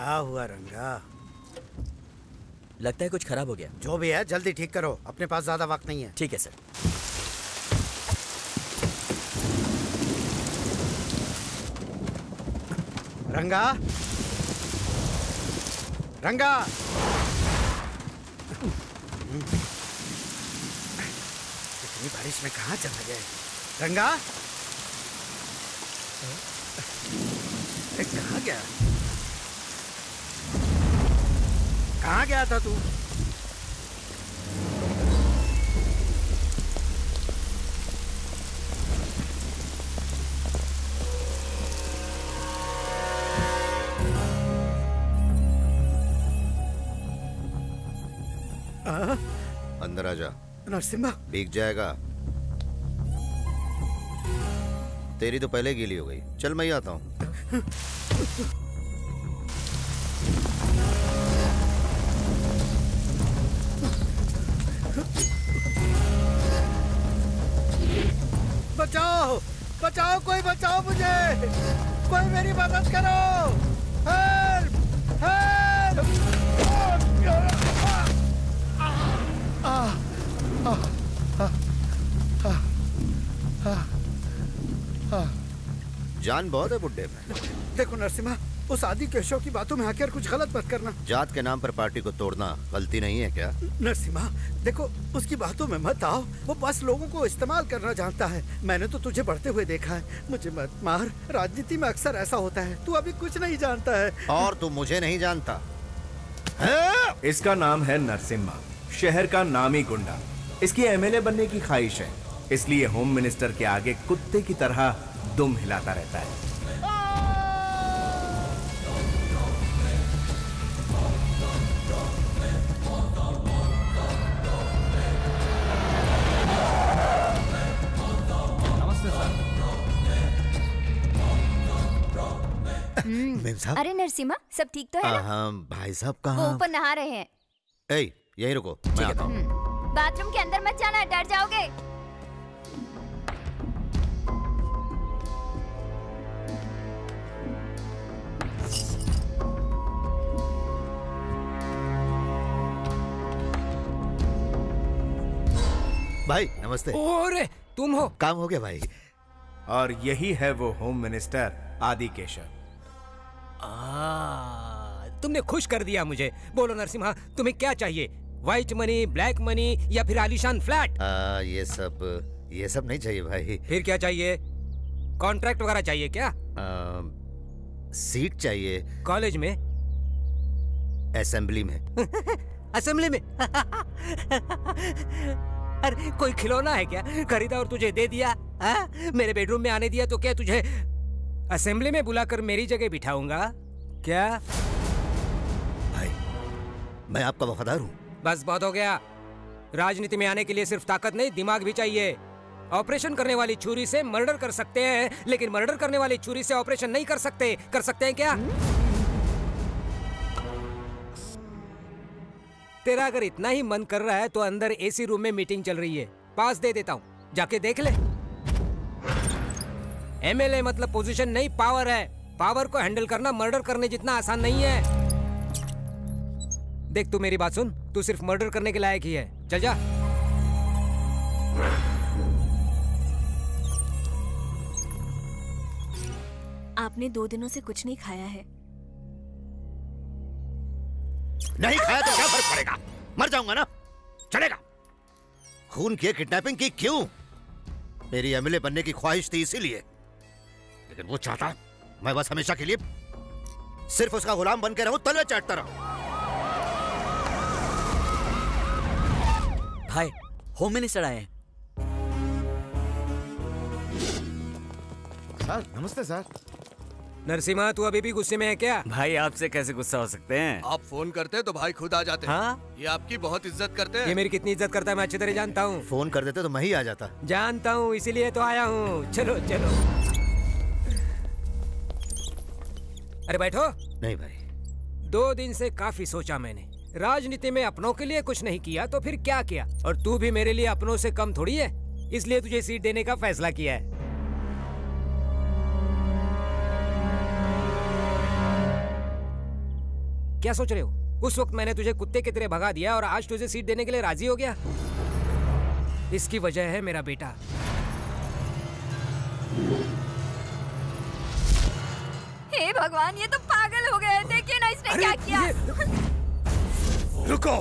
क्या हुआ रंगा? लगता है कुछ खराब हो गया। जो भी है जल्दी ठीक करो, अपने पास ज्यादा वक्त नहीं है। ठीक है सर। रंगा, रंगा, इतनी बारिश में कहाँ चला गया रंगा? कहाँ गया? कहाँ गया था तू? अंदर आ जा। नरसिम्हा, भीग जाएगा। तेरी तो पहले गीली हो गई। चल मैं ही आता हूँ। बचाओ, बचाओ, कोई बचाओ मुझे, कोई मेरी मदद करो। Help, help. जान बहुत है बुड्ढे में। देखो नरसिम्हा, उस आदि केशव की बातों में आकर कुछ गलत मत करना। जात के नाम पर पार्टी को तोड़ना गलती नहीं है क्या? नरसिम्हा देखो, उसकी बातों में मत आओ। वो बस लोगों को इस्तेमाल करना जानता है। मैंने तो तुझे बढ़ते हुए देखा है। मुझे मत मार, राजनीति में अक्सर ऐसा होता है। तू अभी कुछ नहीं जानता है। और तू मुझे नहीं जानता। इसका नाम है नरसिम्हा, शहर का नामी गुंडा। इसकी एमएलए बनने की ख्वाहिश है, इसलिए होम मिनिस्टर के आगे कुत्ते की तरह दुम हिलाता रहता है। नमस्ते सर। मेम साहब। अरे नरसिम्हा, सब ठीक तो है ना? हाँ, भाई साहब वो कहाँ? ऊपर नहा रहे हैं। ए, यहीं रुको, मैं आता हूँ। बाथरूम के अंदर मत जाना, डर जाओगे। भाई नमस्ते। ओरे तुम हो? काम हो गया भाई। और यही है वो होम मिनिस्टर आदि केशव। तुमने खुश कर दिया मुझे। बोलो नरसिम्हा, तुम्हें क्या चाहिए? व्हाइट मनी, ब्लैक मनी या फिर आलीशान फ्लैट? ये सब नहीं चाहिए भाई। फिर क्या चाहिए? कॉन्ट्रैक्ट वगैरह चाहिए क्या? सीट चाहिए। कॉलेज में? असेंबली में। असेंबली में? अरे कोई खिलौना है क्या? खरीदा और तुझे दे दिया? मेरे बेडरूम में आने दिया तो क्या तुझे असेंबली में बुलाकर मेरी जगह बिठाऊंगा क्या? भाई मैं आपका वफादार हूँ। बस बहुत हो गया। राजनीति में आने के लिए सिर्फ ताकत नहीं, दिमाग भी चाहिए। ऑपरेशन करने वाली छुरी से मर्डर कर सकते हैं, लेकिन मर्डर करने वाली छुरी से ऑपरेशन नहीं कर सकते। कर सकते हैं क्या? तेरा अगर इतना ही मन कर रहा है तो अंदर एसी रूम में मीटिंग चल रही है, पास दे देता हूँ, जाके देख ले। एमएलए मतलब पोजीशन नहीं, पावर है। पावर को हैंडल करना मर्डर करने जितना आसान नहीं है। देख तू मेरी बात सुन, तू सिर्फ मर्डर करने के लायक ही है। चल जा। आपने 2 दिनों से कुछ नहीं खाया है। नहीं खाया तो क्या फर्क पड़ेगा? मर जाऊंगा ना, चलेगा। खून किए, किडनैपिंग की क्यों? मेरी एमएलए बनने की ख्वाहिश थी इसीलिए, लेकिन वो चाहता मैं बस हमेशा के लिए सिर्फ उसका गुलाम बन के रहूं, तलवे चाटता रहूं। भाई होम मिनिस्टर आए हैं। सर नमस्ते सर। नरसिम्हा तू अभी भी गुस्से में है क्या? भाई आपसे कैसे गुस्सा हो सकते हैं? आप फोन करते तो भाई खुद आ जाते। हाँ? ये आपकी बहुत इज्जत करते हैं। ये मेरी कितनी इज्जत करता है मैं अच्छी तरह जानता हूँ। फोन कर देते तो मैं ही आ जाता। जानता हूँ, इसीलिए तो आया हूँ। चलो चलो। अरे बैठो। नहीं भाई, 2 दिन से काफी सोचा मैंने। राजनीति में अपनों के लिए कुछ नहीं किया तो फिर क्या किया? और तू भी मेरे लिए अपनों से कम थोड़ी है, इसलिए तुझे सीट देने का फैसला किया है। क्या सोच रहे हो? उस वक्त मैंने तुझे कुत्ते की तरह भगा दिया और आज तुझे सीट देने के लिए राजी हो गया। इसकी वजह है मेरा बेटा। हे भगवान, ये तो पागल हो गए। देखिए ना इसने क्या किया। रुको,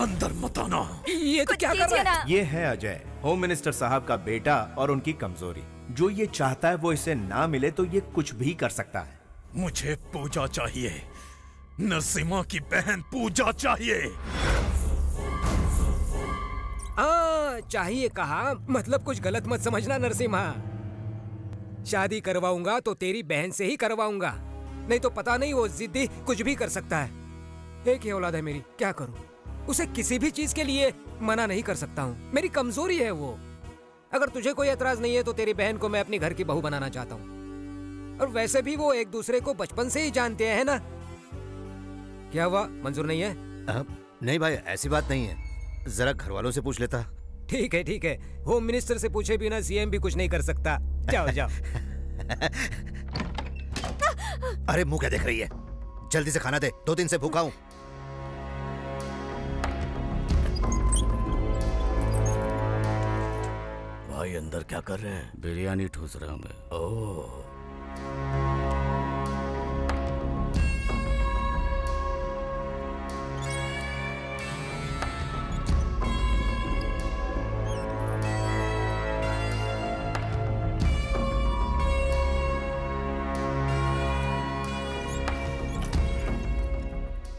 अंदर मत आना। ये तो कुछ क्या कर कीजिए रहा है? ना। ये है अजय, होम मिनिस्टर साहब का बेटा और उनकी कमजोरी। जो ये चाहता है वो इसे ना मिले तो ये कुछ भी कर सकता है। मुझे पूजा चाहिए, नरसिम्हा की बहन पूजा चाहिए। चाहिए कहा, मतलब कुछ गलत मत समझना नरसिम्हा। शादी करवाऊंगा तो तेरी बहन से ही करवाऊंगा, नहीं तो पता नहीं वो जिद्दी कुछ भी कर सकता है। एक ही औलाद है मेरी, क्या करूं? उसे किसी भी चीज के लिए मना नहीं कर सकता हूँ, मेरी कमजोरी है वो। अगर तुझे कोई एतराज नहीं है तो तेरी बहन को मैं अपनी घर की बहू बनाना चाहता हूँ। और वैसे भी वो एक दूसरे को बचपन से ही जानते हैं ना। क्या हुआ, मंजूर नहीं है? नहीं भाई, ऐसी बात नहीं है, जरा घर वालों से पूछ लेता। ठीक है ठीक है, होम मिनिस्टर से पूछे बिना सीएम भी कुछ नहीं कर सकता। जाओ जाओ। अरे मुंह क्या देख रही है, जल्दी से खाना दे, 2 दिन से भूखा हूँ। भाई अंदर क्या कर रहे हैं? बिरयानी ठूस रहा हूँ मैं। ओह,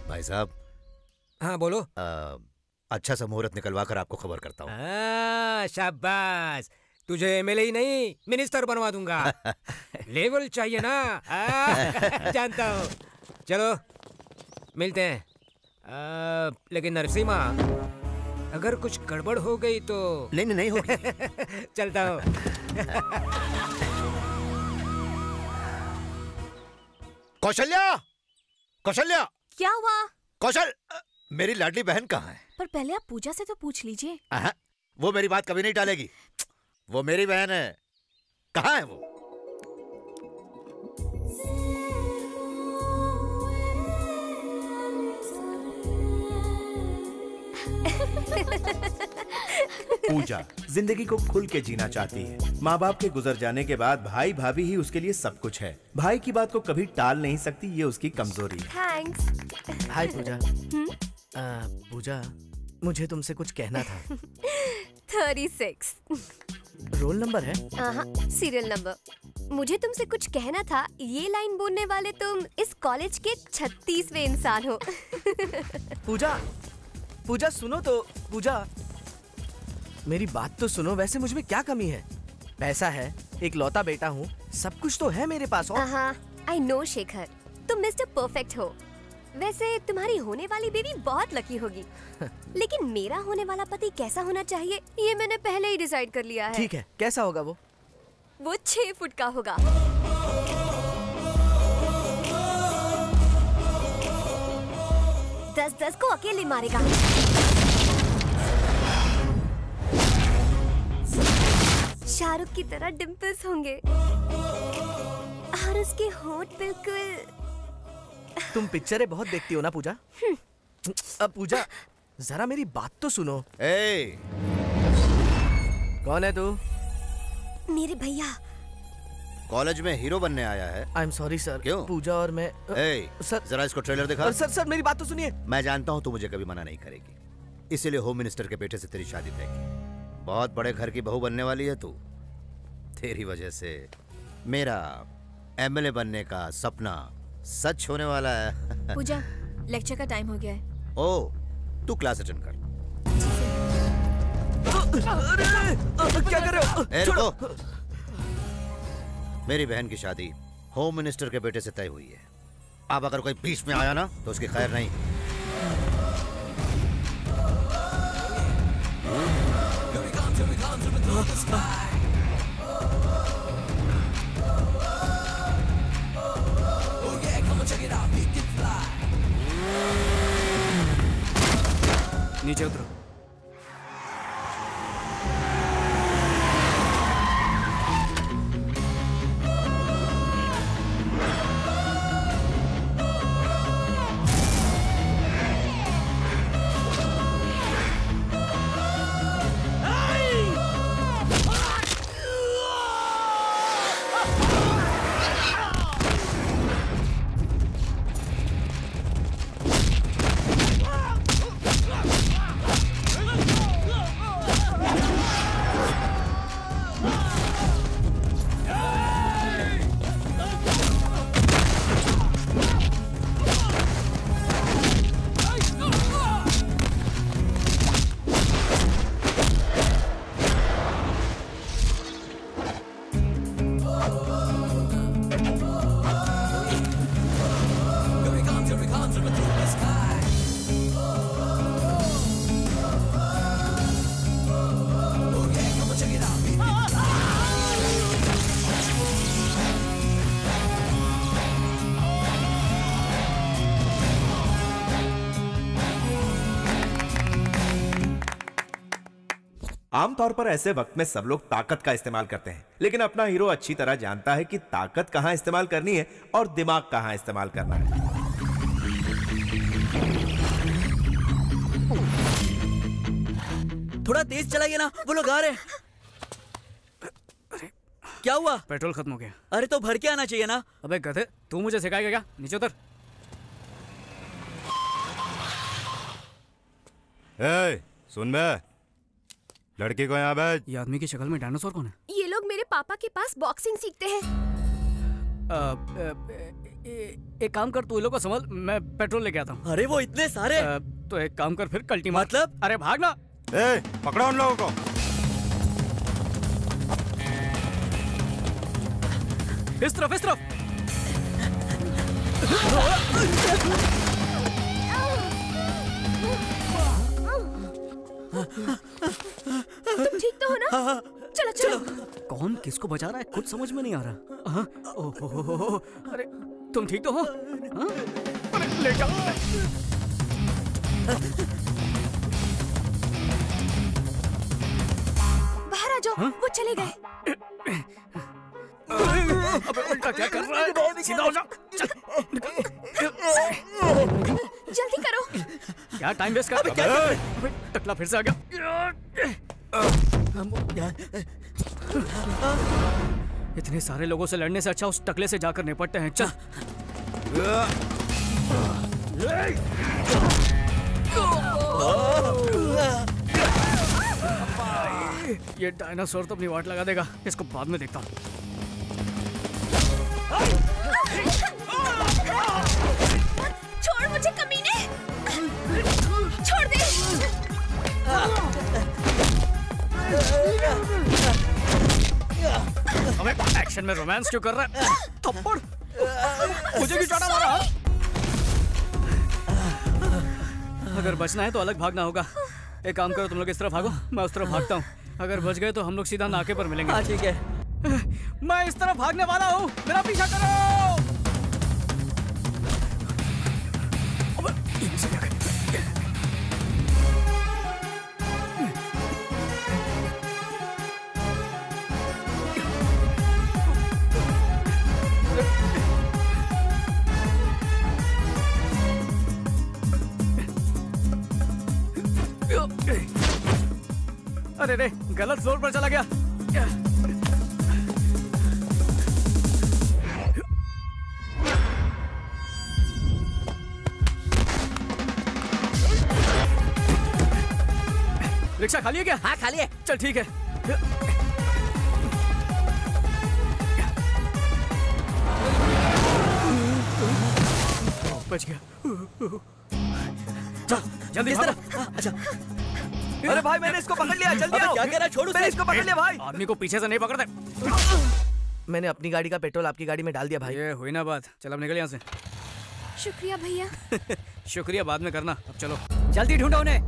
भाई साहब। हाँ बोलो। अच्छा सा मुहूर्त निकलवा कर आपको खबर करता हूँ। शाबाश, तुझे एमएलए ही नहीं मिनिस्टर बनवा दूंगा। लेवल चाहिए ना। जानता हूँ। चलो मिलते हैं। लेकिन नरसिम्हा, अगर कुछ गड़बड़ हो गई तो? नहीं नहीं, नहीं होगी। चलता हूँ। कौशल्या, कौशल्या। क्या हुआ? कौशल, मेरी लाडली बहन कहाँ है? पर पहले आप पूजा से तो पूछ लीजिए। वो मेरी बात कभी नहीं टालेगी। वो मेरी बहन है, कहाँ है वो? पूजा जिंदगी को खुल के जीना चाहती है। माँ बाप के गुजर जाने के बाद भाई भाभी ही उसके लिए सब कुछ है। भाई की बात को कभी टाल नहीं सकती, ये उसकी कमजोरी है। थैंक्स। हाय पूजा। पूजा, मुझे तुमसे कुछ कहना था। 36 रोल नंबर है? Serial number. मुझे तुमसे कुछ कहना था। ये लाइन बोलने वाले तुम इस कॉलेज के 36वें इंसान हो। पूजा, पूजा सुनो तो। पूजा, मेरी बात तो सुनो। वैसे मुझ में क्या कमी है? पैसा है, एक लौता बेटा हूँ, सब कुछ तो है मेरे पास। आई नो शेखर, तुम मिस्टर परफेक्ट हो। वैसे तुम्हारी होने वाली बेबी बहुत लकी होगी। लेकिन मेरा होने वाला पति कैसा होना चाहिए ये मैंने पहले ही डिसाइड कर लिया है। ठीक है, कैसा होगा वो? वो 6 फुट का होगा। 10-10 को अकेले मारेगा। शाहरुख की तरह डिम्पल्स होंगे और उसके होंठ बिल्कुल। तुम पिक्चरें बहुत देखती हो ना पूजा? अब पूजा जरा मेरी बात तो सुनो। कौन है तू? मेरे भैया। कॉलेज में हीरो बनने आया है? I am sorry sir. क्यों? पूजा और मैं। सर जरा इसको ट्रेलर दिखा। सर मेरी बात तो सुनिए। मैं जानता हूँ तू मुझे कभी मना नहीं करेगी, इसीलिए होम मिनिस्टर के बेटे से तेरी शादी तय की। बहुत बड़े घर की बहू बनने वाली है तू। तेरी वजह से मेरा एमएलए बनने का सपना सच होने वाला है। पूजा, लेक्चर का टाइम हो गया है। ओ, तू क्लास अटेंड कर। क्या कर रहे हो? रुको। मेरी बहन की शादी होम मिनिस्टर के बेटे से तय हुई है। अब अगर कोई बीच में आया ना तो उसकी खैर नहीं। नीचे उतरो। आमतौर पर ऐसे वक्त में सब लोग ताकत का इस्तेमाल करते हैं, लेकिन अपना हीरो अच्छी तरह जानता है कि ताकत कहां इस्तेमाल करनी है और दिमाग कहां इस्तेमाल करना है। थोड़ा तेज चलाइए ना, वो लोग आ रहे हैं। क्या हुआ? पेट्रोल खत्म हो गया। अरे तो भर के आना चाहिए ना। अबे गधे, तू मुझे सिखाएगा क्या? नीचे उतर। सुन बे, लड़की को यहाँ भेज। ये आदमी की शक्ल में डायनासोर कौन है? ये लोग मेरे पापा के पास बॉक्सिंग सीखते हैं। एक काम कर, तू इन लोगों को संभाल, मैं पेट्रोल लेके आता हूँ। अरे वो इतने सारे। तो एक काम कर फिर, कल्टी मार। मतलब? अरे भागना। पकड़ो उन लोगों को। इस तरफ, इस तरफ। तुम ठीक तो हो ना? चलो चलो। कौन किसको बचा रहा है कुछ समझ में नहीं आ रहा। ओहो, अरे तुम ठीक तो हो? अरे ले जाओ। बाहर आ जाओ। वो चले गए। अबे उल्टा क्या कर रहा है? सीधा हो जा। जल्दी करो। क्या टाइम वेस्ट कर? अबे टकला फिर से आ गया। इतने सारे लोगों से लड़ने से अच्छा उस टकले से जाकर निपटते हैं। चल। ये डायनासोर तो अपनी वाट लगा देगा, इसको बाद में देखता हूँ। छोड़ मुझे कमीने। छोड़ दे। अबे एक्शन में रोमांस क्यों कर रहा है? थप्पड़। मुझे क्यों चाटा मारा? अगर बचना है तो अलग भागना होगा। एक काम करो, तुम लोग इस तरफ भागो, मैं उस तरफ भागता हूँ। अगर बच गए तो हम लोग सीधा नाके पर मिलेंगे। हाँ ठीक है। मैं इस तरफ भागने वाला हूँ, मेरा पीछा करो। अरे रे, गलत फ्लोर पर चला गया। रिक्शा खाली है क्या? हाँ खाली है। चल ठीक है। बच गया। चल जल्दी इस भागो। तरफ। अच्छा। अरे भाई मैंने इसको पकड़ लिया, जल्दी आओ। क्या कह रहा है? छोड़ मैंने इसको पकड़ लिया भाई। आदमी को पीछे से नहीं पकड़ते। मैंने अपनी गाड़ी का पेट्रोल आपकी गाड़ी में डाल दिया भाई। ये हुई ना बात। चल अब निकल यहाँ से। शुक्रिया भैया। शुक्रिया बाद में करना, अब चलो। जल्दी ढूंढो उन्हें।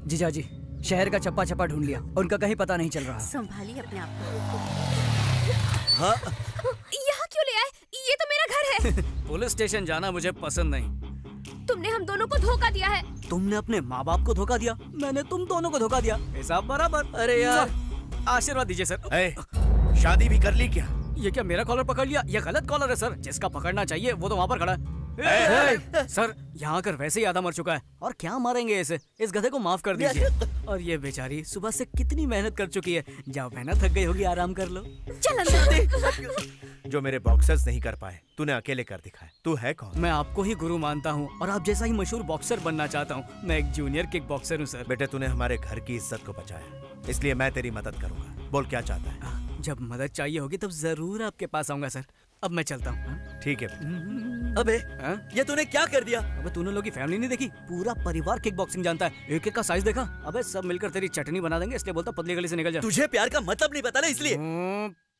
जीजाजी, शहर का चप्पा चप्पा ढूंढ लिया, उनका कहीं पता नहीं चल रहा। संभालिए अपने आप को। यहाँ क्यों ले आए? ये तो मेरा घर है। पुलिस स्टेशन जाना मुझे पसंद नहीं। तुमने हम दोनों को धोखा दिया है। तुमने अपने माँ बाप को धोखा दिया, मैंने तुम दोनों को धोखा दिया। हिसाब बराबर। अरे यार, आशीर्वाद दीजिए सर। शादी भी कर ली क्या? ये क्या मेरा कॉलर पकड़ लिया? ये गलत कॉलर है सर, जिसका पकड़ना चाहिए वो तो वहाँ पर खड़ा है। सर यहाँ आकर वैसे ही आधा मर चुका है, और क्या मारेंगे इसे? इस गधे को माफ कर दीजिए। और ये बेचारी सुबह से कितनी मेहनत कर चुकी है। जाओ मेहनत थक गई होगी, आराम कर लो। चल अंदर। जो मेरे बॉक्सर्स नहीं कर पाए तूने अकेले कर दिखाया। तू है कौन? मैं आपको ही गुरु मानता हूँ और आप जैसा ही मशहूर बॉक्सर बनना चाहता हूँ। मैं एक जूनियर किक बॉक्सर हूँ सर। बेटे तूने हमारे घर की इज्जत को बचाया, इसलिए मैं तेरी मदद करूंगा। बोल क्या चाहता है? जब मदद चाहिए होगी तब जरूर आपके पास आऊंगा सर। अब मैं चलता हूँ। ठीक है। अबे ये तूने क्या कर दिया? अबे तूने लोग की फैमिली नहीं देखी? पूरा परिवार किक बॉक्सिंग जानता है। एक एक का साइज देखा? अबे सब मिलकर तेरी चटनी बना देंगे, इसलिए बोलता पतली गली से निकल जा। तुझे प्यार का मतलब नहीं पता ना, इसलिए।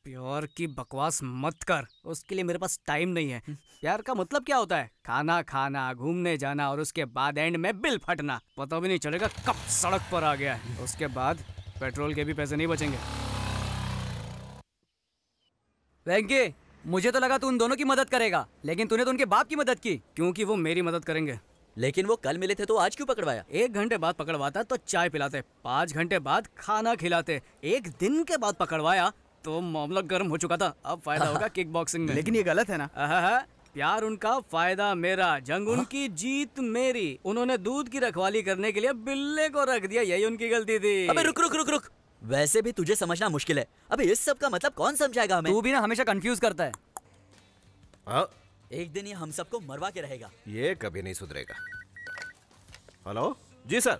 प्यार की बकवास मत कर, उसके लिए मेरे पास टाइम नहीं है। प्यार का मतलब क्या होता है? खाना खाना, घूमने जाना, और उसके बाद एंड में बिल फटना। पता भी नहीं चलेगा कब सड़क पर आ गया है। उसके बाद पेट्रोल के भी पैसे नहीं बचेंगे। वेंकी, मुझे तो लगा तू उन दोनों की मदद करेगा, लेकिन तूने तो उनके बाप की मदद की। क्योंकि वो मेरी मदद करेंगे। लेकिन वो कल मिले थे तो आज क्यों पकड़वाया? 1 घंटे बाद पकड़वाता तो चाय पिलाते, 5 घंटे बाद खाना खिलाते, 1 दिन के बाद पकड़वाया तो मामला गर्म हो चुका था। अब फायदा होगा किक बॉक्सिंग में। लेकिन ये गलत है ना? प्यार उनका, फायदा मेरा, जंग उनकी, जीत मेरी। उन्होंने दूध की रखवाली करने के लिए बिल्ले को रख दिया, यही उनकी गलती थी। अबे रुक रुक रुक रुक, वैसे भी तुझे समझना मुश्किल है। अबे इस सब का मतलब कौन समझाएगा हमें? तू भी ना हमेशा कंफ्यूज करता है। एक दिन ये हम सबको मरवा के रहेगा। ये कभी नहीं सुधरेगा। हेलो जी सर।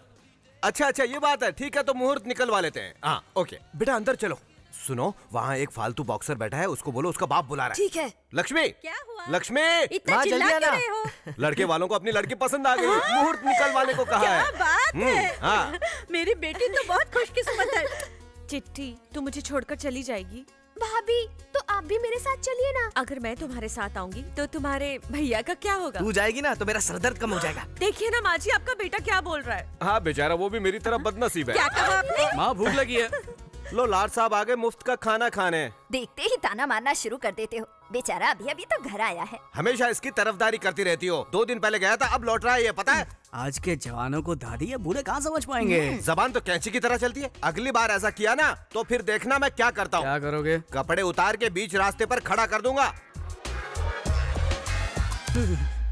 अच्छा ये बात है, ठीक है तो मुहूर्त निकलवा लेते हैं। हाँ ओके बेटा अंदर चलो। सुनो वहाँ एक फालतू बॉक्सर बैठा है, उसको बोलो उसका बाप बुला रहा है। ठीक है। लक्ष्मी, क्या हुआ? लक्ष्मी, इतना चिल्ला क्यों रहे हो? लड़के वालों को अपनी लड़की पसंद आ गई, मुहूर्त निकलवाने को कहा है। क्या बात है? हाँ। मेरी बेटी तो बहुत खुशकिस्मत है। चिट्ठी, तू मुझे छोड़कर चली जाएगी? भाभी, तो आप भी मेरे साथ चलिए ना। अगर मैं तुम्हारे साथ आऊंगी तो तुम्हारे भैया का क्या होगा? तू जाएगी ना तो मेरा सरदर्द कम हो जाएगा। देखिए ना माँ जी, आपका बेटा क्या बोल रहा है। हाँ बेचारा, वो भी मेरी तरह बदनसीब है। क्या कहा आपने? माँ भूख लगी है। लो लाड साहब आ गए मुफ्त का खाना खाने। देखते ही ताना मारना शुरू कर देते हो। बेचारा अभी अभी तो घर आया है। हमेशा इसकी तरफदारी करती रहती हो। 2 दिन पहले गया था, अब लौट रहा है, ये पता है? आज के जवानों को दादी या बूढ़े कहाँ समझ पाएंगे। जबान तो कैंची की तरह चलती है। अगली बार ऐसा किया ना तो फिर देखना मैं क्या करता हूँ। क्या करोगे? कपड़े उतार के बीच रास्ते पर खड़ा कर दूंगा।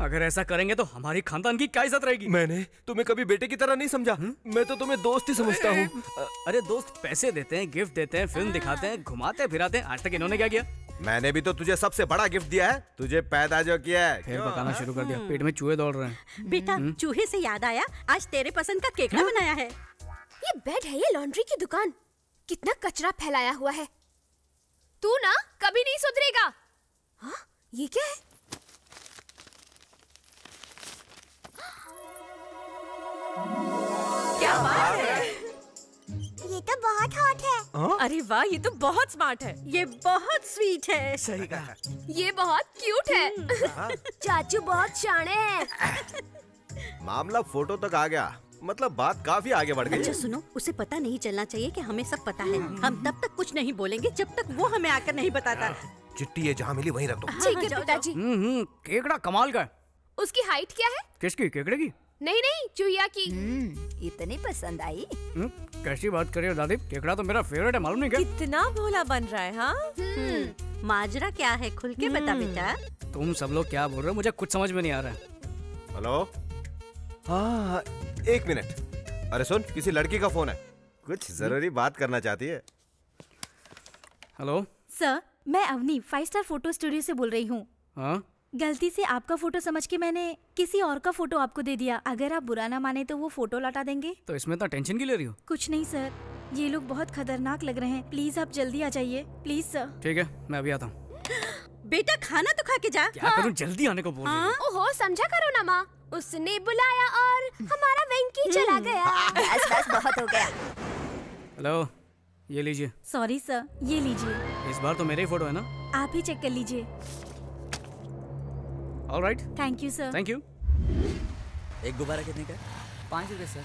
अगर ऐसा करेंगे तो हमारी खानदान की क्या इज्जत रहेगी? मैंने तुम्हें कभी बेटे की तरह नहीं समझा। मैं तो तुम्हें दोस्त ही समझता हूँ। अरे दोस्त पैसे देते हैं, गिफ्ट देते हैं, फिल्म दिखाते हैं, घुमाते फिराते हैं। आज तक इन्होंने क्या किया? मैंने भी तो तुझे सबसे बड़ा गिफ्ट दिया है, तुझे पैदा जो किया है। फिर पकाना शुरू कर दिया, पेट में चूहे दौड़ रहे हैं। बेटा चूहे से याद आया, आज तेरे पसंद का केकड़ा बनाया है। ये बेड है, ये लॉन्ड्री की दुकान। कितना कचरा फैलाया हुआ है। तू ना कभी नहीं सुधरेगा। हाँ, ये क्या है? क्या बात है? ये तो बहुत हॉट है। अरे वाह, ये तो बहुत स्मार्ट है। ये बहुत स्वीट है। सही कहा। ये बहुत क्यूट है। चाचू बहुत शाणे हैं। मामला फोटो तक आ गया, मतलब बात काफी आगे बढ़ गई। अच्छा सुनो, उसे पता नहीं चलना चाहिए कि हमें सब पता है। हम तब तक कुछ नहीं बोलेंगे जब तक वो हमें आकर नहीं बताता। चिट्ठी ये जहाँ मिली वहीं रख दो। ठीक है पिताजी। केकड़ा कमाल का है। उसकी हाइट क्या है? किसकी? केकड़े की? नहीं चूहिया की। इतनी पसंद आई। कैसी बात कर रही हो दादी? केकड़ा तो मेरा फेवरेट है, मालूम नहीं क्या? कितना भोला बन रहा है। हाँ माजरा क्या है, खुल के बता बेटा। तुम सब लोग क्या बोल रहे हो? मुझे कुछ समझ में नहीं आ रहा है। हेलो, हाँ 1 मिनट। अरे सुन, किसी लड़की का फोन है, कुछ जरूरी बात करना चाहती है। हेलो सर, मैं अवनी 5 स्टार फोटो स्टूडियो से बोल रही हूँ। हाँ, गलती से आपका फोटो समझ के मैंने किसी और का फोटो आपको दे दिया। अगर आप बुरा ना माने तो वो फोटो लौटा देंगे? तो इसमें इतना टेंशन क्यों ले रही हो? कुछ नहीं सर, ये लोग बहुत खतरनाक लग रहे हैं। प्लीज आप जल्दी आ जाइए, प्लीज सर। ठीक है, मैं अभी आता हूँ। बेटा खाना तो खा के जा। क्या करूँ, जल्दी आने को बोल रही हूँ। ओहो, समझा करो ना माँ। उसने बुलाया और हमारा वेंकी चला गया। बस बहुत हो गया। हेलो, ये लीजिए। सॉरी सर, ये लीजिए। इस बार तो मेरे ही फोटो है ना? आप ही चेक कर लीजिए। All right, thank you sir. Thank you. एक गुब्बारा कितने का? 5 रुपए सर।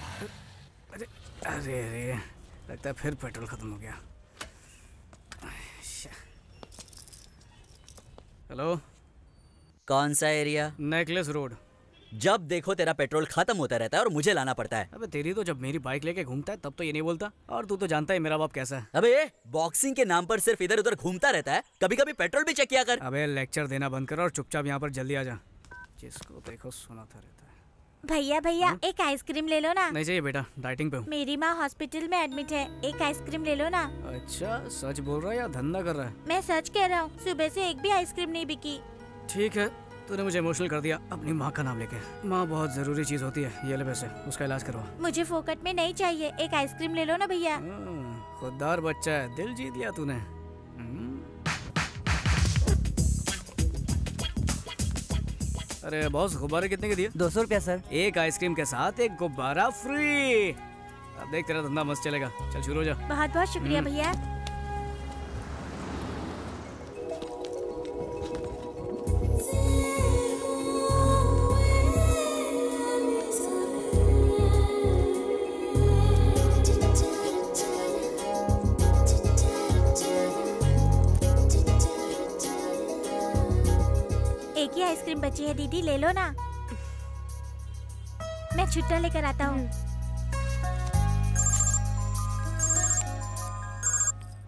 अरे अरे अरे, लगता है फिर पेट्रोल खत्म हो गया। हेलो, कौन सा एरिया? Necklace road. जब देखो तेरा पेट्रोल खत्म होता रहता है और मुझे लाना पड़ता है। अबे तेरी तो जब मेरी बाइक लेके घूमता है तब तो ये नहीं बोलता, और तू तो जानता है मेरा बाप कैसा है। अबे ये बॉक्सिंग के नाम पर सिर्फ इधर उधर घूमता रहता है, कभी कभी पेट्रोल भी चेक किया कर। अबे लेक्चर देना बंद कर और चुपचाप यहाँ पर जल्दी आ जा। जिसको देखो सुनाता रहता है। भैया भैया एक आइसक्रीम ले लो ना। नहीं चाहिए बेटा, डाइटिंग पे हूँ। मेरी माँ हॉस्पिटल में एडमिट है, एक आइसक्रीम ले लो ना। अच्छा, सच बोल रहा है या धंधा कर रहा है? मैं सच कह रहा हूँ, सुबह से एक भी आइसक्रीम नहीं बिकी। ठीक है, तूने मुझे इमोशनल कर दिया अपनी माँ का नाम लेके। माँ बहुत जरूरी चीज होती है। ये ले पैसे, उसका इलाज करवा। मुझे फोकट में नहीं चाहिए, एक आइसक्रीम ले लो ना भैया। खुददार बच्चा है, दिल जीत लिया तूने। अरे बॉस, गुब्बारे कितने के दिए? 200 रुपया सर। एक आइसक्रीम के साथ एक गुब्बारा फ्री। अब देख तेरा धंधा मस्त चलेगा। चल शुरू हो जा। बहुत बहुत शुक्रिया भैया। एक ही आइसक्रीम बची है दीदी, ले लो ना। छुट्टा लेकर आता हूँ।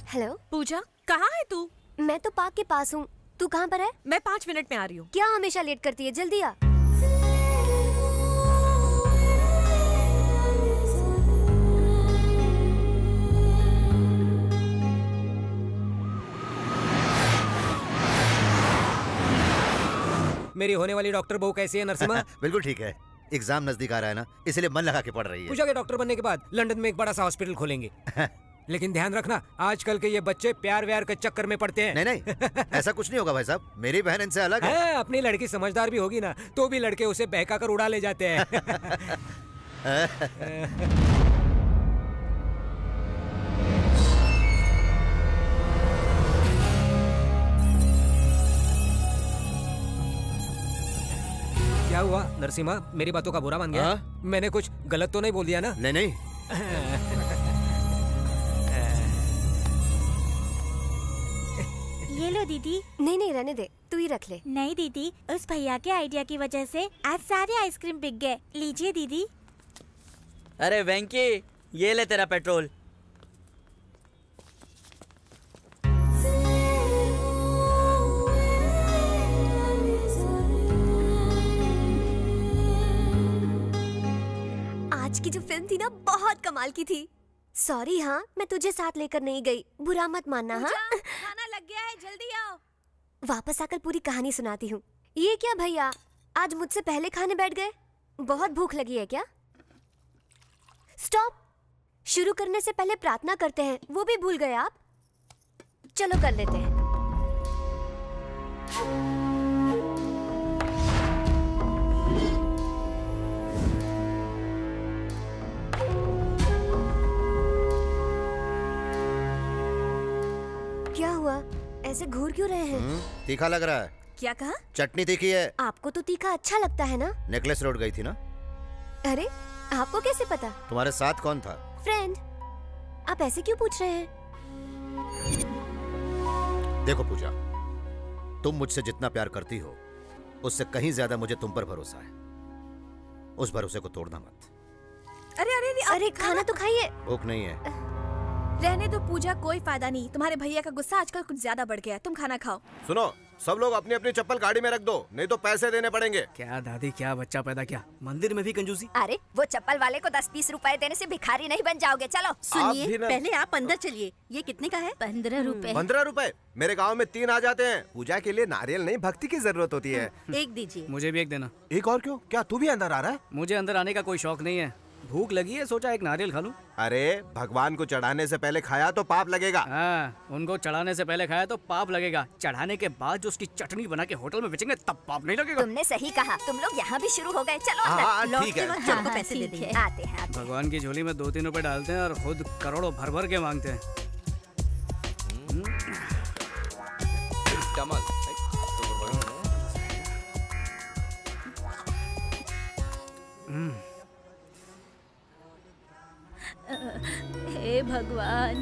हेलो पूजा, कहाँ है तू? मैं तो पार्क के पास हूँ। तू कहाँ पर है? मैं 5 मिनट में आ रही हूँ। क्या हमेशा लेट करती है? जल्दी आ। मेरी होने वाली डॉक्टर बहू कैसी है नरसिम्हा? बिल्कुल ठीक है। एग्जाम नजदीक आ रहा है ना, इसलिए मन लगा के पढ़ रही है। पूजा के डॉक्टर बनने के बाद लंदन में एक बड़ा सा हॉस्पिटल खोलेंगे। लेकिन ध्यान रखना, आजकल के ये बच्चे प्यार व्यार के चक्कर में पड़ते हैं। नहीं नहीं, ऐसा कुछ नहीं होगा भाई साहब। मेरी बहन इनसे अलग है। अपनी लड़की समझदार भी होगी ना, तो भी लड़के उसे बहका कर उड़ा ले जाते हैं। क्या हुआ नरसिम्हा, मेरी बातों का बुरा मान गया? मैंने कुछ गलत तो नहीं बोल दिया ना? नहीं नहीं। ये लो दीदी। नहीं नहीं, रहने दे, तू ही रख ले। नहीं दीदी, उस भैया के आइडिया की वजह से आज सारे आइसक्रीम बिक गए। लीजिए दीदी। अरे वेंकी, ये ले तेरा पेट्रोल। आज की जो फिल्म थी ना, बहुत कमाल की थी। सॉरी हाँ, मैं तुझे साथ लेकर नहीं गई, बुरा मत मानना। हाँ, खाना लग गया है, जल्दी आओ। वापस आकर पूरी कहानी सुनाती हूँ। ये क्या भैया, आज मुझसे पहले खाने बैठ गए? बहुत भूख लगी है क्या? स्टॉप। शुरू करने से पहले प्रार्थना करते हैं, वो भी भूल गए आप? चलो कर लेते हैं। क्या हुआ, ऐसे घूर क्यों रहे हैं? तीखा लग रहा है। क्या कहा? चटनी तीखी है। आपको तो तीखा अच्छा लगता है ना? नेकलेस रोड गई थी ना? अरे, आपको कैसे पता? तुम्हारे साथ कौन था? फ्रेंड। आप ऐसे क्यों पूछ रहे हैं? देखो पूजा, तुम मुझसे जितना प्यार करती हो, उससे कहीं ज्यादा मुझे तुम पर भरोसा है। उस भरोसे को तोड़ना मत। अरे खाना तो खाइए। भूख नहीं है। रहने दो पूजा, कोई फायदा नहीं। तुम्हारे भैया का गुस्सा आजकल कुछ ज्यादा बढ़ गया है। तुम खाना खाओ। सुनो, सब लोग अपनी अपनी चप्पल गाड़ी में रख दो, नहीं तो पैसे देने पड़ेंगे। क्या दादी, क्या बच्चा पैदा किया, मंदिर में भी कंजूसी। अरे वो चप्पल वाले को 10-20 रुपए देने से भिखारी नहीं बन जाओगे। चलो सुनिए, पहले आप अंदर चलिए। ये कितने का है? 15 रुपए। 15 रुपए? मेरे गांव में 3 आ जाते हैं। पूजा के लिए नारियल नहीं, भक्ति की जरूरत होती है। एक दीजिए। मुझे भी एक देना। एक और क्यों? क्या तू भी अंदर आ रहा है? मुझे अंदर आने का कोई शौक नहीं है, भूख लगी है, सोचा एक नारियल खा लूं। अरे भगवान को चढ़ाने से पहले खाया तो पाप लगेगा। हाँ, उनको चढ़ाने से पहले खाया तो पाप लगेगा, चढ़ाने के बाद जो उसकी चटनी बना के होटल में बेचेंगे तब पाप नहीं लगेगा। तुमने सही कहा। तुम लोग यहाँ भी शुरू हो गए। चलो अंदर। ठीक है, चलो पैसे दे देंगे। आते हैं। भगवान की झोली में 2-3 रुपए डालते हैं और खुद करोड़ों भर भर के मांगते हैं। हे भगवान,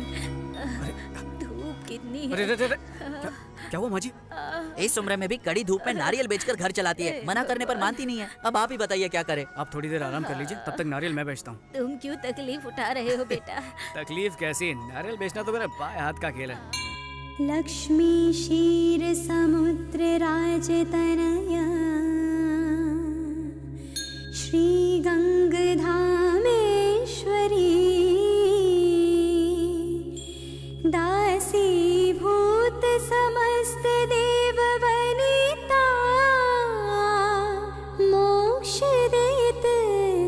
धूप कितनी है। अरे क्या हुआ माँ जी? इस उम्र में भी कड़ी धूप में नारियल बेचकर घर चलाती है, मना करने पर मानती नहीं है। अब आप ही बताइए क्या करें। आप थोड़ी देर आराम कर लीजिए, तब तक नारियल मैं बेचता हूँ। तुम क्यों तकलीफ उठा रहे हो बेटा? तकलीफ कैसी, नारियल बेचना तो मेरे बाएं हाथ का खेल है। लक्ष्मी क्षीर समुद्र राजतनया श्री गंगधामेश्वरी दासी भूत समस्त देव वनिता मोक्ष देत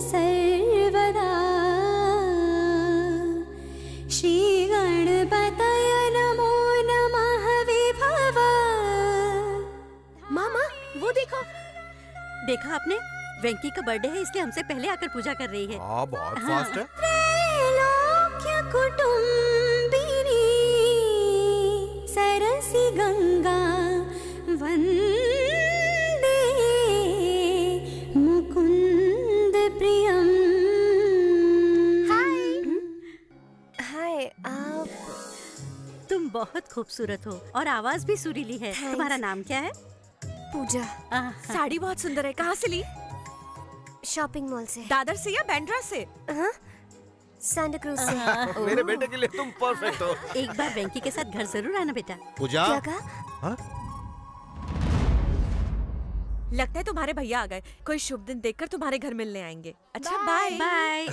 सर्वदा श्री गणपतय नमो नमः विभव। मामा वो देखो, देखा आपने? वेंकी का बर्थडे है, इसलिए हमसे पहले आकर पूजा कर रही है। बहुत फास्ट है। त्रैलोक्य कुटुंबिनी सरसी गंगा वंदे मुकुंद प्रियम। हाय, आप? तुम बहुत खूबसूरत हो और आवाज भी सुरीली है। तुम्हारा नाम क्या है? पूजा। साड़ी बहुत सुंदर है, कहाँ से ली? शॉपिंग मॉल से। दादर से या बैंड्रा से? हाँ? सांता क्रूज से। मेरे बेटे के लिए तुम परफेक्ट हो। एक बार वेंकी के साथ घर जरूर आना बेटा। पूजा। क्या कहा? लगता है तुम्हारे भैया आ गए। कोई शुभ दिन देखकर तुम्हारे घर मिलने आएंगे। अच्छा बाय बाय।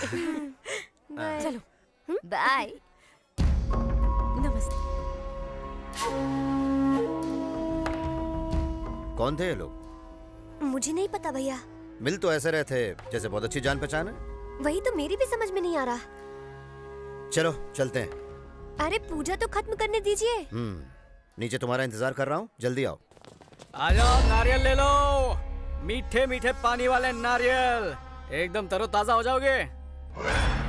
चलो बाय। नमस्ते। कौन थे ये लोग? मुझे नहीं पता भैया। मिल तो ऐसे रहे थे जैसे बहुत अच्छी जान पहचान है। वही तो मेरी भी समझ में नहीं आ रहा। चलो चलते हैं। अरे पूजा तो खत्म करने दीजिए। नीचे तुम्हारा इंतजार कर रहा हूँ, जल्दी आओ। आ जाओ, नारियल ले लो। मीठे मीठे पानी वाले नारियल, एकदम तरोताजा हो जाओगे।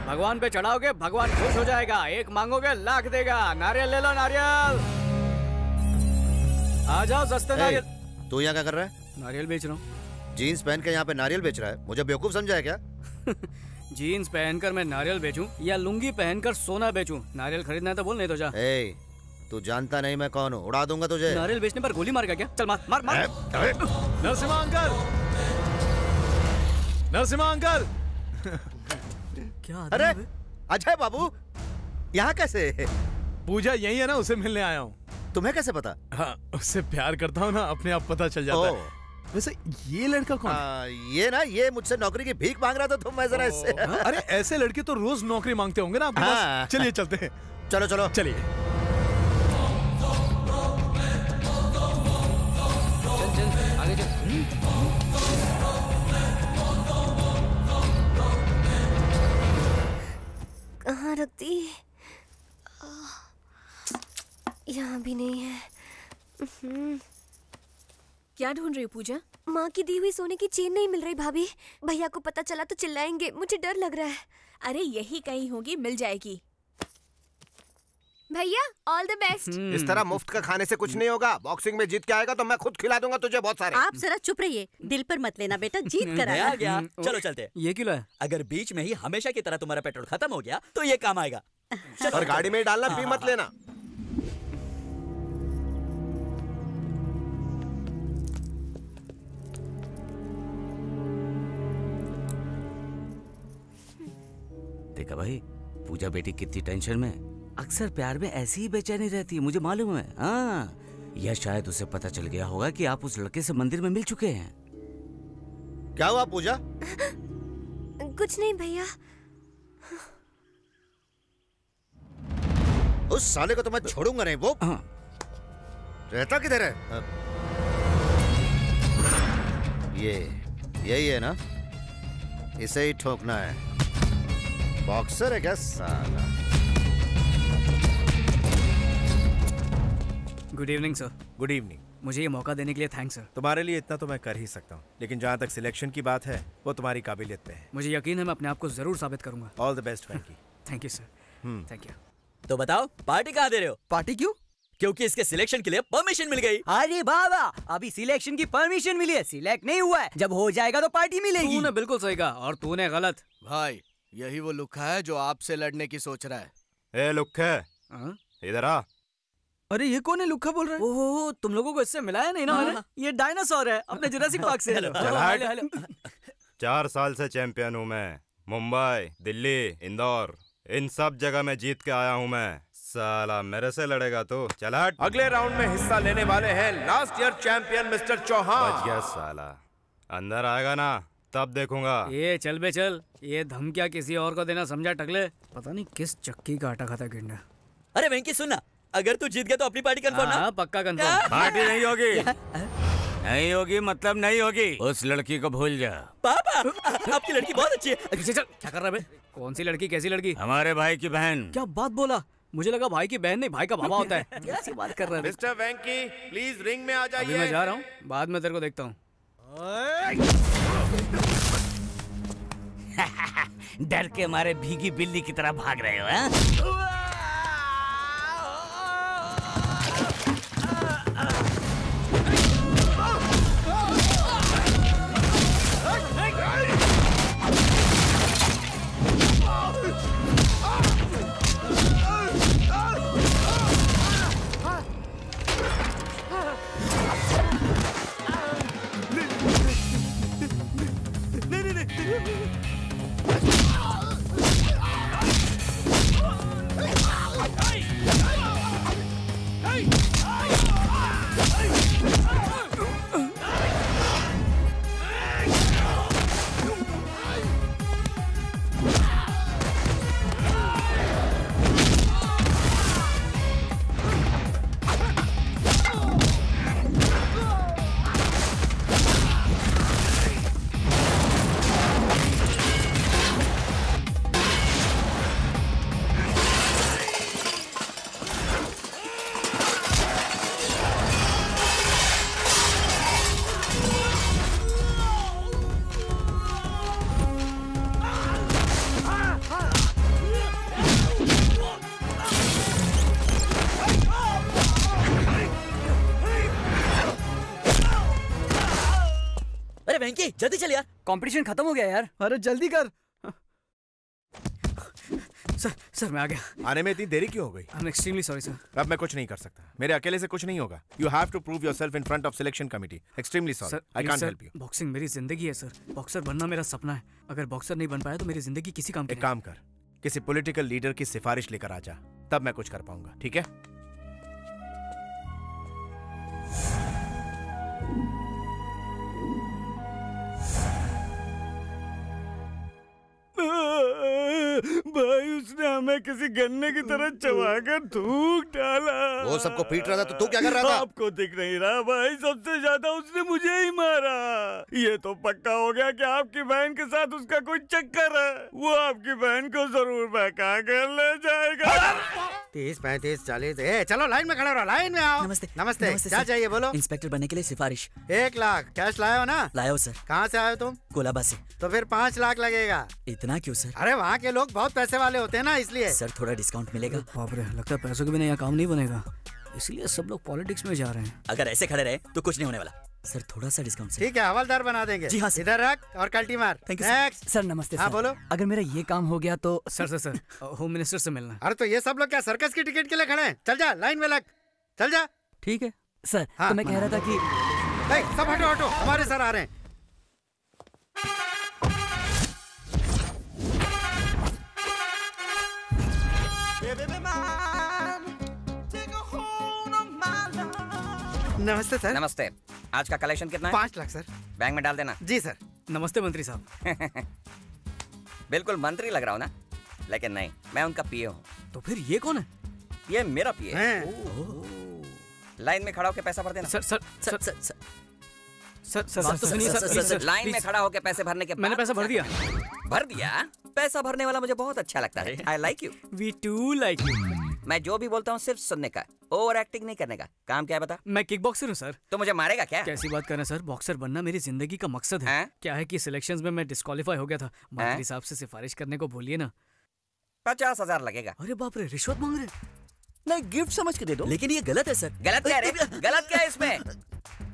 भगवान पे चढ़ाओगे, भगवान खुश हो जाएगा। एक मांगोगे लाख देगा। नारियल ले लो, नारियल। आ जाओ, सस्ते नारियल। तू यहाँ क्या कर रहा है? नारियल बेच रहा हूँ। जीन्स पहन के यहाँ पे नारियल बेच रहा है? मुझे बेवकूफ समझा है क्या? जीन्स पहनकर मैं नारियल बेचूं या लुंगी पहनकर सोना बेचूं? नारियल खरीदना है तो बोल, नहीं तो जा। तू जानता नहीं मैं कौन हूँ, उड़ा दूंगा तुझे। नारियल बेचने पर गोली मार क्या? चल मार मार मार। Narasimha uncle, Narasimha uncle. क्या? अरे अजय बाबू, यहाँ कैसे? पूजा यही है ना, उसे मिलने आया हूँ। तुम्हें कैसे पता? हाँ, उससे प्यार करता हूँ ना, अपने आप पता चल जाता है। वैसे ये लड़का कौन है? ये ना, ये मुझसे नौकरी की भीख मांग रहा था, तुम मैं जरा इससे। अरे ऐसे लड़के तो रोज नौकरी मांगते होंगे ना आपके पास। चलिए चलते हैं। चलो चलो चलिए। चल आगे चल। कहाँ रख दी? यहाँ भी नहीं है। क्या ढूंढ रही हो पूजा? माँ की दी हुई सोने की चेन नहीं मिल रही भाभी। भैया को पता चला तो चिल्लाएंगे, मुझे डर लग रहा है। अरे यही कहीं होगी, मिल जाएगी। भैया ऑल द बेस्ट। इस तरह मुफ्त का खाने से कुछ नहीं होगा। बॉक्सिंग में जीत के आएगा तो मैं खुद खिला दूंगा तुझे बहुत सारे। आप जरा चुप रहिए, दिल पर मत लेना बेटा, जीत कर आ गया। चलो चलते। ये क्यों है? अगर बीच में ही हमेशा की तरह तुम्हारा पेट्रोल खत्म हो गया तो ये काम आएगा। और गाड़ी में ही डालना, पी मत लेना। देखा भाई, पूजा बेटी कितनी टेंशन में। अक्सर प्यार में ऐसी ही बेचैनी रहती है, मुझे मालूम है। हाँ, या शायद उसे पता चल गया होगा कि आप उस लड़के से मंदिर में मिल चुके हैं। क्या हुआ पूजा? कुछ नहीं भैया। उस साले को तो मैं छोड़ूंगा नहीं। वो रहता किधर है? यही है ना, इसे ही ठोकना है। बॉक्सर है क्या साला? Good evening sir. Good evening. मुझे ये मौका देने के लिए थैंक्स सर। तुम्हारे लिए इतना तो मैं कर ही सकता हूँ, लेकिन जहाँ तक सिलेक्शन की बात है वो तुम्हारी काबिलियत पे है। मुझे यकीन है मैं अपने आप को जरूर साबित करूंगा। All the best Venky. Thank you sir. Thank you. तो बताओ पार्टी कहाँ दे रहे हो? पार्टी क्यों? क्योंकि इसके सिलेक्शन के लिए परमिशन मिल गई। अरे बाबा, अभी सिलेक्शन की परमिशन मिली है, सिलेक्ट नहीं हुआ है। जब हो जाएगा तो पार्टी मिलेगी। तूने बिल्कुल सही कहा और तूने गलत। भाई यही वो लुक्खा है जो आपसे लड़ने की सोच रहा है। ए लुक्खे, इधर आ। अरे ये कौन है? लुक्खा बोल रहा है। ओहो, तुम लोगों को इससे मिलाया नहीं ना मैंने? ये डायनासोर है अपने जुरासिक पार्क से। चल हट। 4 साल से चैंपियन हूँ मैं। मुंबई, दिल्ली, इंदौर, इन सब जगह में जीत के आया हूँ मैं। साला मेरे से लड़ेगा तो चल हट। अगले राउंड में हिस्सा लेने वाले हैं last year champion mister Chauhan. बच गया साला। अंदर आएगा ना तब देखूंगा। ये चल बे चल, ये धमकियाँ किसी और को देना समझा टकले? पता नहीं किस चक्की का आटा खाता गिंडा। अरे वेंकी सुनना, अगर तू जीत गया तो अपनी पार्टी कंफर्म ना? पक्का कंफर्म। पार्टी नहीं होगी। नहीं होगी मतलब नहीं होगी। उस लड़की को भूल जा। पापा, आपकी लड़की बहुत अच्छी है। चल, क्या कर रहा है बे? कौन सी लड़की? कैसी लड़की? हमारे भाई की बहन। क्या बात बोला? मुझे लगा भाई की बहन नहीं, भाई का बाबा होता है। कैसी बात कर रहा है? मिस्टर वेंकी प्लीज रिंग में आ जाइए। अभी मैं जा रहा हूँ, बाद में तेरे को देखता हूँ। डर के मारे भीगी बिल्ली की तरह भाग रहे हो? हैं? वेंकी जल्दी चल यार, कंपटीशन खत्म हो गया यार। अरे जल्दी कर। सर मैं आ गया। आने में इतनी देरी क्यों हो गई? I am extremely sorry sir. अब मैं कुछ नहीं कर सकता, मेरे अकेले से कुछ नहीं होगा। You have to prove yourself in front of selection committee. Extremely sorry, I can't help you. Boxing मेरी जिंदगी है सर, बॉक्सर बनना मेरा सपना है। अगर बॉक्सर नहीं बन पाया तो मेरी जिंदगी किसी काम की एक काम कर, किसी पॉलिटिकल लीडर की सिफारिश लेकर आ जा, तब मैं कुछ कर पाऊंगा, ठीक है? भाई उसने हमें किसी गन्ने की तरह चबाकर थूक डाला। वो सबको पीट रहा था तो तू क्या कर रहा था? आपको दिख नहीं रहा भाई, सबसे ज्यादा उसने मुझे ही मारा। ये तो पक्का हो गया कि आपकी बहन के साथ उसका कोई चक्कर है। वो आपकी बहन को जरूर बहका कर ले जाएगा। 30, 35, 40। चलो लाइन में खड़े रहो, लाइन में आओ। नमस्ते। नमस्ते। क्या चाहिए बोलो? इंस्पेक्टर बनने के लिए सिफारिश। 1 लाख कैश लाए हो ना? लाया हो सर। कहाँ से आए हो तुम? कोलाबा से। तो फिर 5 लाख लगेगा। इतना क्यों सर? अरे वहाँ के लोग बहुत पैसे वाले होते हैं ना, इसलिए। सर थोड़ा डिस्काउंट मिलेगा? बाप रे, लगता है पैसों के बिना यहाँ काम नहीं बनेगा, इसलिए सब लोग पॉलिटिक्स में जा रहे हैं। अगर ऐसे खड़े रहे तो कुछ नहीं होने वाला। सर थोड़ा सा डिस्काउंट सर। ठीक है, हवलदार बना देंगे। जी हाँ सर। इधर रख और कल्टी मार। Thank you next. सर नमस्ते। हाँ सर। बोलो। अगर मेरा ये काम हो गया तो सर होम मिनिस्टर से मिलना। अरे तो ये सब लोग क्या सर्कस की टिकट के लिए खड़े हैं? चल जा, लाइन में लग, चल जा। ठीक है सर। हाँ। तो मैं कह रहा था कि सब हटो हटो, हमारे सर आ रहे हैं। नमस्ते सर। नमस्ते। आज का कलेक्शन कितना है? 5 लाख सर। बैंक में डाल देना। जी सर। नमस्ते मंत्री साहब। बिल्कुल मंत्री लग रहा हूँ ना, लेकिन नहीं, मैं उनका पीए हूँ। तो फिर ये कौन है? ये मेरा पीए है। लाइन में खड़ा होकर पैसा भर देना। सर लाइन में खड़ा होकर पैसे भरने के बाद मैंने पैसा भर दिया। भर दिया? पैसा भरने वाला मुझे बहुत अच्छा लगता है। I like you. We too like you. मैं जो भी बोलता हूँ सिर्फ सुनने का, ओवर एक्टिंग नहीं करने का। काम क्या है बता? मैं किक बॉक्सर हूँ सर। तो मुझे मारेगा क्या? कैसी बात कर रहे हैं सर, बॉक्सर बनना मेरी जिंदगी का मकसद है। क्या है कि सिलेक्शंस में मैं डिस्क्वालीफाई हो गया था, मंत्री साहब से सिफारिश करने को बोलिए ना। 50,000 लगेगा। अरे बाप रे, रिश्वत मांग रहे? नहीं, गिफ्ट समझ के दे दो। लेकिन ये गलत है सर। गलत क्या है रे? गलत क्या है इसमें?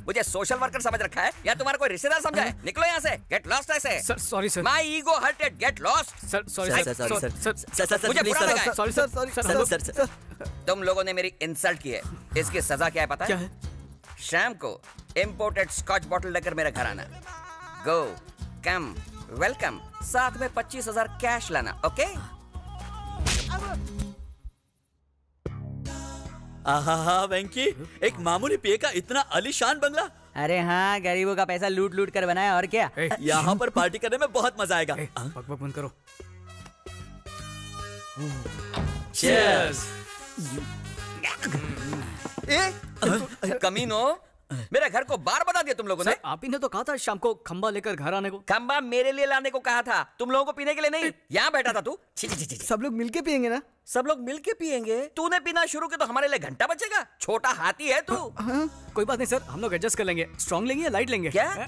मुझे सोशल वर्कर समझ रखा है या तुम्हारा कोई रिश्तेदार समझा है? निकलो यहाँ से, गेट लॉस्ट ऐसे। Sir sorry sir. My ego hurted, get lost. Sir sorry sir. मुझे बुरा लगा है। Sorry sir. तुम लोगों ने मेरी इंसल्ट की है, इसकी सजा क्या है पता है? क्या है? शाम को इंपोर्टेड स्कॉच बॉटल लेकर मेरे घर आना। गो कम वेलकम, साथ में 25,000 कैश लाना। ओके? आहा वेंकी, एक मामूली पीए का इतना आलीशान बंगला। अरे हाँ, गरीबों का पैसा लूट लूट कर बनाया और क्या। यहाँ पर पार्टी करने में बहुत मजा आएगा। बक बंद करो। चीयर्स। कमीनो, मेरे घर को बार बता दिया तुम लोगों ने। आप ही ने तो कहा था शाम को खंबा लेकर घर आने को। खंबा मेरे लिए लाने को कहा था, तुम लोगों को पीने के लिए नहीं। यहाँ बैठा था तू। सब लोग मिलके पियेंगे ना? सब लोग मिलके पियेंगे? तूने पीना शुरू किया तो हमारे लिए घंटा बचेगा। छोटा हाथी है तू। कोई बात नहीं सर, हम लोग एडजस्ट कर लेंगे। स्ट्रॉन्ग लेंगे या लाइट लेंगे? क्या?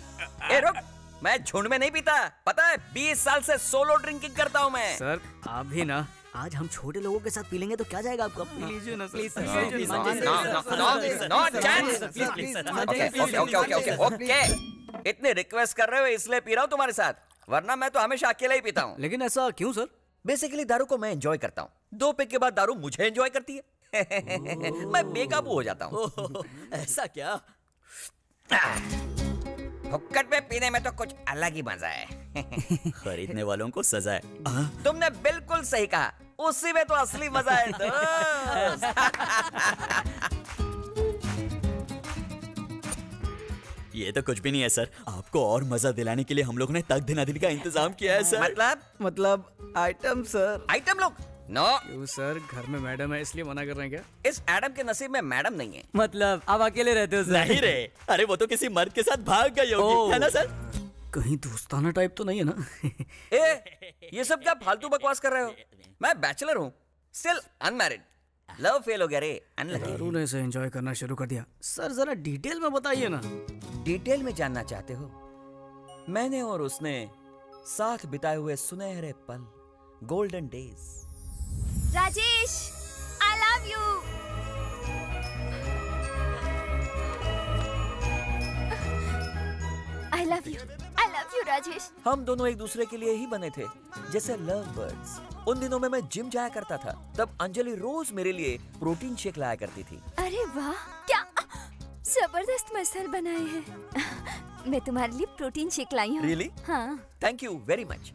ए रुक, मैं झुंड में नहीं पीता, पता है? 20 साल से सोलो ड्रिंकिंग करता हूँ मैं। सर आप भी ना, आज हम छोटे लोगों के साथ पी लेंगे तो क्या जाएगा आपको? पी लीजिए ना प्लीज। ओके, इतने रिक्वेस्ट कर रहे हो इसलिए पी रहा हूँ तुम्हारे साथ, वरना मैं तो हमेशा अकेला ही पीता हूँ। लेकिन ऐसा क्यों सर? बेसिकली दारू को मैं एंजॉय करता हूँ, 2 पैक के बाद दारू मुझे एंजॉय करती है। मैं बेकाबू हो जाता हूँ। ऐसा क्या? हुक्कड़ पे पीने में तो कुछ अलग ही मजा है। खरीदने वालों को सजा है। तुमने बिल्कुल सही कहा, उसी में तो असली मजा है दोस्त। ये तो कुछ भी नहीं है सर, आपको और मजा दिलाने के लिए हम लोग ने तक दिना दिन का इंतजाम किया है सर। मतलब आइटम सर। आइटम लोग? नो सर, घर में मैडम है इसलिए मना कर रहे हैं क्या? इस एडम के नसीब में मैडम नहीं है। मतलब आप अकेले रहते हो सर? नहीं रे, अरे वो तो किसी मर्द के साथ भाग गई होगी, है ना सर? कहीं दोस्ताना टाइप तो नहीं है ना? ये सब क्या फालतू बकवास कर रहे हो? मैं बैचलर हूँ, स्टिल अनमैरिड। लव फेल हो गया रे, अनलकी। दारू ने इसे एंजॉय करना शुरू कर दिया। सर जरा डिटेल में बताइए ना। डिटेल में जानना चाहते हो? मैंने और उसने साथ बिताए हुए सुनहरे पल, golden days. Rajesh, I love you. I love you. I Rajesh. हम दोनों एक दूसरे के लिए ही बने थे, जैसे लव बर्ड्स। उन दिनों में मैं जिम जाया करता था, तब अंजलि रोज मेरे लिए प्रोटीन शेक लाया करती थी। अरे वाह, क्या जबरदस्त मसल बनाए हैं। मैं तुम्हारे लिए प्रोटीन शेक लाई हूँ। Really? हाँ। Thank you very much.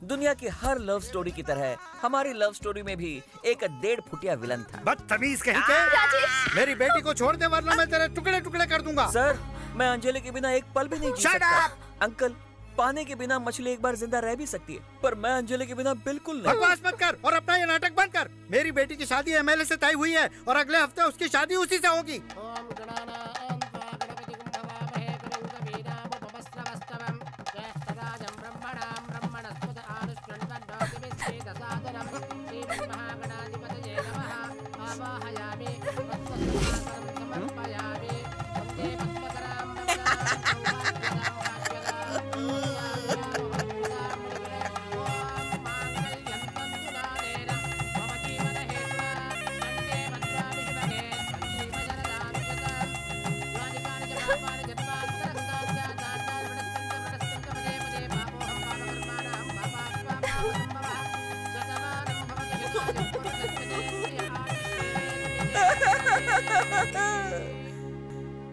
दुनिया की हर लव स्टोरी की तरह हमारी लव स्टोरी में भी एक 1.5 फुटिया विलन था। बदतमीज कहीं के। मेरी बेटी को छोड़ दे वरना मैं तेरे टुकड़े टुकड़े कर दूंगा। सर, मैं अंजलि के बिना एक पल भी नहीं जी सकता। अंकल, पानी के बिना मछली एक बार जिंदा रह भी सकती है, पर मैं अंजलि के बिना बिल्कुल नहीं। बकवास मत कर और अपना ये नाटक बंद कर। मेरी बेटी की शादी एमएलए से तय हुई है और अगले हफ्ते उसकी शादी उसी से होगी।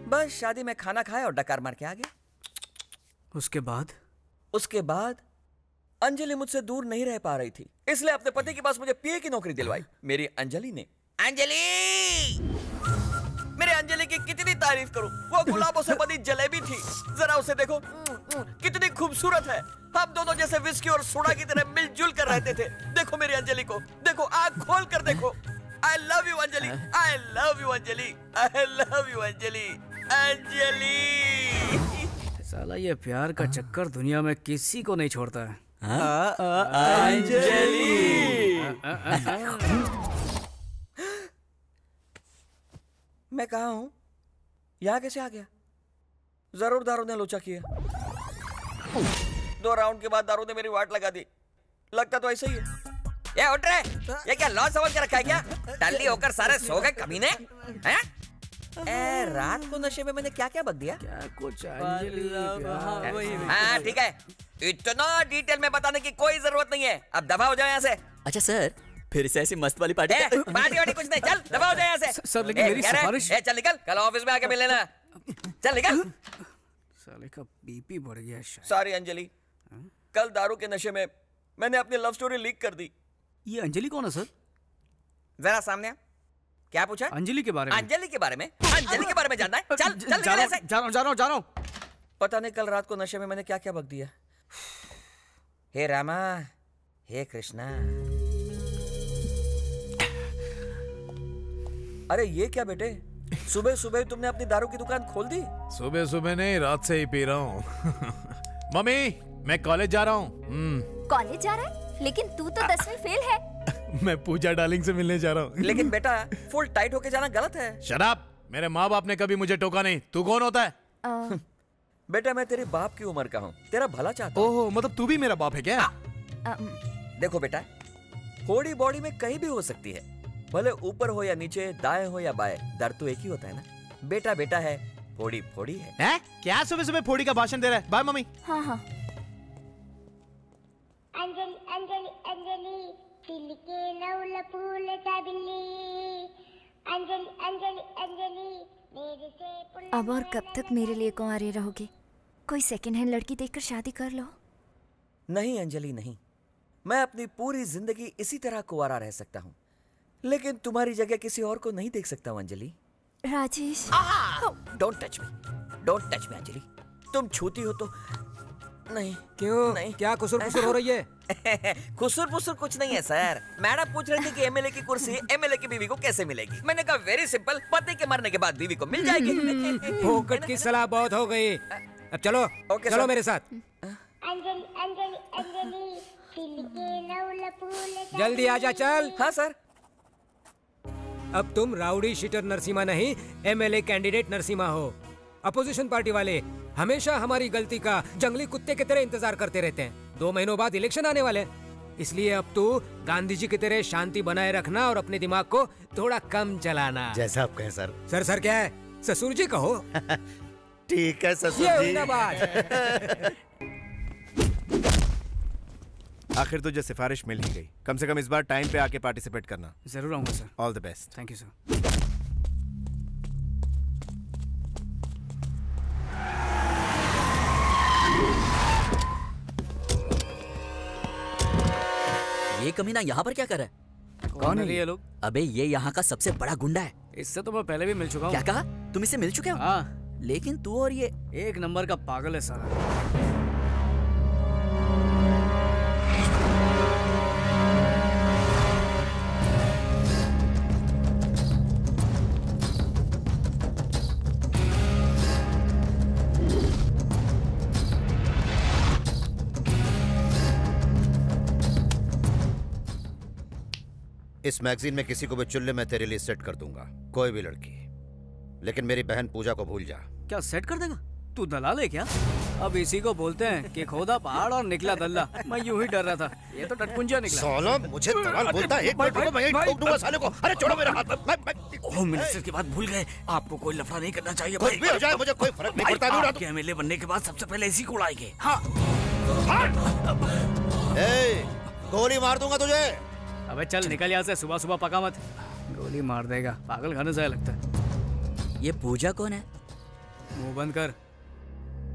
बस शादी में खाना खाया और डकार मार के आ गया। उसके बाद अंजलि मुझसे दूर नहीं रह पा रही थी, इसलिए अपने पति के पास मुझे पीए की नौकरी दिलवाई। मेरी अंजलि ने। अंजलि! मेरे अंजलि की कितनी तारीफ करूं, वो गुलाबों से बनी जलेबी थी। जरा उसे देखो, कितनी खूबसूरत है। हम दोनों जैसे विस्की और सोडा की तरह मिलजुल कर रहते थे। देखो मेरी अंजलि को, देखो, आंख खोल कर देखो। I love you Anjali, I love you Anjali, I love you Anjali, Anjali. साला ये प्यार का चक्कर दुनिया में किसी को नहीं छोड़ता है। अंजलि! मैं कहाँ हूँ? यहाँ कैसे आ गया? जरूर दारू ने लोचा किया। 2 राउंड के बाद दारू ने मेरी वाट लगा दी। लगता तो ऐसा ही है। ये उठ रहे, ये क्या लॉस समझ के रखा है क्या? टल्ली होकर सारे सो गए कमीने हैं? रात को नशे में मैंने क्या क्या बक दिया? क्या कुछ हाँ ठीक है, इतना डिटेल में बताने की कोई जरूरत नहीं है। अब दफा हो जाओ यहाँ से। अच्छा सर, फिर से ऐसी मस्त वाली पार्टी पार्टी वार्टी कुछ नहीं, चल दफा हो जाओ यहाँ से। सर लेकिन मेरी सिफारिश। चल निकल, कल ऑफिस में आके मिल लेना। चल निकल। साले का बीपी बढ़ गया शायद। सॉरी अंजलि, कल दारू के नशे में मैंने अपनी लव स्टोरी लीक कर दी। ये अंजलि कौन है सर? जरा सामने आ। क्या पूछा? अंजलि के बारे में। अंजलि के बारे में? अंजलि के बारे में जानना है? चल चल जा रहा हूँ। पता नहीं कल रात को नशे में मैंने क्या क्या बक दिया। हे रामा, हे कृष्णा। अरे ये क्या बेटे, सुबह सुबह तुमने अपनी दारू की दुकान खोल दी? सुबह सुबह नहीं, रात से ही पी रहा हूँ। मम्मी, मैं कॉलेज जा रहा हूँ। कॉलेज जा रहा है? लेकिन तू तो 10वीं फेल है। मैं पूजा डार्लिंग से मिलने जा रहा हूँ। लेकिन बेटा, फुल टाइट होके जाना गलत है। शराब, मेरे माँ बाप ने कभी मुझे टोका नहीं। तू कौन होता है? बेटा मैं तेरे बाप की उम्र का हूँ, तेरा भला चाहता हूँ। ओह, मतलब तू भी मेरा बाप है क्या? देखो बेटा, होड़ी बॉडी में कहीं भी हो सकती है, भले ऊपर हो या नीचे, दाएं हो या बाएं, दर्द तो एक ही होता है ना। बेटा बेटा है, फोड़ी फोड़ी है। क्या सुबह सुबह फोड़ी का भाषण दे रहा है? बाय मम्मी। हाँ। अंजलि अंजलि अंजलि दिल के नौल फूल सा बिल्ली। अंजलि अंजलि अंजलि मेरे से। अब और कब तक मेरे लिए कुंवारे रहोगे? कोई सेकंड हैंड लड़की देखकर शादी कर लो। नहीं अंजलि नहीं, मैं अपनी पूरी जिंदगी इसी तरह कुंवारा रह सकता हूँ, लेकिन तुम्हारी जगह किसी और को नहीं देख सकता हूँ Anjali. Rajesh, don't touch me Anjali. तुम छूती हो तो नहीं। क्यों? नहीं। क्या कुसुर पुसुर हो रही है? कुसुर पुसुर कुछ नहीं है सर। मैडम पूछ रही थी कि एमएलए की कुर्सी एमएलए की बीवी को कैसे मिलेगी। मैंने कहा वेरी सिंपल, पति के मरने के बाद बीवी को मिल जाएगी। फोकट की सलाह बहुत हो गई, अब चलो चलो मेरे साथ। अंजलि अंजलि अंजलि दिल के नौल फूल। जल्दी आजा चल। हाँ सर। अब तुम राउडी शीटर नरसिम्हा नहीं, एमएलए कैंडिडेट नरसिम्हा हो। अपोजिशन पार्टी वाले हमेशा हमारी गलती का जंगली कुत्ते की तरह इंतजार करते रहते हैं। 2 महीनों बाद इलेक्शन आने वाले, इसलिए अब तू गांधी जी की तरह शांति बनाए रखना और अपने दिमाग को थोड़ा कम चलाना। जैसा आप कहें सर। सर क्या है? ससुर जी कहो। ठीक है ससुर ये जी। हुई ना बात। आखिर तुझे सिफारिश मिल ही गई। कम से कम इस बार टाइम पे आके पार्टिसिपेट करना। जरूर आऊंगा sir. All the best. Thank you sir. ये कमीना यहाँ पर क्या कर रहा है? कौन है ये लोग? अबे ये यहाँ का सबसे बड़ा गुंडा है। इससे तो मैं पहले भी मिल चुका हूँ। क्या कहा? तुम इससे मिल चुके हो? हाँ। लेकिन तू और ये एक नंबर का पागल है साला। इस मैगजीन में किसी को भी चुल्ले में तेरे लिए सेट कर दूंगा, कोई भी लड़की। लेकिन मेरी बहन पूजा को भूल जा। क्या सेट कर देगा? तू दलाल है क्या? अब इसी को बोलते हैं कि खोदा पहाड़ और निकला दल्ला। मैं यूं ही डर रहा था, ये तो टटपुंजा निकला। साला मुझे दलाल बोलता है। एक मिनट रुको, मैं ठोक दूंगा साले को। अरे छोड़ो मेरा हाथ। होम मिनिस्टर की बात भूल गए। आपको कोई लफड़ा नहीं करना चाहिए। कुछ भी हो जाए मुझे कोई फर्क नहीं पड़ता। आपके एमएलए बनने के बाद सबसे पहले इसी को उड़ाएंगे। हाँ। गोली मार दूंगा तुझे। अबे चल निकल यहाँ से, सुबह सुबह पका मत। गोली मार देगा, पागल खाने से लगता है। ये पूजा कौन है? मुंह बंद कर,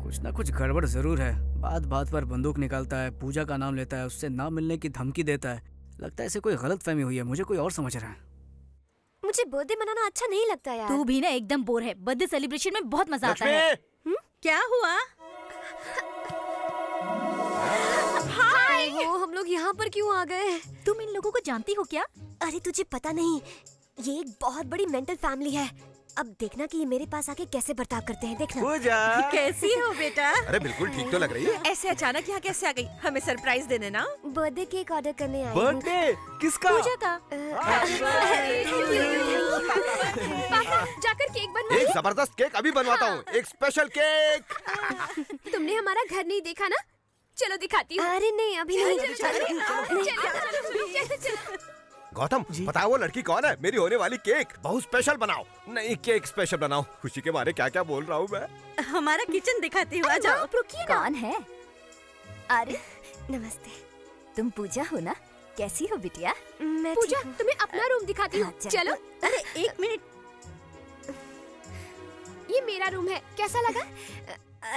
कुछ ना कुछ गड़बड़ जरूर है। बात बात पर बंदूक निकालता है, पूजा का नाम लेता है, उससे ना मिलने की धमकी देता है। लगता है इसे कोई गलत फहमी हुई है, मुझे कोई और समझ रहा है। मुझे बर्थडे मनाना अच्छा नहीं लगता यार। तू भी ना एकदम बोर है। बर्थडे सेलिब्रेशन में बहुत मजा आता है। क्या हुआ? हाय, वो हम लोग यहाँ पर क्यों आ गए? तुम इन लोगों को जानती हो क्या? अरे तुझे पता नहीं, ये एक बहुत बड़ी मेंटल फैमिली है। अब देखना कि ये मेरे पास आके कैसे बर्ताव करते हैं। देखना। पूजा कैसी हो बेटा? अरे बिल्कुल ठीक तो लग रही है। ऐसे अचानक यहाँ कैसे आ गई? हमें सरप्राइज देने ना। बर्थडे केक ऑर्डर करने आई। बर्थडे किसका? पूजा का। पापा जाकर केक बनवाइए। एक जबरदस्त केक अभी बनवाता हूँ। एक स्पेशल केक। तुमने हमारा घर नहीं देखा ना? चलो दिखाती हूँ। अरे नहीं अभी नहीं। गौतम बताओ वो लड़की कौन है? मेरी होने वाली केक बहुत स्पेशल बनाओ। नहीं केक स्पेशल बनाओ। खुशी के मारे क्या क्या बोल रहा हूँ मैं। हमारा किचन दिखाती हूँ, आ जाओ। रुकिए ना। कौन है? अरे नमस्ते। तुम पूजा हो ना? कैसी हो बिटिया? मैं पूजा तुम्हें अपना रूम दिखाती हूँ। चलो। अरे एक मिनट, ये मेरा रूम है, कैसा लगा?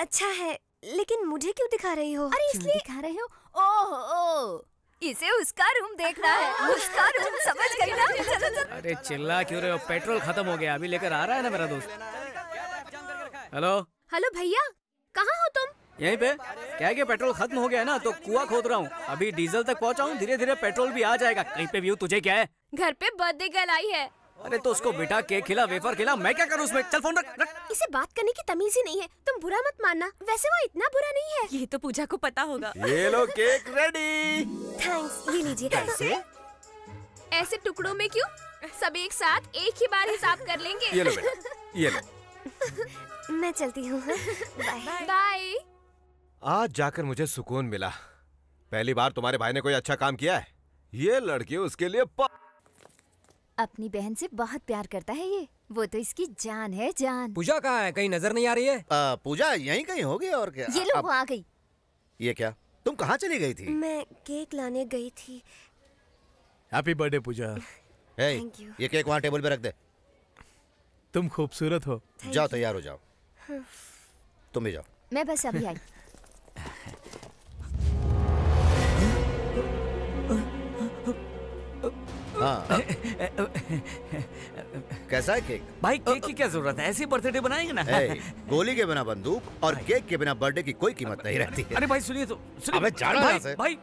अच्छा है, लेकिन मुझे क्यों दिखा रही हो? अरे इसलिए दिखा रहे हो? ओह इसे उसका रूम देखना है। उसका रूम समझ गई ना? चलो। अरे चिल्ला क्यों रहे हो? पेट्रोल खत्म हो गया, अभी लेकर आ रहा है ना मेरा दोस्त। हेलो हेलो भैया, कहाँ हो तुम? यहीं पे। क्या है कि पेट्रोल खत्म हो गया है ना, तो कुआं खोद रहा हूँ। अभी डीजल तक पहुँचा हूँ, धीरे धीरे पेट्रोल भी आ जाएगा। कहीं पे भी हूँ। तुझे क्या है? घर पे बर्थडे गर्ल आई है। अरे तो उसको बिठा केक खिला, वेफर खिला, मैं क्या करूँ उसमें? चल फोन रख। इसे बात करने की तमीज ही नहीं है। तुम बुरा मत मानना, वैसे वो इतना बुरा नहीं है। ये तो पूजा को पता होगा। ये लो केक रेडी। थैंक्स, ये लीजिए। कैसे? ऐसे टुकड़ों में क्यों? सब एक साथ एक ही बार हिसाब कर लेंगे। ये लो बेटा, ये लो। मैं चलती हूँ। Bye bye. आज जाकर मुझे सुकून मिला। पहली बार तुम्हारे भाई ने कोई अच्छा काम किया है। ये लड़की उसके लिए अपनी बहन से बहुत प्यार करता है ये। वो तो इसकी जान है, जान। पूजा कहाँ है? कहीं नजर नहीं आ रही है? पूजा यहीं कहीं होगी और क्या। ये लो, वो आ गई। ये क्या? तुम कहाँ चली गई थी? मैं केक लाने गई थी। Happy birthday Puja. Thank you. ये केक वहाँ टेबल पे रख दे। तुम खूबसूरत हो। जाओ तैयार हो जाओ। तुम भी जाओ। मैं बस अभी आई। हाँ। कैसा है केक? भाई केक की क्या जरूरत है? ऐसी बर्थडे बनाएंगे ना। गोली के बिना बंदूक और केक के बिना बर्थडे की कोई कीमत नहीं रहती है। अरे भाई सुनिए तो। अबे जाना यहाँ से। भाई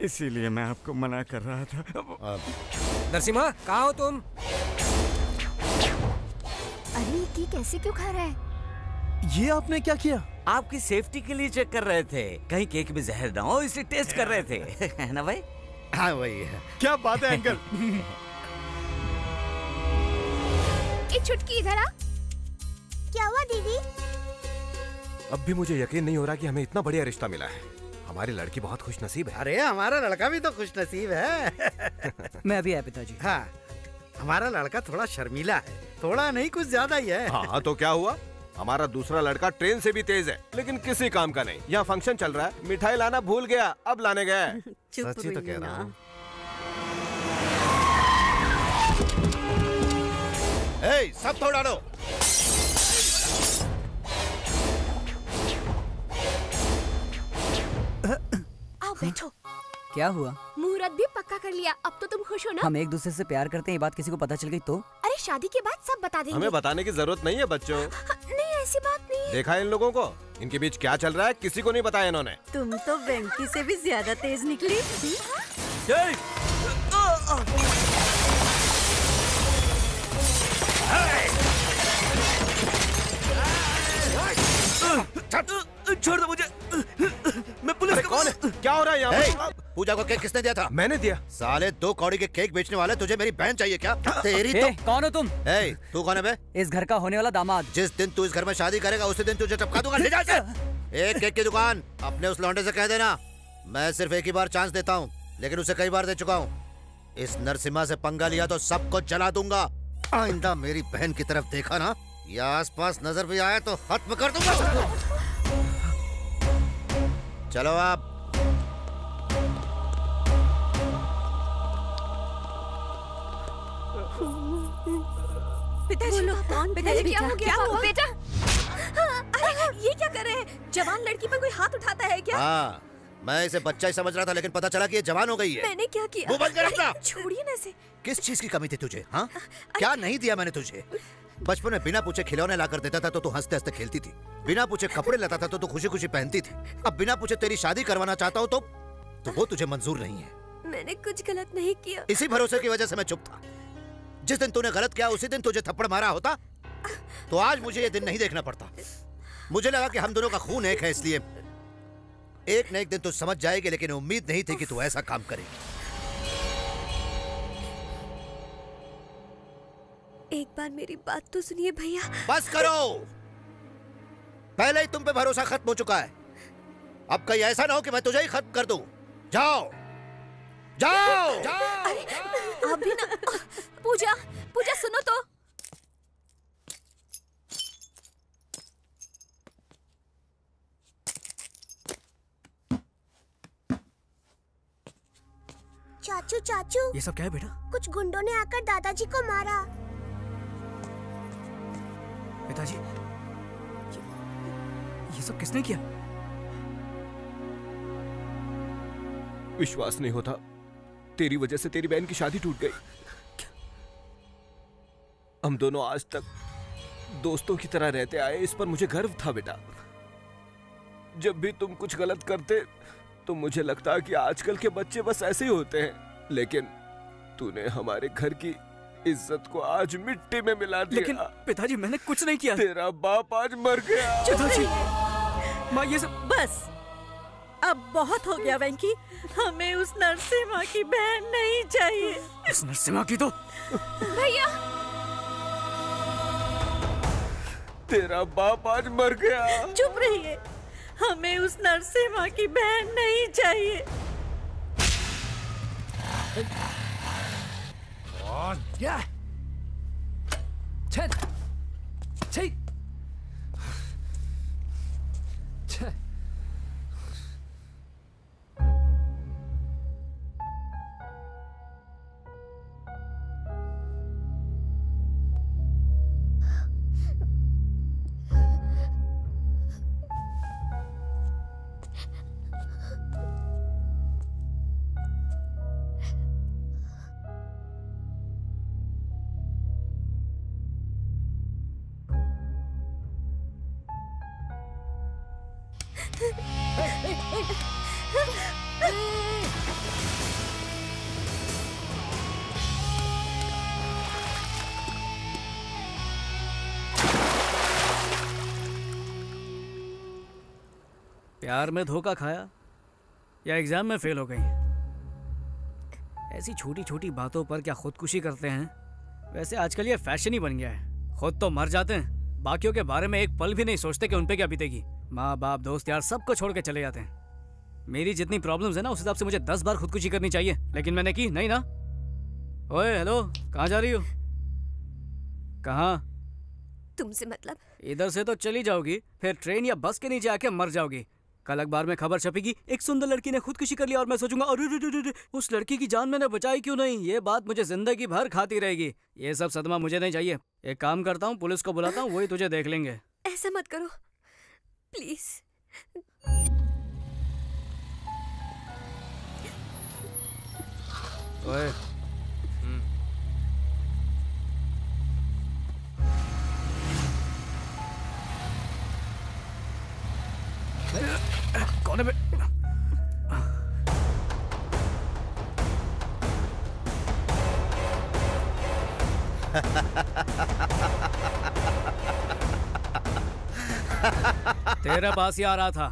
इसीलिए मैं आपको मना कर रहा था। नरसिम्हा, कहाँ हो तुम? अरे ये केक ऐसे क्यों खा रहा है? ये आपने क्या किया? आपकी सेफ्टी के लिए चेक कर रहे थे, कहीं केक में जहर ना हो, इसलिए टेस्ट कर रहे थे। है ना भाई? हाँ वही है। क्या बात है अंकल। एक छुटकी इधर आ। क्या हुआ दीदी? अब भी मुझे यकीन नहीं हो रहा कि हमें इतना बढ़िया रिश्ता मिला है। हमारी लड़की बहुत खुशनसीब है। अरे हमारा लड़का भी तो खुशनसीब है। मैं अभी आया पिताजी। हाँ हमारा लड़का थोड़ा शर्मीला है, थोड़ा नहीं कुछ ज्यादा ही है। हाँ तो क्या हुआ, हमारा दूसरा लड़का ट्रेन से भी तेज है, लेकिन किसी काम का नहीं। यहाँ फंक्शन चल रहा है, मिठाई लाना भूल गया, अब लाने गया। सच्ची तो कह रहा हूँ। सब तोड़ डालो। आओ बैठो। क्या हुआ? मुहूर्त भी पक्का कर लिया, अब तो तुम खुश हो ना? हम एक दूसरे से प्यार करते हैं, ये बात किसी को पता चल गई तो? अरे शादी के बाद सब बता देंगे। हमें बताने की जरूरत नहीं है बच्चों। नहीं ऐसी बात नहीं। देखा इन लोगों को, इनके बीच क्या चल रहा है किसी को नहीं बताया इन्होंने। तुम तो वेंकी से भी ज्यादा तेज निकली। छोड़ दो मुझे, मैं पुलिस का। कौन है? क्या हो रहा है यहाँ? पूजा को केक किसने दिया था? मैंने दिया। साले 2 कौड़ी के केक बेचने वाले, तुझे मेरी बहन चाहिए क्या? तेरी तो कौन हो तुम? तू कौन है बे? इस घर का होने वाला दामाद। जिस दिन तू इस घर में शादी करेगा उसी दिन तुझे टपका दूंगा। ले जा इसे। एक केक की दुकान अपने उस लौंडे से कह देना, मैं सिर्फ एक ही बार चांस देता हूँ, लेकिन उसे कई बार दे चुका हूँ। इस नरसिम्हा से पंगा लिया तो सबको जला दूंगा। आइंदा मेरी बहन की तरफ देखा ना या आसपास नजर भी आया तो खत्म कर दूंगा। चलो आप। पिताजी, पिताजी क्या हो गया? बेटा, अरे ये क्या कर रहे हैं? जवान लड़की पर कोई हाथ उठाता है क्या? हाँ, मैं इसे बच्चा ही समझ रहा था, लेकिन पता चला कि ये जवान हो गई है। मैंने क्या किया? मुंह बंद कर अपना। छोड़िए ना इसे। किस चीज की कमी थी तुझे? हाँ, क्या नहीं दिया मैंने तुझे? बचपन में बिना पूछे खिलौने लाकर देता था तो तू हंसते हंसते खेलती थी, बिना पूछे कपड़े लाता था तो तू खुशी खुशी पहनती थी। अब बिना पूछे तेरी शादी करवाना चाहता हूँ तो वो तुझे मंजूर नहीं है। मैंने कुछ गलत नहीं किया। इसी भरोसे की वजह से मैं चुप था। जिस दिन तूने गलत किया उसी दिन तुझे थप्पड़ मारा होता तो आज मुझे ये दिन नहीं देखना पड़ता। मुझे लगा कि हम दोनों का खून एक है, इसलिए एक न एक दिन तू समझ जाएगी, लेकिन उम्मीद नहीं थी कि तू ऐसा काम करेगी। एक बार मेरी बात तो सुनिए भैया। बस करो, पहले ही तुम पे भरोसा खत्म हो चुका है। अब कहीं ऐसा ना हो कि मैं तुझे ही खत्म कर दूं। जाओ जाओ, अरे अभी ना। पूजा, पूजा सुनो तो। चाचू चाचू, ये सब क्या है बेटा? कुछ गुंडों ने आकर दादाजी को मारा। पिताजी, ये सब किसने किया? विश्वास नहीं होता, तेरी वजह से तेरी बहन की शादी टूट गई। हम दोनों आज तक दोस्तों की तरह रहते आए, इस पर मुझे गर्व था बेटा। जब भी तुम कुछ गलत करते तो मुझे लगता कि आजकल के बच्चे बस ऐसे ही होते हैं, लेकिन तूने हमारे घर की इज्जत को आज मिट्टी में मिला दिया। लेकिन पिताजी मैंने कुछ नहीं किया। तेरा बाप आज मर गया। पिताजी, माँ ये सब बस अब बहुत हो गया वेंकी, हमें उस नरसिम्हा की बहन नहीं चाहिए। उस नरसिम्हा की तो भैया, तेरा बाप आज मर गया। चुप रहिए, हमें उस नरसिम्हा की बहन नहीं चाहिए। प्यार में धोखा खाया या एग्जाम में फेल हो गई? ऐसी छोटी छोटी बातों पर क्या खुदकुशी करते हैं? वैसे आजकल ये फैशन ही बन गया है। खुद तो मर जाते हैं, बाकियों के बारे में एक पल भी नहीं सोचते कि उन पे क्या बीतेगी। माँ बाप दोस्त यार सबको छोड़ के चले जाते हैं। मेरी जितनी प्रॉब्लम्स है ना, उस हिसाब से मुझे 10 बार खुदकुशी करनी चाहिए, लेकिन मैंने की नहीं ना। ओए हेलो, कहाँ जा रही हो? कहाँ? तुमसे मतलब? इधर से तो चली जाओगी, फिर ट्रेन या बस के नीचे आके मर जाओगी। कल अखबार में खबर छपेगी, एक सुंदर लड़की ने खुदकुशी कर लिया, और मैं सोचूंगा अरे उस लड़की की जान मैंने बचाई क्यों नहीं। ये बात मुझे जिंदगी भर खाती रहेगी। ये सब सदमा मुझे नहीं चाहिए। एक काम करता हूँ, पुलिस को बुलाता हूँ, वही तुझे देख लेंगे। ऐसा मत करो प्लीज। ओए कौन है बे? तेरे पास ही आ रहा था।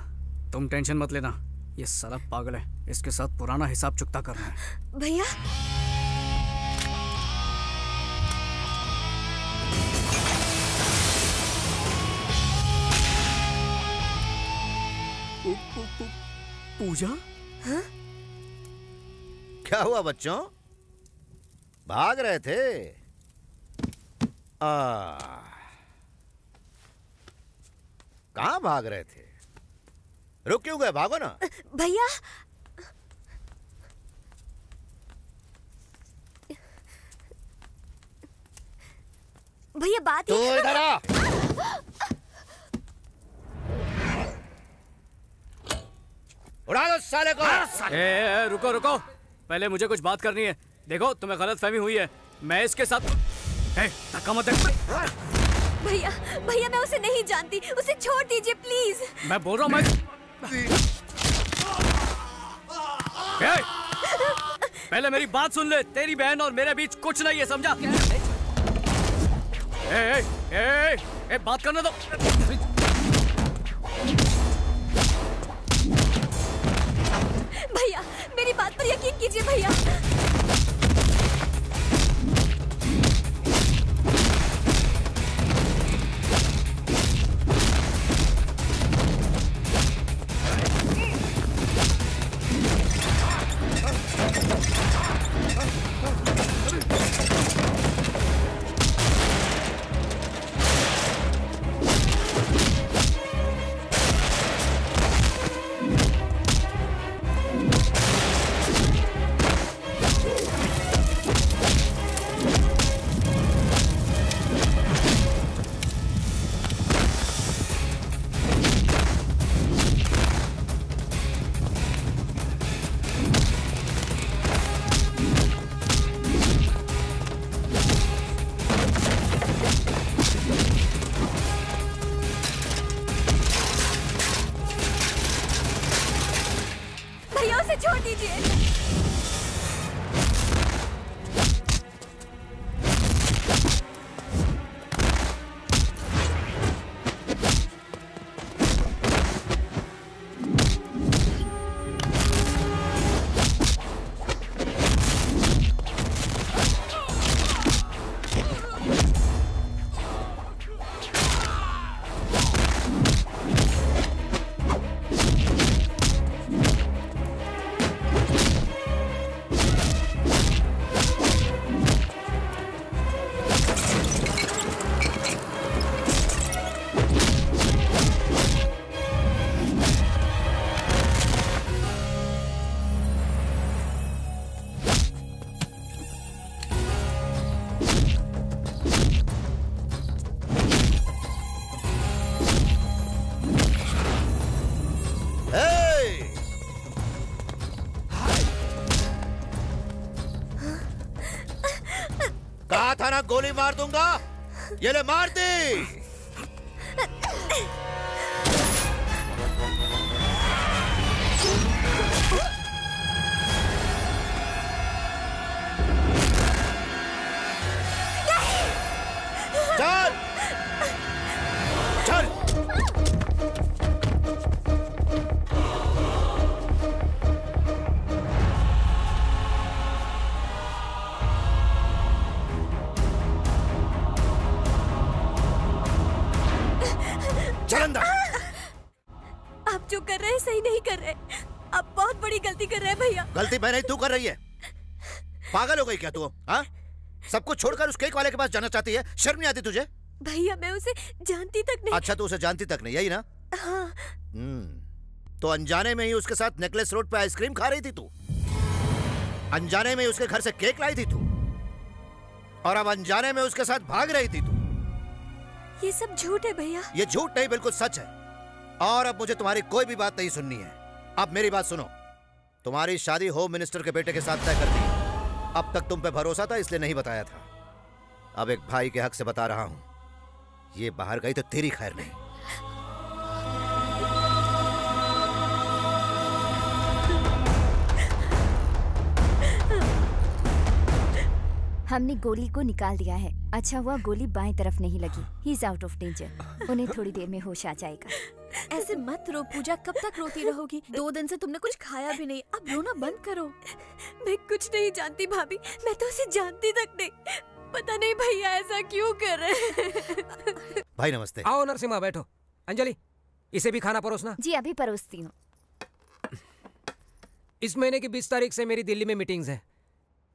तुम टेंशन मत लेना, ये साला पागल है, इसके साथ पुराना हिसाब चुकता करना है। भैया पूजा? हाँ? क्या हुआ बच्चों, भाग रहे थे? कहाँ भाग रहे थे? रुक क्यों गए? भागो ना। भैया भैया बात तो इधर आ। उड़ा दो साले को। रुको रुको, पहले मुझे कुछ बात करनी है। देखो तुम्हें गलतफहमी हुई है, मैं इसके साथ धक्का मत दे। भैया भैया मैं उसे नहीं जानती, उसे छोड़ दीजिए प्लीज। मैं बोल रहा हूँ पहले मेरी बात सुन ले। तेरी बहन और मेरे बीच कुछ नहीं है, समझा? बात करने दो। भैया मेरी बात पर यकीन कीजिए भैया। छोड़ दीजिए। कहा था ना गोली मार दूंगा, ये ले मार दी। चल चल। आप जो कर रहे हैं सही नहीं कर रहे। आप बहुत बड़ी गलती कर रहे हैं भैया। गलती मैं नहीं, तू कर रही है। पागल हो गई क्या तू? हाँ, सब कुछ छोड़कर उस केक वाले के पास जाना चाहती है? शर्म नहीं आती तुझे? भैया मैं उसे जानती तक नहीं। अच्छा, तू उसे जानती तक नहीं, यही ना? हाँ। तो अनजाने में ही उसके साथ नेकलेस रोड पे आइसक्रीम खा रही थी तू? अनजाने में ही उसके घर से केक लाई थी तू? और अब अनजाने में उसके साथ भाग रही थी तू? ये सब झूठ है भैया। ये झूठ नहीं, बिल्कुल सच है। और अब मुझे तुम्हारी कोई भी बात नहीं सुननी है। अब मेरी बात सुनो, तुम्हारी शादी होम मिनिस्टर के बेटे के साथ तय कर दी। अब तक तुम पे भरोसा था इसलिए नहीं बताया था। अब एक भाई के हक से बता रहा हूं, ये बाहर गई तो तेरी खैर नहीं। हमने गोली को निकाल दिया है। अच्छा हुआ गोली बाएं तरफ नहीं लगी। He is out of danger. उन्हें थोड़ी देर में होश आ जाएगा। ऐसे मत रो पूजा, कब तक रोती रहोगी? 2 दिन से तुमने कुछ खाया भी नहीं, अब रोना बंद करो। मैं कुछ नहीं जानती भाभी, मैं तो उसे जानती तक नहीं। पता नहीं भैया ऐसा क्यों कर रहे हैं। भाई नमस्ते। आओ नरसिम्हा बैठो। अंजलि, इसे भी खाना परोसना। जी अभी परोसती हूँ। इस महीने की 20 तारीख से मेरी दिल्ली में मीटिंग्स है।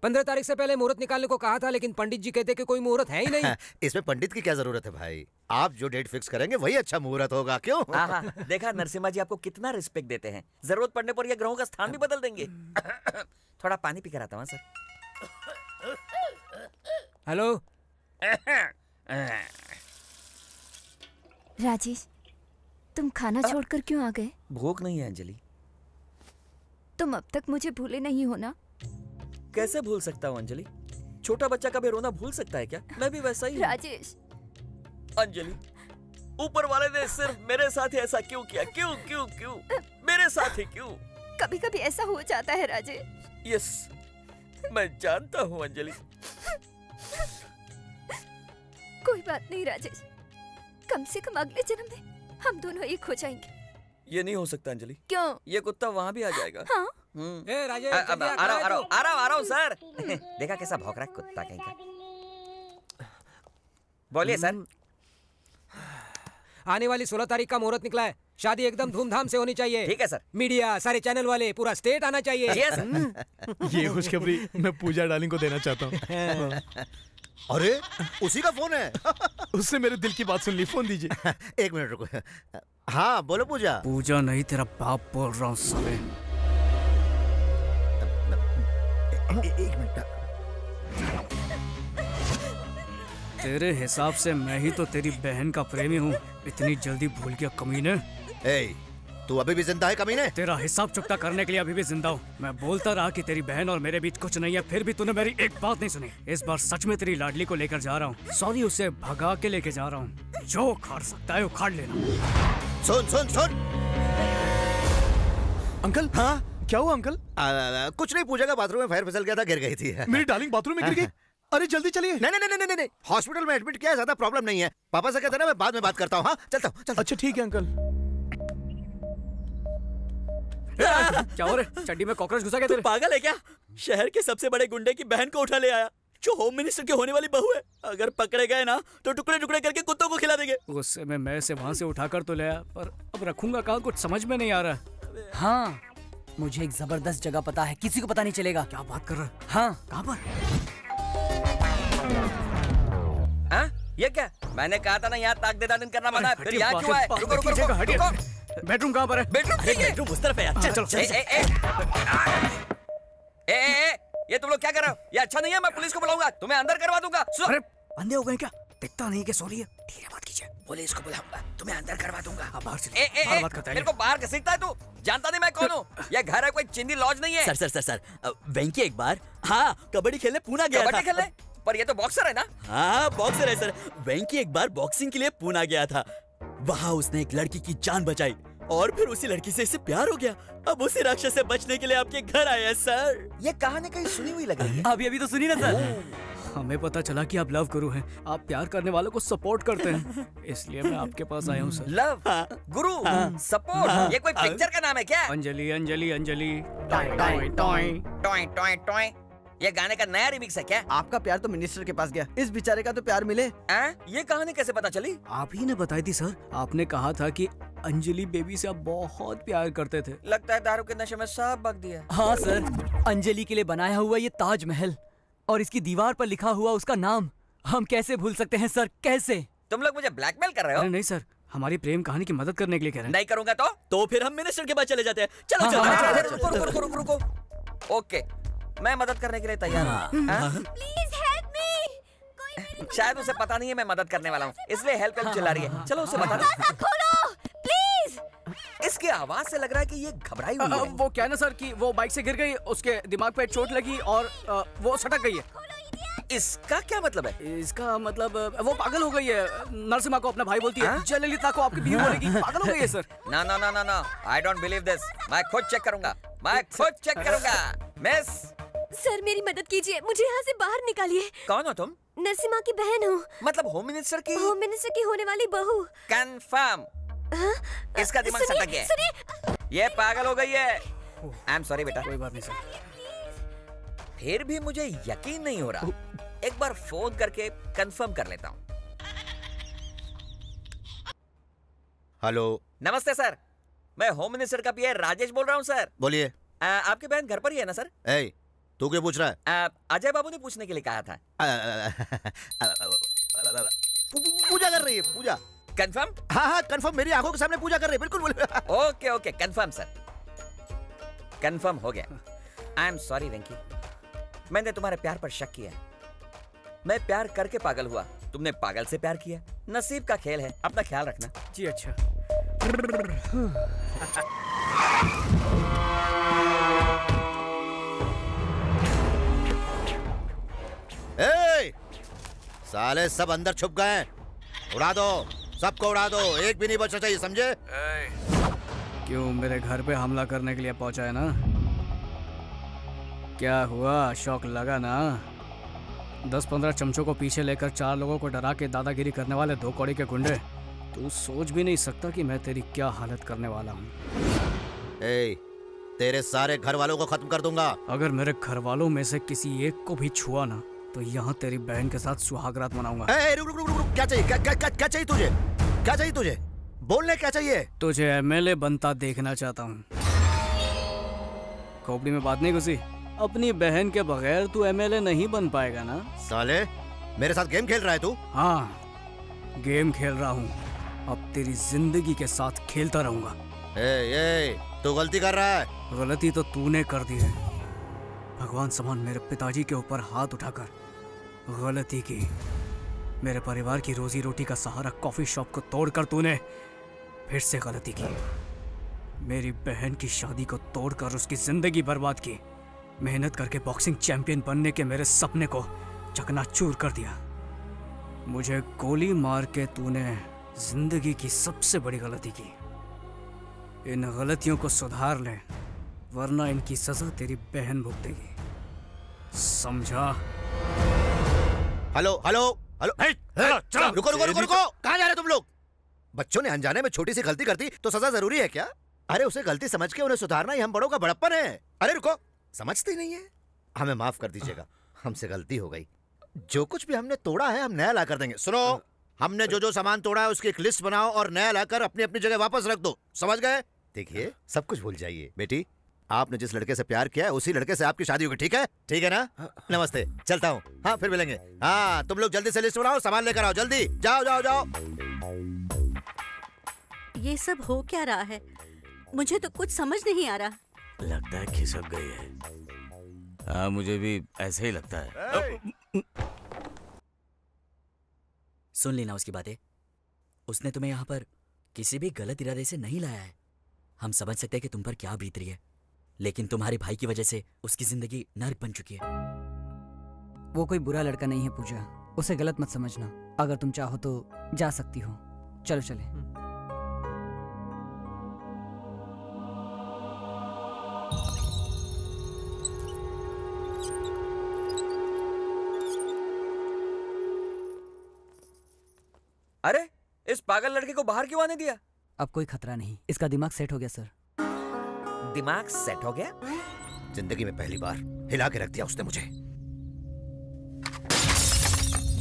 15 तारीख से पहले मुहूर्त निकालने को कहा था, लेकिन पंडित जी कहते कि कोई मुहूर्त है ही नहीं। इसमें पंडित की क्या जरूरत है भाई? आप जो डेट फिक्स करेंगे वही अच्छा मुहूर्त होगा, क्यों? देखा नरसिम्हा जी आपको कितना रिस्पेक्ट देते हैं। जरूरत पड़ने पर ये ग्रहों का स्थान भी बदल देंगे। थोड़ा पानी पी कर आता हूँ सर। हेलो राजेश, तुम खाना छोड़कर क्यों आ गए? भूख नहीं है अंजलि। तुम अब तक मुझे भूले नहीं हो ना? कैसे भूल सकता हूँ अंजलि? छोटा बच्चा कभी रोना भूल सकता है क्या? मैं भी वैसा ही हूँ। राजेश। अंजलि, ऊपर वाले ने सिर्फ मेरे साथ ही ऐसा क्यों किया? क्यों क्यों क्यों मेरे साथ ही क्यों? कभी कभी ऐसा हो जाता है राजेश। यस, मैं जानता हूँ अंजलि। कोई बात नहीं राजेश, कम से कम अगले जन्म में हम दोनों एक हो जाएंगे। ये नहीं हो सकता अंजलि। क्यों? ये कुत्ता वहाँ भी आ जाएगा। हाँ? राजेश, आ रहा हूँ सर। देखा कैसा भौंक रहा है कुत्ता कहीं का। बोलिए सर। आने वाली 16 तारीख का मुहूर्त निकला है। शादी एकदम धूमधाम से होनी चाहिए। ठीक है सर। मीडिया, सारे चैनल वाले, पूरा स्टेट आना चाहिए। ये खुशखबरी मैं पूजा डार्लिंग को देना चाहता हूँ। अरे उसी का फोन है। उससे मेरे दिल की बात सुन ली। फोन दीजिए। 1 मिनट रुको। हाँ बोलो पूजा। पूजा नहीं, तेरा बाप बोल रहा हूँ साले। 1 मिनट। तेरे हिसाब से मैं ही तो तेरी बहन का प्रेमी हूँ। इतनी जल्दी भूल गया कमीने? तू अभी भी जिंदा है कमीने? तेरा हिसाब चुकता करने के लिए अभी भी जिंदा हूँ। मैं बोलता रहा कि तेरी बहन और मेरे बीच कुछ नहीं है, फिर भी तूने मेरी एक बात नहीं सुनी। इस बार सच में तेरी लाडली को लेकर जा रहा हूँ। सॉरी, उसे भगा के लेके जा रहा हूँ। जो उखाड़ सकता है उखाड़ लेना। सुन सुन सुन। अंकल। हाँ क्या हुआ अंकल? कुछ नहीं, पूजा का बाथरूम में पैर फिसल गया था, गिर गई थी। मेरी डार्लिंग बाथरूम में गिर गई? अरे जल्दी चलिए। नहीं, हॉस्पिटल में एडमिट किया है, ज्यादा प्रॉब्लम नहीं है। पापा से कहते ना मैं बाद में बात करता हूँ। हाँ चलता हूँ। अच्छा ठीक है अंकल। क्या हो रहा है? चड्डी में कॉकरोच घुसा गया तेरे? पागल है क्या? शहर के सबसे बड़े गुंडे की बहन को उठा ले आया, जो होम मिनिस्टर की होने वाली बहू है। अगर पकड़े गए ना तो टुकड़े टुकड़े करके कुत्तों को खिला देंगे। गुस्से में मैं से वहाँ से उठाकर तो लाया, पर अब रखूंगा कहाँ, कुछ समझ में नहीं आ रहा। हाँ, मुझे एक जबरदस्त जगह पता है, किसी को पता नहीं चलेगा। क्या बात कर रहा है? हाँ। कहाँ पर? ये क्या? मैंने कहा था ना यहाँ ताक दे दादन करना मना है। फिर यहाँ क्यों आए? रुको रुको रुको। बेडरूम कहाँ पर है? बेडरूम उस तरफ है यार। चलो चलो। ये तुम लोग क्या कर रहे हो? ये अच्छा नहीं है, मैं पुलिस को बुलाऊंगा, तुम्हें अंदर करवा दूंगा। अरे अंधे हो गए क्या? दिखता नहीं कि सॉरी है। धीरे बात कीजिए। पुलिस को बुलाऊंगा, तुम्हें अंदर करवा दूंगा। बाहर से बात करता है। मेरे को बाहर घसीटता है तू? जानता नहीं मैं कौन हूँ? ये घर है, कोई चिंदी लॉज नहीं है। सर वेंकी एक बार कबड्डी खेलने पूना गया था। कबड्डी खेलने? पर ये तो बॉक्सर है ना? हाँ बॉक्सर है सर। वेंकी एक बार बॉक्सिंग के लिए पूना गया था। वहाँ उसने एक लड़की की जान बचाई और फिर उसी लड़की से इसे प्यार हो गया। अब उसी राक्षस से बचने के लिए आपके घर आया सर। ये कहानी कहीं सुनी हुई लग रही है। अभी तो सुनी ना सर। हमें पता चला कि आप लव गुरु हैं, आप प्यार करने वालों को सपोर्ट करते हैं, इसलिए मैं आपके पास आया हूँ सर। लव गुरु सपोर्ट, ये कोई पिक्चर का नाम है क्या? Anjali Anjali Anjali. Toy toy toy toy toy. ये गाने का नया रिमिक्स है क्या? आपका प्यार तो मिनिस्टर के पास गया, इस बेचारे का तो प्यार मिले। ये कहानी कैसे पता चली? आप ही ने बताई थी सर। आपने कहा था कि अंजलि बेबी से आप बहुत प्यार करते थे। लगता है दारू के नशे में सब बक दिया। हाँ सर, अंजलि के लिए बनाया हुआ ये ताजमहल और इसकी दीवार पर लिखा हुआ उसका नाम हम कैसे भूल सकते हैं सर, कैसे? तुम लोग मुझे ब्लैकमेल कर रहे हो? अरे नहीं सर, हमारी प्रेम कहानी की मदद करने के लिए कह रहे हैं। नहीं करूंगा तो फिर हम मिनिस्टर के पास चले जाते हैं। चलो चलो। रुको। ओके, मैं मदद करने के लिए तैयार हूँ। Please help me. शायद उसे पता नहीं है मैं मदद करने वाला हूँ, इसलिए हेल्प चिल्ला रही है। चलो उसे बता दो। खोलो प्लीज। इसकी आवाज से लग रहा है कि ये घबराई हुई है। वो क्या है ना सर कि वो बाइक से गिर गई, उसके दिमाग पे चोट लगी और वो सटक गई है। इसका क्या मतलब है? इसका मतलब वो पागल हो गई है। नरसिम्हा को अपना भाई बोलती है, जयललिता को आपकी बीवी बोलेगी। पागल हो गई है सर। ना, आई डोंट बिलीव दिस। मैं खुद चेक करूंगा। मिस सर मेरी मदद कीजिए, मुझे यहाँ से बाहर निकालिए। कौन हो तुम? नरसिम्हा की बहन हूँ। मतलब होम मिनिस्टर की? होम मिनिस्टर की होने वाली बहू। कंफर्म। इसका दिमाग सटक गया। ये पागल हो गई है। आई एम सॉरी बेटा। कोई बात नहीं सर। फिर भी मुझे यकीन नहीं हो रहा। एक बार फोन करके कंफर्म कर लेता हूँ। हेलो। नमस्ते सर, मैं होम मिनिस्टर का पीए राजेश बोल रहा हूँ सर। बोलिए। आपकी बहन घर पर ही है ना सर? तू क्यों पूछ रहा है? अजय बाबू ने पूछने के लिए कहा था। पूजा कर रही है, पूजा। कंफर्म? हाँ कंफर्म, मेरी आंखों के सामने पूजा कर रही है। बिल्कुल। ओके कंफर्म सर, कंफर्म हो गया। आई एम सॉरी वेंकी, मैंने तुम्हारे प्यार पर शक किया। मैं प्यार करके पागल हुआ, तुमने पागल से प्यार किया। नसीब का खेल है, अपना ख्याल रखना। जी अच्छा। साले सब अंदर छुप गए। उड़ा दो, सबको उड़ा दो, एक भी नहीं बचना चाहिए, समझे? क्यों मेरे घर पे हमला करने के लिए पहुंचा है ना? क्या हुआ, शौक लगा ना? 10-15 चमचों को पीछे लेकर 4 लोगों को डरा के दादागिरी करने वाले 2 कौड़ी के गुंडे। तू सोच भी नहीं सकता कि मैं तेरी क्या हालत करने वाला हूँ। तेरे सारे घर वालों को खत्म कर दूंगा। अगर मेरे घर वालों में से किसी एक को भी छुआ ना तो यहाँ तेरी बहन के साथ सुहागरात मनाऊंगा। रुक, क्या चाहिए? क्या चाहिए तुझे? क्या चाहिए तुझे? बोलने क्या चाहिए? तुझे एमएलए बनता देखना चाहता हूँ। खोपड़ी में बात नहीं घुसी? अपनी बहन के बगैर तू एमएलए नहीं बन पाएगा ना? साले मेरे साथ गेम खेल रहा है तू? हाँ, गेम खेल रहा हूँ। अब तेरी जिंदगी के साथ खेलता रहूंगा। तू गलती कर रहा है। गलती तो तूने कर दी है। भगवान समान मेरे पिताजी के ऊपर हाथ उठाकर गलती की। मेरे परिवार की रोजी रोटी का सहारा कॉफी शॉप को तोड़कर तूने फिर से गलती की। मेरी बहन की शादी को तोड़कर उसकी जिंदगी बर्बाद की। मेहनत करके बॉक्सिंग चैंपियन बनने के मेरे सपने को चकनाचूर कर दिया। मुझे गोली मार के तूने जिंदगी की सबसे बड़ी गलती की। इन गलतियों को सुधार ले, वरना इनकी सजा तेरी बहन भुगतेगी, समझा? हेलो, रुको, कहाँ जा रहे तुम लोग? बच्चों ने अनजाने में छोटी सी गलती कर दी तो सजा जरूरी है क्या? अरे उसे गलती समझ के उन्हें सुधारना ही हम बड़ों का बड़प्पन है। अरे रुको, समझते ही नहीं है। हमें माफ कर दीजिएगा, हमसे गलती हो गई। जो कुछ भी हमने तोड़ा है हम नया ला कर देंगे। सुनो, हमने जो सामान तोड़ा है उसकी एक लिस्ट बनाओ और नया लाकर अपनी अपनी जगह वापस रख दो, समझ गए? देखिए, सब कुछ भूल जाइए। बेटी, आपने जिस लड़के से प्यार किया है उसी लड़के से आपकी शादी होगी, ठीक है? ठीक है ना? नमस्ते, चलता हूँ। हाँ, फिर मिलेंगे। हाँ, तुम लोग जल्दी से लिस्ट बनाओ, सामान लेकर आओ, जल्दी जाओ। ये सब हो क्या रहा है? मुझे तो कुछ समझ नहीं आ रहा। लगता है खिसक गई है। हाँ, मुझे भी ऐसे ही लगता है। सुन लेना उसकी बातें। उसने तुम्हें यहाँ पर किसी भी गलत इरादे से नहीं लाया है। हम समझ सकते हैं कि तुम पर क्या बीत रही है, लेकिन तुम्हारे भाई की वजह से उसकी जिंदगी नर्क बन चुकी है। वो कोई बुरा लड़का नहीं है पूजा, उसे गलत मत समझना। अगर तुम चाहो तो जा सकती हो। चलो चले। अरे, इस पागल लड़के को बाहर क्यों आने दिया? अब कोई खतरा नहीं, इसका दिमाग सेट हो गया सर। दिमाग सेट हो गया? जिंदगी में पहली बार हिला के रख दिया उसने मुझे।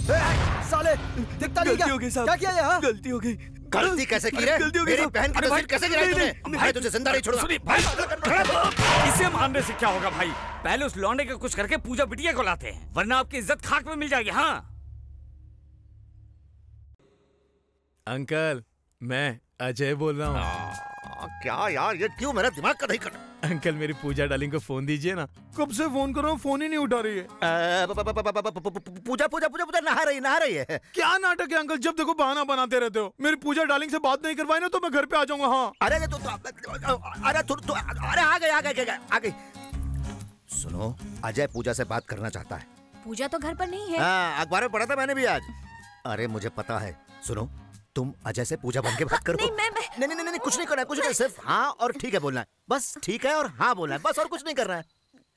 साले दिखता नहीं क्या? क्या किया यहाँ? गलती हो गई। गलती कैसे की रे? मेरी बहन की तस्वीर कैसे गिराई तूने? भाई तुझे जिंदा नहीं छोड़ूंगा। इसे मारने से क्या होगा भाई? पहले उस लौंडे का कुछ करके पूजा बिटिया को लाते हैं, वरना आपकी इज्जत खाक में मिल जाएगी। हाँ अंकल, मैं अजय बोल रहा हूँ। क्या यार, ये क्यों मेरा दिमाग का दही कर? अंकल मेरी पूजा डार्लिंग को फोन दीजिए ना। कब से फोन कर रहा हूँ, फोन ही नहीं उठा रही है। पूजा पूजा पूजा पूजा नहा रही है। क्या नाटक है अंकल, जब देखो बहाना बनाते रहते हो। मेरी पूजा डार्लिंग से बात नहीं करवाई ना तो मैं घर पे आ जाऊंगा। हाँ अरे आ गई। सुनो, अजय पूजा से बात करना चाहता है। पूजा तो घर पर नहीं है। हाँ, अखबार में पढ़ा था मैंने भी आज। अरे मुझे पता है। सुनो, तुम अजय से पूजा बन के बात करो। नहीं, कुछ नहीं करना है, कुछ नहीं, सिर्फ हाँ और ठीक है बोलना है। बस ठीक है और हाँ बोलना है, बस, और कुछ नहीं करना है।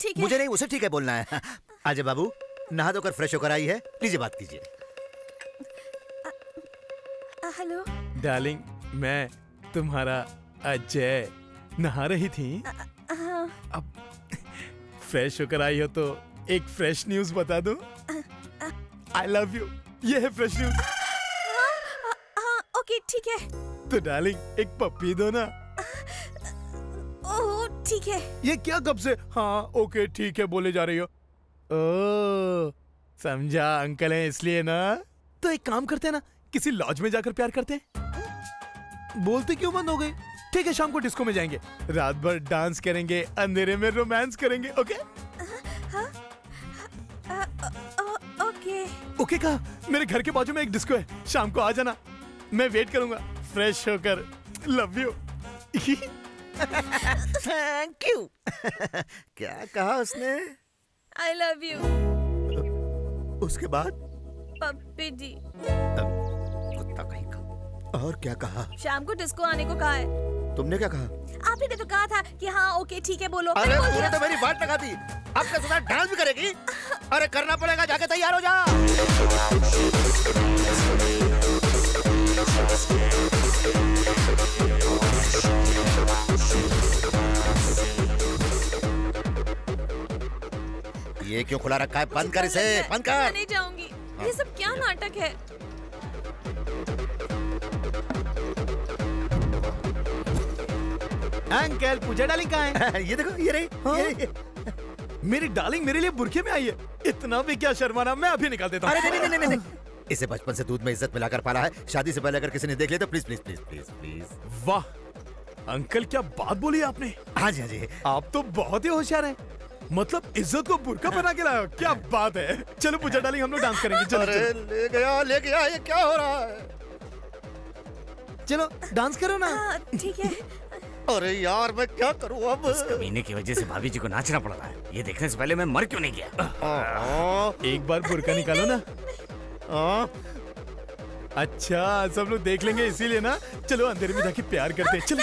ठीक है। मुझे नहीं, उसे ठीक है बोलना है। अजय बाबू नहा धोकर फ्रेश होकर आई है, लीजिए बात कीजिए। हेलो डार्लिंग, मैं तुम्हारा अजय। नहा रही थी? अब फ्रेश होकर आई हो तो एक फ्रेश न्यूज बता दूं? आई लव यू, ये है फ्रेश न्यूज। ओके ठीक है। तो डार्लिंग एक पप्पी दो ना। ओह ठीक है। ये क्या कब से हाँ ओके ठीक है बोले जा रही हो? ओ समझा, अंकल है इसलिए ना। तो एक काम करते हैं ना, किसी लॉज में जाकर प्यार करते हैं। बोलते क्यों बंद हो गई? ठीक है, शाम को डिस्को में जाएंगे, रात भर डांस करेंगे, अंधेरे में रोमांस करेंगे। ओके ओके ओके कहा। मेरे घर के बाजू में एक डिस्को है, शाम को आ जाना, मैं वेट करूंगा फ्रेश होकर। Love you. Thank you. क्या कहा उसने? I love you. उसके बाद पप्पी जी। कुत्ता कहीं का। और क्या कहा? शाम को डिस्को आने को कहा है। तुमने क्या कहा? आपने तो कहा था कि हाँ ओके ठीक है बोलो। अरे तूने तो मेरी बात लगा दी। अब क्या साथ डांस भी करेगी? अरे करना पड़ेगा, जाके तैयार हो जा। ये क्यों खुला रखा है? बंद कर इसे, बंद कर। मैं नहीं जाऊंगी। ये सब क्या नाटक है? अंकल पूजा डार्लिंग कहाँ है? ये देखो, ये रही। हाँ? ये मेरी डार्लिंग मेरे लिए बुरखे में आई है। इतना भी क्या शर्माना, मैं अभी निकाल देता हूँ। अरे नहीं। इसे बचपन से दूध में इज्जत मिलाकर पाला है। शादी से पहले अगर किसी ने देख लिया तो please please please please please. वाह अंकल, क्या बात बोली आपने। हाँ जी हाँ जी, आप तो बहुत ही होशियार हैं। मतलब इज्जत को बुरका पहना के लाया, क्या बात है। चलो पूजा डार्लिंग, हम लोग डांस करेंगे। चलो ले गया, ये क्या हो रहा है? चलो डांस करो ना। ठीक है। अरे यार मैं क्या करूं अब? इस कमीने की वजह से भाभी जी को नाचना पड़ रहा है। ये देखने से पहले मैं मर क्यों नहीं गया? एक बार बुरका निकालो ना। अच्छा सब लोग देख लेंगे इसीलिए ना। चलो अंधेरे में जाके प्यार करते हैं। चलो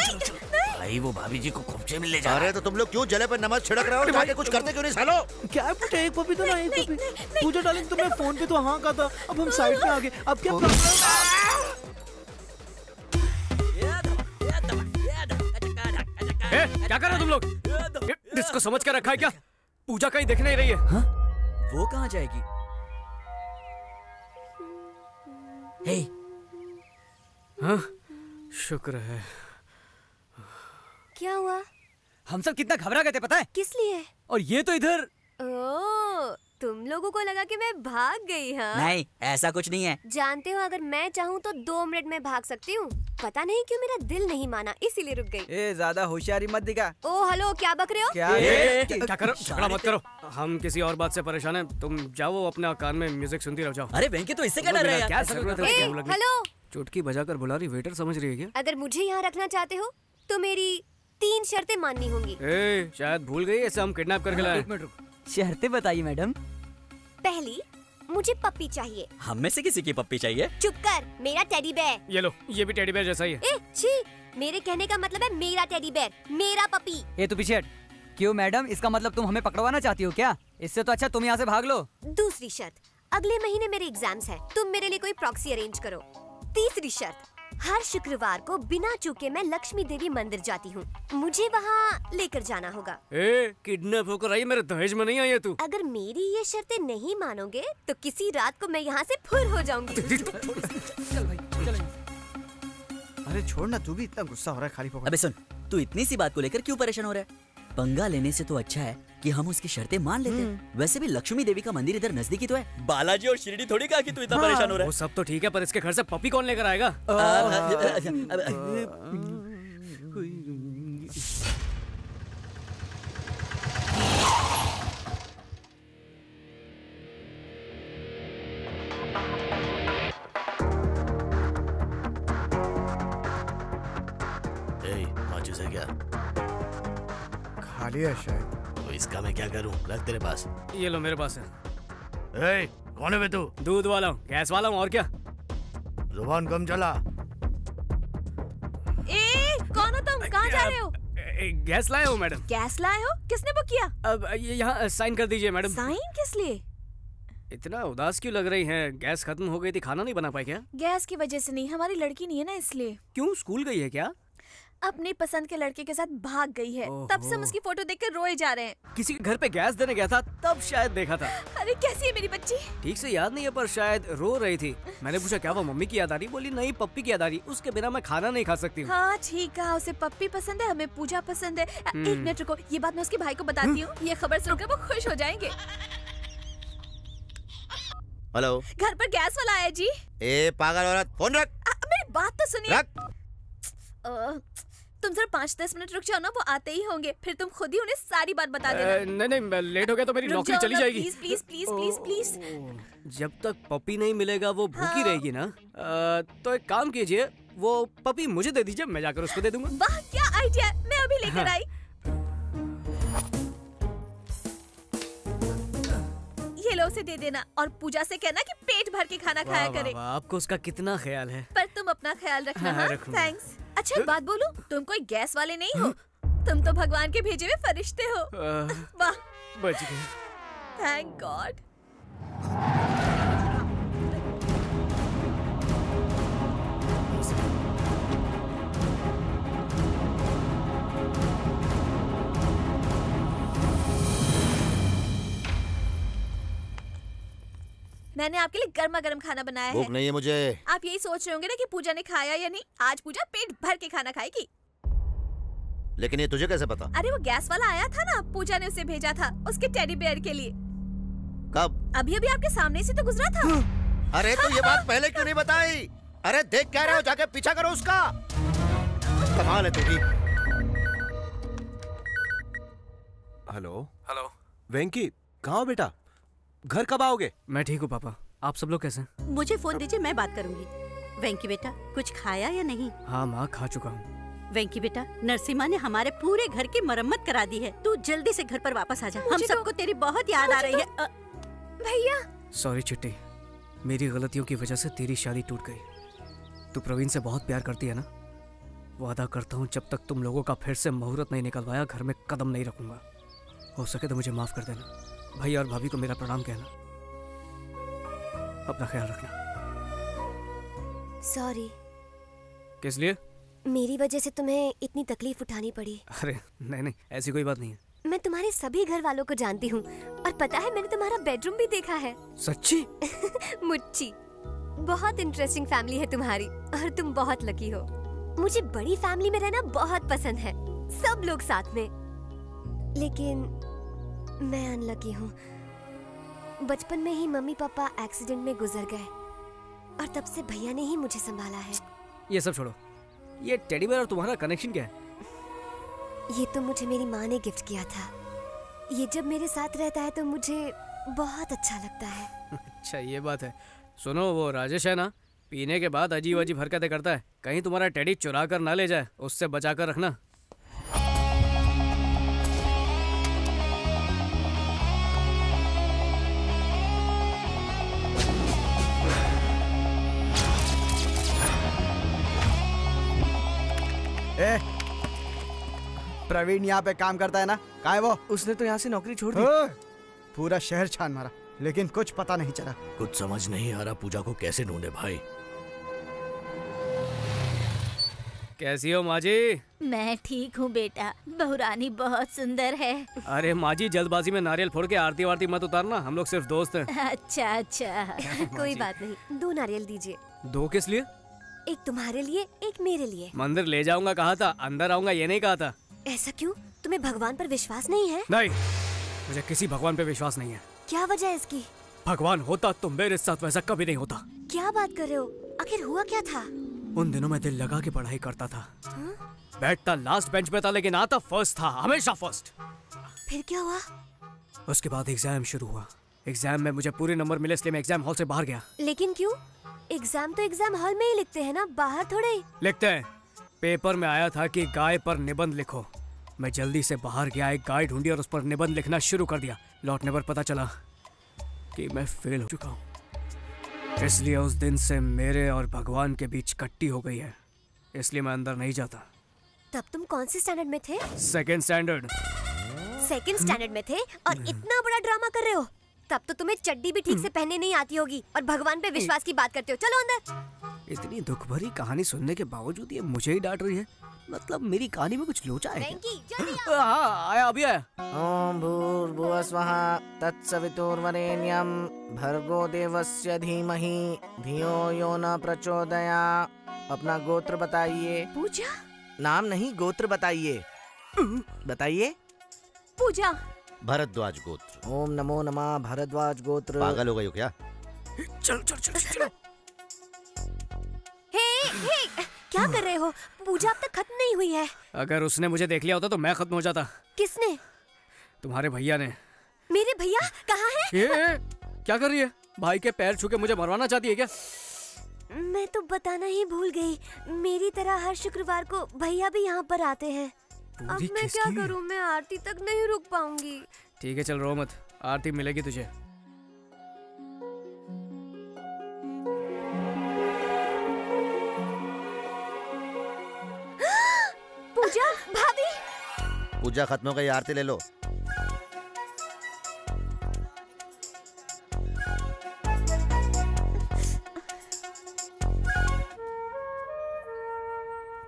भाई वो भाभी जी को खोपचे में ले जा। अरे तो तुम लोग क्यों जले पर नमक छिड़क रहे हो? जाके कुछ करते क्यों नहीं सालो? क्या बेटा, एक पपी तो ना, एक पपी। पूजा डार्लिंग तुमने फोन पे तो हाँ कहा था, अब हम साइड में आ गए। अब क्या क्या कर रहे हो तुम लोग? डिस्को समझ कर रखा है क्या? पूजा कहीं दिख नहीं रही है। हाँ? वो कहाँ जाएगी? हे हाँ? शुक्र है। क्या हुआ? हम सब कितना घबरा गए थे पता है? किस लिए? और ये तो इधर। ओह, तुम लोगों को लगा कि मैं भाग गई। हाँ नहीं, ऐसा कुछ नहीं है। जानते हो अगर मैं चाहूँ तो 2 मिनट में भाग सकती हूँ। पता नहीं क्यों मेरा दिल नहीं माना, इसीलिए रुक गई। ए ज्यादा होशियारी मत दिखा। ओ हेलो, क्या बक रहे हो? क्या करो, झगड़ा मत करो। हम किसी और बात से परेशान हैं। तुम जाओ अपने कान में म्यूजिक सुनती रहो जाओ। अरे वेंकी तो इससे क्या डर रहा है? क्या जरूरत है? हेलो, चुटकी बजाकर बुला रही, वेटर समझ रही है क्या? अगर मुझे यहाँ रखना चाहते हो तो मेरी 3 शर्तें माननी होंगी। शायद भूल गई, ऐसे हम किडनैप करके लाए। एक मिनट रुको। शर्तें बताइए मैडम। पहली, मुझे पप्पी चाहिए। हम में से किसी की पप्पी चाहिए? चुप कर, मेरा टेडी बेयर। ये लो, ये भी टेडी बेयर जैसा ही है। छी, मेरे कहने का मतलब है मेरा टेडी बेयर, मेरा पपी। ये तो पीछे हट। क्यों मैडम, इसका मतलब तुम हमें पकड़वाना चाहती हो क्या? इससे तो अच्छा तुम यहाँ से भाग लो। दूसरी शर्त, अगले महीने मेरे एग्जाम्स है, तुम मेरे लिए कोई प्रॉक्सी अरेंज करो। तीसरी शर्त, हर शुक्रवार को बिना चूके मैं लक्ष्मी देवी मंदिर जाती हूँ। मुझे वहाँ लेकर जाना होगा। किडनैप होकर आई, मेरे दहेज में नहीं आई है तू। अगर मेरी ये शर्तें नहीं मानोगे तो किसी रात को मैं यहाँ से फुर हो जाऊंगी। अरे छोड़ ना, तू भी इतना गुस्सा हो रहा है खाली पकड़। अबे सुन, तू इतनी सी बात को लेकर क्यों परेशान हो रहा है? पंगा लेने से तो अच्छा है कि हम उसकी शर्तें मान लेते हैं। वैसे भी लक्ष्मी देवी का मंदिर इधर नजदीकी तो है। बालाजी और शिरडी थोड़ी कहा कि तू इतना परेशान हो रहा है। वो सब तो ठीक है, पर इसके घर से पपी कौन लेकर आएगा? माचिस है क्या? खाली है शायद। तो इसका मैं क्या करूं? रख तेरे पास। ये लो, मेरे पास है। कौन है बे तू? दूध वाला हूँ, गैस वाला हूँ, और क्या? जुबान कम चला। कौन हो तुम? कहाँ जा रहे हो? गैस लाया हूँ मैडम। गैस लाए हो? किसने बुक किया? अब ये यहाँ साइन कर दीजिए मैडम। साइन किस लिए? इतना उदास क्यों लग रही हैं? गैस खत्म हो गई थी, खाना नहीं बना पाई क्या? गैस की वजह से नहीं, हमारी लड़की नहीं है ना, इसलिए। क्यों, स्कूल गई है क्या? अपनी पसंद के लड़के के साथ भाग गई है। तब से हम उसकी फोटो देखकर रोए जा रहे हैं। किसी के घर पे गैस देने गया था, तब शायद देखा था। अरे कैसी है मेरी बच्ची? ठीक से याद नहीं है, पर शायद रो रही थी। मैंने पूछा क्या वो मम्मी की याद आ रही? बोली नहीं, पप्पी की याद आ रही। उसके बिना मैं खाना नहीं खा सकती हूँ। हाँ ठीक है, उसे पप्पी पसंद है, हमें पूजा पसंद है। एक मिनट रुको, ये बात मैं उसके भाई को बताती हूँ। ये खबर सुनकर वो खुश हो जाएंगे। हेलो, घर पर गैस वाला आया जी। ए पागल औरत, फोन रख। मेरी बात तो सुनिए। तुम जरा 5-10 मिनट रुक जाओ ना, वो आते ही होंगे, फिर तुम खुद ही उन्हें सारी बात बता देना। नहीं, लेट हो गया तो मेरी नौकरी चली जाएगी। Please please please please please. जब तक पपी नहीं मिलेगा वो भूखी रहेगी ना। तो एक काम कीजिए, वो पपी मुझे दे दीजिए, मैं जाकर उसको दे दूंगा। वाह क्या आइडिया, मैं अभी लेकर आई। ये लो, उसे दे देना और पूजा से कहना कि पेट भर के खाना खाया करे। आपको उसका कितना ख्याल है। पर तुम अपना ख्याल रखना। हाँ, हाँ, थैंक्स। अच्छा एक बात बोलूं, तुम कोई गैस वाले नहीं हो, तुम तो भगवान के भेजे हुए फरिश्ते हो। वाह, बच गए। Thank God. मैंने आपके लिए गर्मा गर्म खाना बनाया है। भूख नहीं है मुझे। आप यही सोच रहे होंगे ना कि पूजा ने खाया या नहीं। आज पूजा पेट भर के खाना खाएगी। लेकिन ये तुझे कैसे पता? अरे वो गैस वाला आया था ना, पूजा ने उसे भेजा था उसके टेडी बेयर के लिए। कब? अभी अभी आपके सामने से तो गुजरा था। अरे तो ये बात पहले क्यों नहीं बताई? अरे देख क्या रहे हो, जाके पीछा करो उसका। कमाल है तू भी। हेलो वेंकी, कहाँ हो बेटा? घर कब आओगे? मैं ठीक हूँ पापा, आप सब लोग कैसे हैं? मुझे फोन दीजिए, मैं बात करूंगी। वेंकी बेटा, कुछ खाया या नहीं? हाँ माँ, खा चुका हूँ। वेंकी बेटा, नरसिम्हा ने हमारे पूरे घर की मरम्मत करा दी है। तू जल्दी से घर पर वापस आ जा। हम सबको तेरी बहुत याद आ रही है। भैया सॉरी चिट्टी, मेरी गलतियों की वजह से तेरी शादी टूट गई। तू प्रवीण से बहुत प्यार करती है ना? वादा करता हूँ जब तक तुम लोगों का फिर से मुहूर्त नहीं निकलवाया, घर में कदम नहीं रखूंगा। हो सके तो मुझे माफ कर देना। भैया और भाभी को मेरा प्रणाम कहना। अपना ख्याल रखना। सॉरी। किस लिए? मेरी वजह से तुम्हें इतनी तकलीफ उठानी पड़ी। अरे नहीं, ऐसी कोई बात नहीं है। मैं तुम्हारे सभी घर वालों को जानती हूँ, और पता है मैंने तुम्हारा बेडरूम भी देखा है। सच्ची? मुच्ची, बहुत इंटरेस्टिंग फैमिली है तुम्हारी, और तुम बहुत लकी हो। मुझे बड़ी फैमिली में रहना बहुत पसंद है, सब लोग साथ में। लेकिन मैं अनलकी हूँ। बचपन में ही मम्मी पापा एक्सीडेंट में गुजर गए, और तब से भैया ने ही मुझे संभाला है। ये सब छोड़ो, ये टेडी बेयर और तुम्हारा कनेक्शन क्या है? ये तो मुझे मेरी माँ ने गिफ्ट किया था। ये जब मेरे साथ रहता है तो मुझे बहुत अच्छा लगता है। अच्छा ये बात है। सुनो, वो राजेश है ना, पीने के बाद अजीब अजीब हरकतें करता है। कहीं तुम्हारा टेडी चुरा कर ना ले जाए, उससे बचा कर रखना। प्रवीण यहाँ पे काम करता है ना? कहाँ है वो? उसने तो यहाँ से नौकरी छोड़ दी। पूरा शहर छान मारा, लेकिन कुछ पता नहीं चला। कुछ समझ नहीं आ रहा पूजा को कैसे ढूंढे भाई। कैसी हो माँ जी? मैं ठीक हूँ बेटा, बहुरानी बहुत सुंदर है। अरे माँ जी, जल्दबाजी में नारियल फोड़ के आरती वारती मत उतारना, हम लोग सिर्फ दोस्त हैं। अच्छा अच्छा। कोई बात नहीं, 2 नारियल दीजिए। 2 किस लिए? एक तुम्हारे लिए, एक मेरे लिए। मंदिर ले जाऊंगा कहा था, अंदर आऊंगा ये नहीं कहा था। ऐसा क्यों? तुम्हें भगवान पर विश्वास नहीं है? नहीं, मुझे किसी भगवान पे विश्वास नहीं है। क्या वजह है इसकी? भगवान होता तो मेरे साथ वैसा कभी नहीं होता। क्या बात कर रहे हो? आखिर हुआ क्या था? उन दिनों मैं दिल लगा के पढ़ाई करता था। बैठता लास्ट बेंच पे था लेकिन आता फर्स्ट था, हमेशा फर्स्ट। फिर क्या हुआ? उसके बाद एग्जाम शुरू हुआ। एग्जाम में मुझे पूरे नंबर मिले इसलिए मैं एग्जाम हॉल से बाहर गया। लेकिन क्यों? एग्जाम तो एग्जाम हॉल में ही लिखते हैं ना, बाहर थोड़े ही। लिखते हैं। पेपर में आया था कि गाय पर निबंध लिखो। मैं जल्दी से बाहर गया, एक गाय ढूंढी और उस पर निबंध लिखना शुरू कर दिया। लौटने पर पता चला कि मैं फेल हो चुका हूँ। इसलिए उस दिन से मेरे और भगवान के बीच कट्टी हो गई है, इसलिए मैं अंदर नहीं जाता। तब तुम कौन से स्टैंडर्ड में थे? 2nd standard. 2nd स्टैंडर्ड में थे और इतना बड़ा ड्रामा कर रहे हो? तब तो तुम्हें चड्डी भी ठीक से पहनने नहीं आती होगी और भगवान पे विश्वास की बात करते हो। चलो अंदर। इतनी दुख भरी कहानी सुनने के बावजूद ये मुझे ही डांट रही है। मतलब मेरी कहानी में कुछ लोचा है क्या? हाँ, आया, अभी आया। ओम भूर्भुवः स्वः तत्सवितुर्वरेण्यं भर्गो देवस्य धीमहि धियो यो न प्रचोदयात्। अपना गोत्र बताइए। पूजा? नाम नहीं, गोत्र बताइए। बताइए। पूजा। भरद्वाज गोत्र। ओम नमो नमः भरद्वाज गोत्र। पागल हो गई हो क्या? चलो चलो चलो चलो। हे, क्या कर रहे हो? पूजा अब तक खत्म नहीं हुई है। अगर उसने मुझे देख लिया होता तो मैं खत्म हो जाता। किसने? तुम्हारे भैया ने। मेरे भैया कहाँ है? ये क्या कर रही है? भाई के पैर छू के मुझे मरवाना चाहती है क्या? मैं तो बताना ही भूल गई। मेरी तरह हर शुक्रवार को भैया भी यहाँ पर आते हैं। अब मैं क्या करूँ? मैं आरती तक नहीं रुक पाऊंगी। ठीक है, चल रो मत, आरती मिलेगी तुझे। पूजा, भाभी। पूजा खत्म हो गई, आरती ले लो।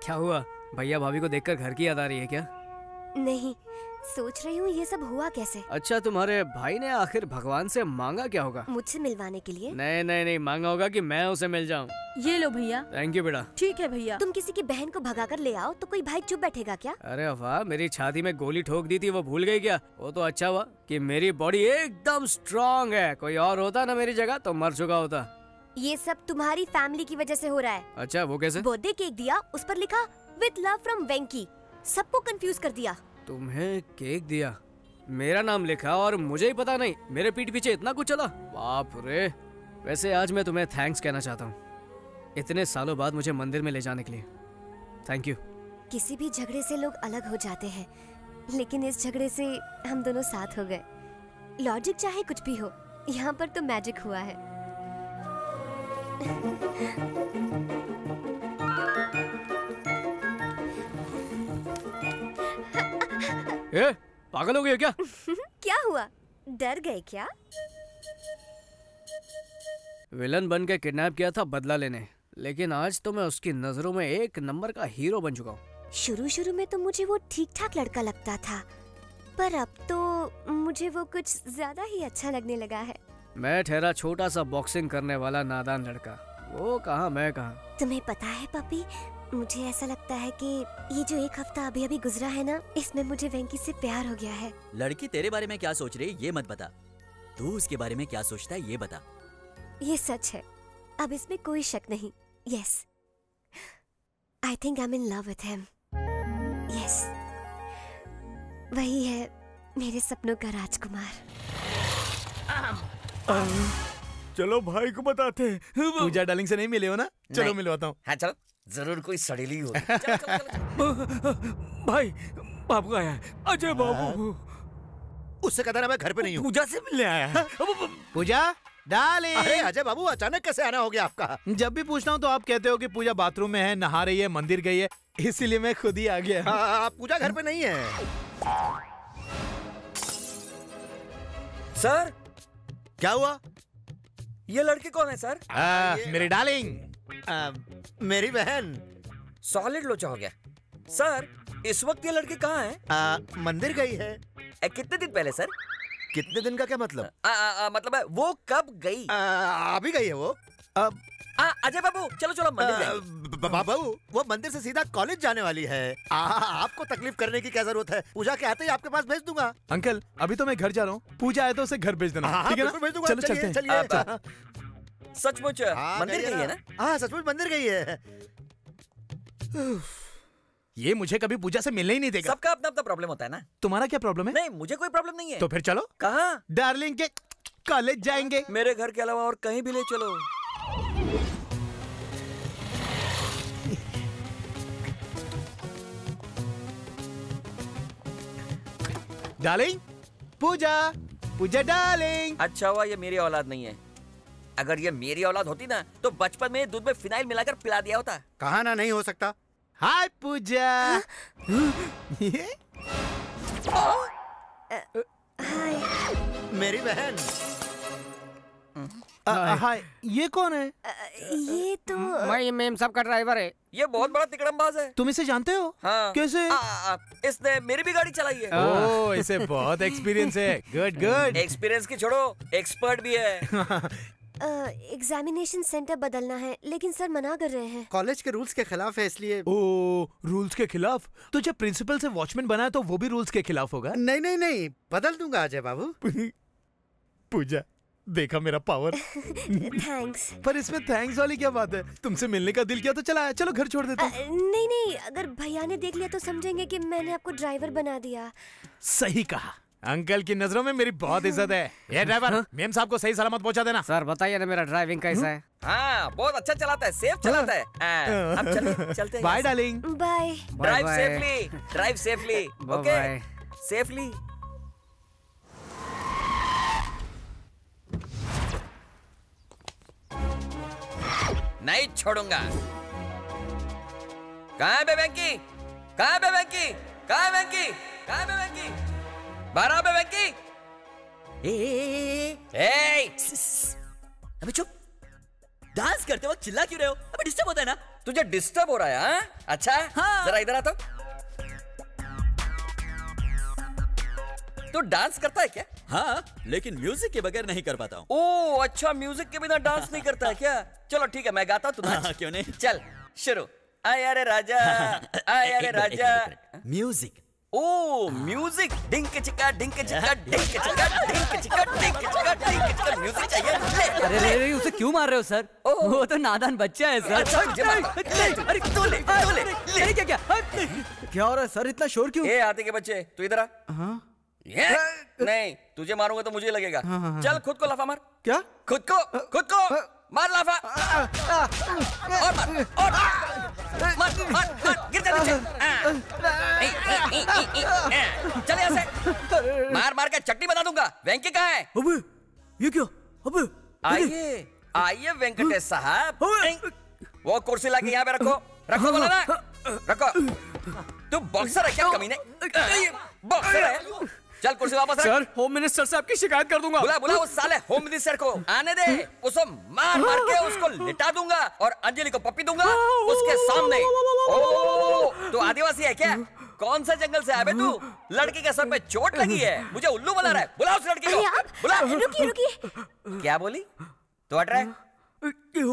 क्या हुआ? भैया भाभी को देखकर घर की याद आ रही है क्या? नहीं, सोच रही हूँ ये सब हुआ कैसे। अच्छा, तुम्हारे भाई ने आखिर भगवान से मांगा क्या होगा? मुझसे मिलवाने के लिए? नहीं नहीं नहीं, मांगा होगा कि मैं उसे मिल जाऊँ। ये लो भैया। थैंक यू बेटा। ठीक है भैया। तुम किसी की बहन को भगा कर ले आओ तो कोई भाई चुप बैठेगा क्या? अरे वाह, मेरी छाती में गोली ठोक दी थी, वो भूल गई क्या? वो तो अच्छा हुआ कि मेरी बॉडी एकदम स्ट्रांग है। कोई और होता ना मेरी जगह तो मर चुका होता। ये सब तुम्हारी फैमिली की वजह से हो रहा है। अच्छा, वो कैसे? बर्थडे केक दिया, उस पर लिखा विद लव फ्रॉम वेंकी। सबको कंफ्यूज कर दिया। तुम्हें केक दिया, मेरा नाम लिखा और मुझे ही पता नहीं। मेरे पीठ पीछे इतना कुछ चला, बाप रे। वैसे आज मैं तुम्हें थैंक्स कहना चाहता हूँ, इतने सालों बाद मुझे मंदिर में ले जाने के लिए। Thank you. किसी भी झगड़े से लोग अलग हो जाते हैं, लेकिन इस झगड़े से हम दोनों साथ हो गए। लॉजिक चाहे कुछ भी हो, यहाँ पर तो मैजिक हुआ है। ए, पागल हो गए क्या? क्या हुआ? डर गए क्या? विलन बन के किडनैप किया था बदला लेने, लेकिन आज तो मैं उसकी नजरों में एक नंबर का हीरो बन चुका हूँ। शुरू शुरू में तो मुझे वो ठीक ठाक लड़का लगता था, पर अब तो मुझे वो कुछ ज्यादा ही अच्छा लगने लगा है। मैं ठहरा छोटा सा बॉक्सिंग करने वाला नादान लड़का, वो कहाँ मैं कहाँ। तुम्हें पता है पपी, मुझे ऐसा लगता है कि ये जो एक हफ्ता अभी अभी गुजरा है ना, इसमें मुझे वेंकी से प्यार हो गया है। लड़की तेरे बारे में क्या सोच रही है ये मत बता, तू उसके बारे में क्या सोचता है ये बता। ये सच है, अब इसमें कोई शक नहीं। Yes, I think I am in love with him. Yes, वही है मेरे सपनों का राजकुमार। चलो भाई को बताते हैं। पूजा डार्लिंग से नहीं मिले हो ना? चलो मिलवाता हूँ। हाँ चलो, जरूर कोई सड़ेली होगी। भाई, बाबू आया है, अजय बाबू। उससे कहता ना मैं घर पे नहीं हूँ। पूजा से मिलने आया है। पूजा डार्लिंग। अरे अजय बाबू, अचानक कैसे आना हो गया आपका? जब भी पूछता हूँ तो आप कहते हो कि पूजा बाथरूम में है, नहा रही है, मंदिर गई है, इसीलिए मैं खुद ही आ गया। पूजा घर पे नहीं है। सर, क्या हुआ? ये लड़की कौन है सर? मेरी डार्लिंग। मेरी बहन। सॉलिड लोचा हो गया। सर इस वक्त ये लड़की कहाँ है? मंदिर गई है। कितने दिन पहले सर? कितने दिन का क्या मतलब? मतलब है वो कब गई? अभी गई है वो। अजय बाबू चलो चलो मंदिर जाएंगे। बाबू वो मंदिर से सीधा कॉलेज जाने वाली है। आपको तकलीफ करने की क्या जरूरत है? पूजा के आते ही आपके पास भेज दूंगा। अंकल अभी तो मैं घर जा रहा हूँ, पूजा आए तो उसे घर भेज देना, ठीक है ना? भेज दूंगा। चलो चलते हैं। चलिए। सचमुच मंदिर गई है ना? हाँ सचमुच मंदिर गई है। ये मुझे कभी पूजा से मिलने ही नहीं देगा। सबका अपना अपना प्रॉब्लम होता है ना। तुम्हारा क्या प्रॉब्लम है? नहीं मुझे कोई प्रॉब्लम नहीं है। तो फिर चलो। कहाँ? डार्लिंग के कॉलेज जाएंगे। मेरे घर के अलावा और कहीं भी ले चलो। डार्लिंग, पूजा, पूजा डार्लिंग। अच्छा हुआ ये मेरी औलाद नहीं है। अगर ये मेरी औलाद होती ना तो बचपन में दूध में फिनाइल मिलाकर पिला दिया होता। कहा ना नहीं हो सकता। हाय पूजा। मेरी बहन। हाय, ये कौन है? ये तो मैं मेम साहब का ड्राइवर है। ये बहुत बड़ा तिकड़मबाज है। तुम इसे जानते हो? हाँ। कैसे? इसने मेरी भी गाड़ी चलाई है। ओह, इसे बहुत एक्सपीरियंस है। Good good. एक्सपीरियंस की छोड़ो, एक्सपर्ट भी है। एग्जामिनेशन सेंटर बदलना है लेकिन सर मना कर रहे हैं। कॉलेज के रूल्स के खिलाफ है इसलिए। ओह, रूल्स के खिलाफ? तो जब प्रिंसिपल से वॉचमैन बना है तो वो भी रूल्स के खिलाफ होगा? नहीं नहीं नहीं, बदल दूंगा अजय बाबू। पूजा, देखा मेरा पावर। थैंक्स। पर इसमें थैंक्स वाली क्या बात है? तुमसे मिलने का दिल किया तो चला, चलो घर छोड़ देते हैं। नहीं नहीं, अगर भैया ने देख लिया तो समझेंगे कि मैंने आपको ड्राइवर बना दिया। सही कहा। अंकल की नजरों में मेरी बहुत इज्जत है। ये ड्राइवर, मेम साहब को सही सलामत पहुंचा देना। सर बताइए ना मेरा ड्राइविंग कैसा है? हाँ बहुत अच्छा चलाता है, सेफ चलाता है। अब चलते हैं। Bye darling. Bye. Drive safely, drive safely. Okay, safely. नहीं छोड़ूंगा। कहाँ है वेंकी? कहाँ है वेंकी? कहाँ है वेंकी? कहाँ है वेंकी? बाहर आ वेंकी। अबे चुप। डांस करते वक्त चिल्ला क्यों रहे हो? अबे डिस्टर्ब होता है ना। तुझे डिस्टर्ब हो रहा है? हाँ? अच्छा हाँ। जरा इधर आ तो। तू डांस करता है क्या? हाँ, लेकिन म्यूजिक के बगैर नहीं कर पाता हूँ। ओह अच्छा, म्यूजिक के बिना डांस नहीं करता है क्या? चलो ठीक है, मैं गाता हूँ, तू नाच। क्यों नहीं? चल शुरू। आया रे राजा, आया रे राजा। म्यूजिक। Oh music. डिंक चिका डिंक चिका डिंक चिका डिंक चिका डिंक चिका डिंक चिका। म्यूजिक चाहिए। अरे उसे क्यों मार रहे हो सर? वो तो नादान बच्चा है सर। अरे तू ले क्या क्या हो रहा है सर? इतना शोर क्यों? ए हाथी के बच्चे, तू इधर आ। नहीं, तुझे मारूंगा तो मुझे लगेगा। चल खुद को लाफा मार। क्या? खुद को मार लाफा। और मार गिर जा नीचे। चल यहाँ से। मार के चट्टी बना दूंगा। वेंकी कहाँ है? अबे ये क्या? अबे आइए वेंकटेश साहब। वो कुर्सी लाके यहाँ पे रखो बोला ना। रखो। तू बॉक्सर है क्या कमीने? बॉक्सर है? चल कुर्सी वापस रख। सर होम मिनिस्टर से आपकी शिकायत कर दूंगा। बुला उस साले होम मिनिस्टर को। आने दे। उसको मार के उसको लिटा दूंगा और अंजलि को पप्पी दूंगा उसके सामने। ओह, तू आदिवासी है क्या? कौन सा जंगल से आया बे तू? लड़की के सर पे चोट लगी है, मुझे उल्लू बना रहा है। बुला उस लड़की को। बुला। रुकिए। क्या बोली? तो हट रहा है?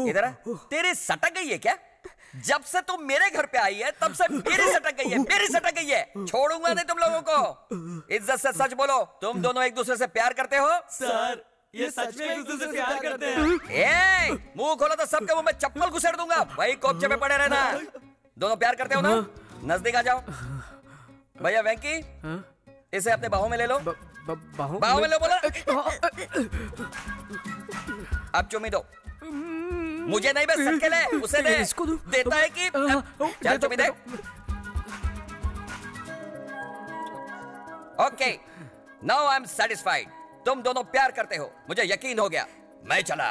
इधर आ। तेरी सटक गई है क्या? जब से तुम मेरे घर पे आई है तब से मेरी सटक गई है, मेरी सटक गई है। छोड़ूंगा नहीं तुम लोगों को। इज्जत से सच बोलो, तुम दोनों एक दूसरे से प्यार करते हो? सर ये सच में एक दूसरे से प्यार करते हैं। मुंह खोलो तो सबके मुंह में चप्पल घुसेड़ दूंगा। वही कोपचे पे पड़े रहना। दोनों प्यार करते हो ना? नजदीक आ जाओ। भैया वेंकी, इसे अपने बाहों में ले लो। बाहों में लो बोला। अब चुम्मी दो। मुझे नहीं, बस सबके ले। उसे दे। इसको देता है कि चल चुम्मी दे। Okay, now I am satisfied. तुम दोनों प्यार करते हो, मुझे यकीन हो गया। मैं चला।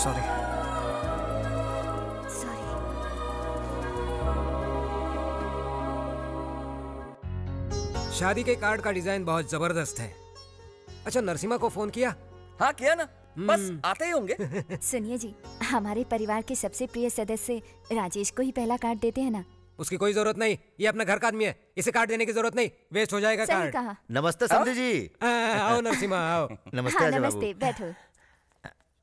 सॉरी। शादी के कार्ड का डिजाइन बहुत जबरदस्त है। अच्छा नरसिम्हा को फोन किया? हाँ किया ना। बस आते ही होंगे। सुनिए जी, हमारे परिवार के सबसे प्रिय सदस्य राजेश को ही पहला कार्ड देते हैं ना। उसकी कोई जरूरत नहीं, ये अपना घर का आदमी है, इसे कार्ड देने की जरूरत नहीं, वेस्ट हो जाएगा सही कार्ड। कहा। नमस्ते समधी जी। आओ नरसिम्हा आओ। नमस्ते अजय बाबू। नमस्ते, बैठो।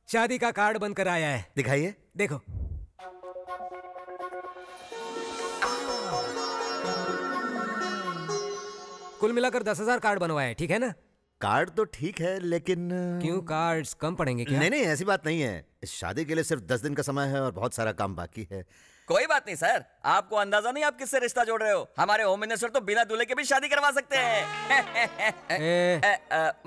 शादी का कार्ड बनकर आया है, दिखाइए। देखो। कुल मिलाकर 10,000 कार्ड बनवाए, ठीक है ना? कार्ड तो ठीक है, लेकिन क्यों, कार्ड्स कम पड़ेंगे क्या? नहीं नहीं, ऐसी बात नहीं है। इस शादी के लिए सिर्फ 10 दिन का समय है और बहुत सारा काम बाकी है। कोई बात नहीं सर, आपको अंदाजा नहीं आप किससे रिश्ता जोड़ रहे हो। हमारे होम मिनिस्टर तो बिना दूल्हे के भी शादी करवा सकते हैं।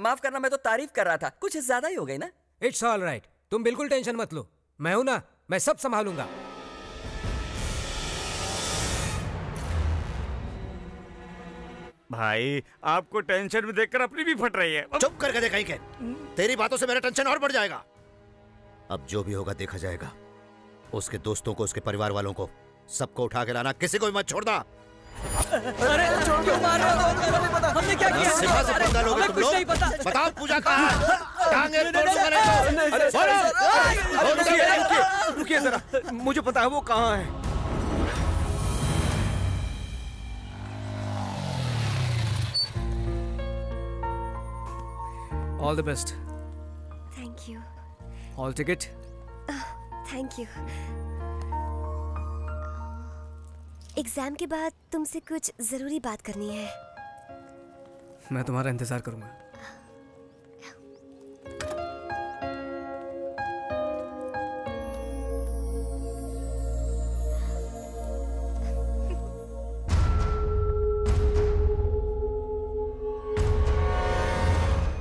माफ करना, मैं तो तारीफ कर रहा था, कुछ ज्यादा ही हो गई ना। इट्स ऑल राइट, तुम बिल्कुल टेंशन मत लो, मैं हूं ना, मैं सब संभालूंगा। भाई आपको टेंशन में देखकर अपनी भी फट रही है। चुप करके देखा ही के। तेरी बातों से मेरा टेंशन और बढ़ जाएगा। अब जो भी होगा देखा जाएगा। उसके दोस्तों को, उसके परिवार वालों को, सबको उठा के लाना, किसी को भी मत छोड़ना। अरे क्यों मार रहे हो? हमने क्या किया? सिम्हा से पंगा लोगे तुम लोग? बताओ पूजा कहाँ है? टांगे तोड़ दूंगा नहीं। रुकिए जरा, मुझे पता है वो कहाँ है। All the best. Thank you. All ticket. Thank you. Exam के बाद तुमसे कुछ जरूरी बात करनी है। मैं तुम्हारा इंतजार करूंगा।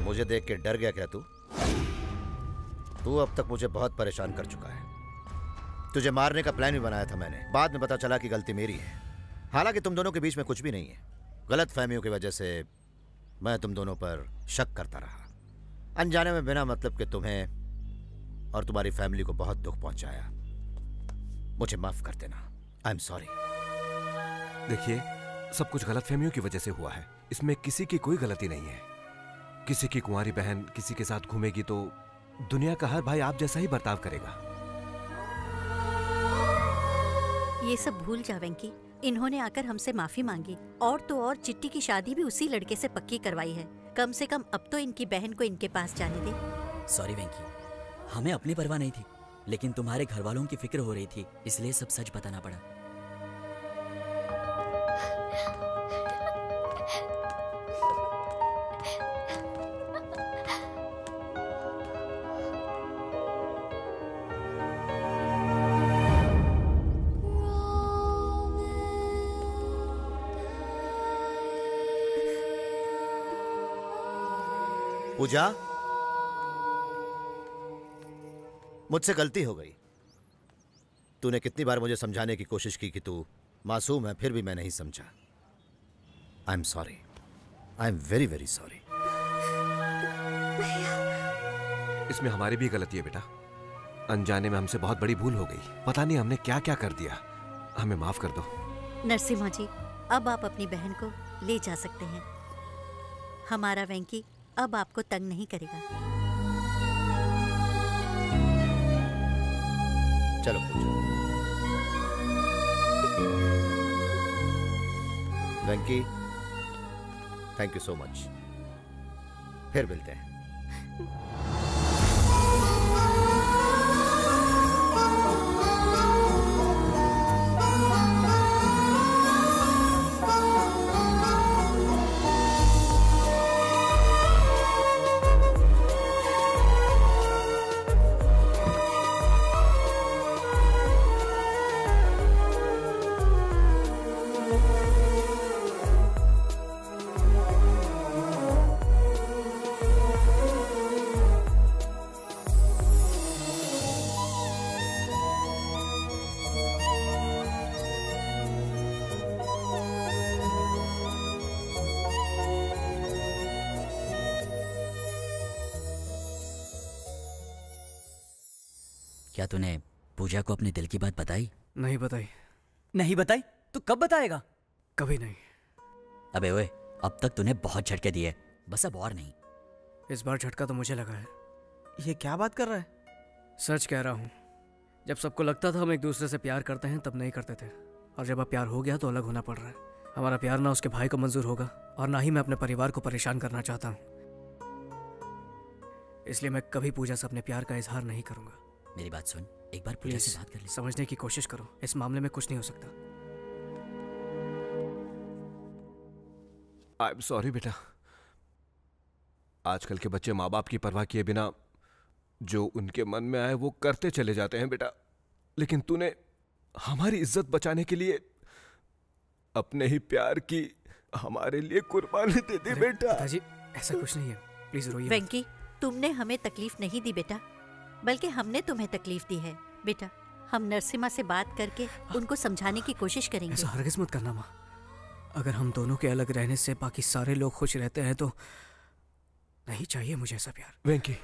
मुझे देख के डर गया क्या तू? तू अब तक मुझे बहुत परेशान कर चुका है। तुझे मारने का प्लान भी बनाया था मैंने, बाद में पता चला कि गलती मेरी है। हालांकि तुम दोनों के बीच में कुछ भी नहीं है। गलत फहमियों की वजह से मैं तुम दोनों पर शक करता रहा, अनजाने में बिना मतलब के तुम्हें और तुम्हारी फैमिली को बहुत दुख पहुंचाया। मुझे माफ कर देना। I am sorry. देखिए, सब कुछ गलतफहमियों की वजह से हुआ है। इसमें किसी की कोई गलती नहीं है। किसी की कुंवारी बहन किसी के साथ घूमेगी तो दुनिया का हर भाई आप जैसा ही बर्ताव करेगा। ये सब भूल जा वेंकी, इन्होंने आकर हमसे माफी मांगी और तो और चिट्टी की शादी भी उसी लड़के से पक्की करवाई है। कम से कम अब तो इनकी बहन को इनके पास जाने दे। सॉरी वेंकी, हमें अपनी परवाह नहीं थी, लेकिन तुम्हारे घर वालों की फिक्र हो रही थी, इसलिए सब सच बताना पड़ा। पूजा, मुझसे गलती हो गई। तूने कितनी बार मुझे समझाने की कोशिश की कि तू मासूम है, फिर भी मैं नहीं समझा। I am sorry. I am very very sorry. इसमें हमारी भी गलती है बेटा। अनजाने में हमसे बहुत बड़ी भूल हो गई। पता नहीं हमने क्या क्या कर दिया। हमें माफ कर दो। नरसिम्हा जी, अब आप अपनी बहन को ले जा सकते हैं। हमारा वेंकी अब आपको तंग नहीं करेगा। चलो पूजा। वेंकी, थैंक यू सो मच। फिर मिलते हैं। क्या तूने पूजा को अपने दिल की बात बताई? नहीं बताई। नहीं बताई? तो कब बताएगा? कभी नहीं। अबे ओए, अब तक तूने बहुत झटके दिए, बस अब और नहीं। इस बार झटका तो मुझे लगा है। ये क्या बात कर रहा है? सच कह रहा हूँ। जब सबको लगता था हम एक दूसरे से प्यार करते हैं तब नहीं करते थे, और जब अब प्यार हो गया तो अलग होना पड़ रहा है। हमारा प्यार ना उसके भाई को मंजूर होगा और ना ही मैं अपने परिवार को परेशान करना चाहता हूँ, इसलिए मैं कभी पूजा से अपने प्यार का इजहार नहीं करूंगा। मेरी बात सुन, एक बार पूजा से बात कर ले। समझने की कोशिश करो, इस मामले में कुछ नहीं हो सकता। आई एम सॉरी बेटा। आजकल के बच्चे माँ बाप की परवाह किए बिना जो उनके मन में आए वो करते चले जाते हैं बेटा, लेकिन तूने हमारी इज्जत बचाने के लिए अपने ही प्यार की हमारे लिए कुर्बानी दे दी बेटा। पिताजी ऐसा कुछ नहीं है, प्लीज रोइए मत। वेंकी, तुमने हमें तकलीफ नहीं दी बेटा, बल्कि हमने तुम्हें तकलीफ दी है। बेटा, हम नरसिम्हा से बात करके उनको समझाने की कोशिश करेंगे। ऐसा हरगिज मत करना माँ। अगर हम दोनों के अलग रहने से बाकी सारे लोग खुश रहते हैं तो नहीं चाहिए मुझे ऐसा प्यार। वेंकी,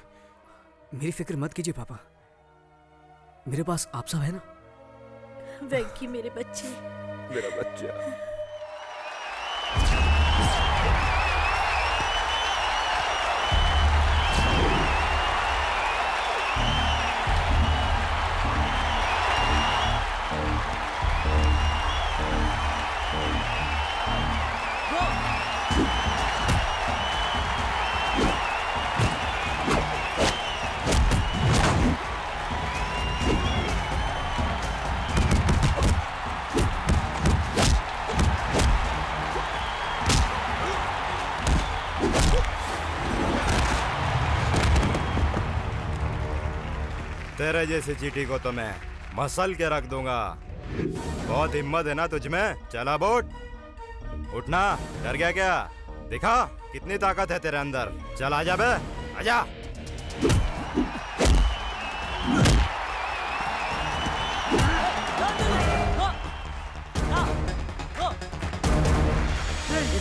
मेरी फिक्र मत कीजिए पापा, मेरे पास आप सब है ना। वेंकी मेरे बच्चे, मेरा बच्चा। तेरे जैसी चीटी को तो मैं मसल के रख दूंगा। बहुत हिम्मत है ना तुझ में? चला बोट, उठना। डर गया क्या? दिखा कितनी ताकत है तेरे अंदर। चल आजा बे, आजा।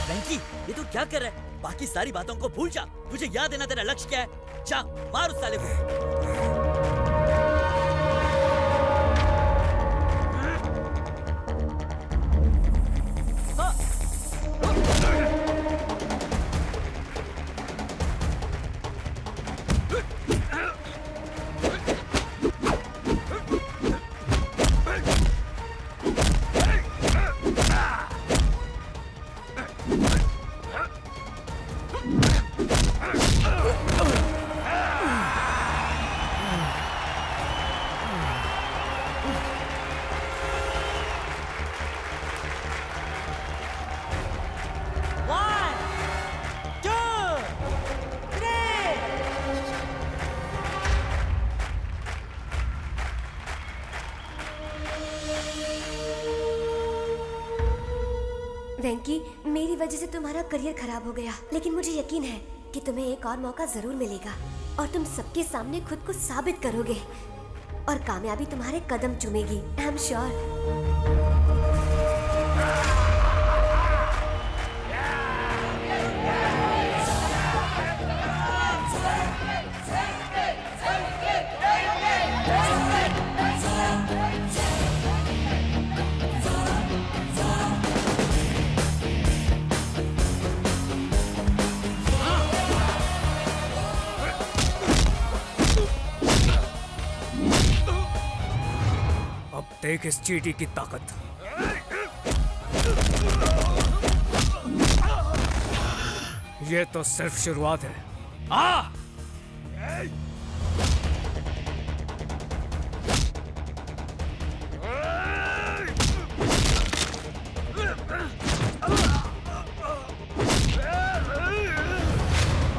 वेंकी, ये तू क्या कर रहा है? बाकी सारी बातों को भूल जा, तुझे याद है ना तेरा लक्ष्य क्या है। जा मार उस साले को। वेंकी, मेरी वजह से तुम्हारा करियर खराब हो गया, लेकिन मुझे यकीन है कि तुम्हें एक और मौका जरूर मिलेगा और तुम सबके सामने खुद को साबित करोगे और कामयाबी तुम्हारे कदम चूमेगी। I am sure. देख इस चींटी की ताकत। ये तो सिर्फ शुरुआत है। आ!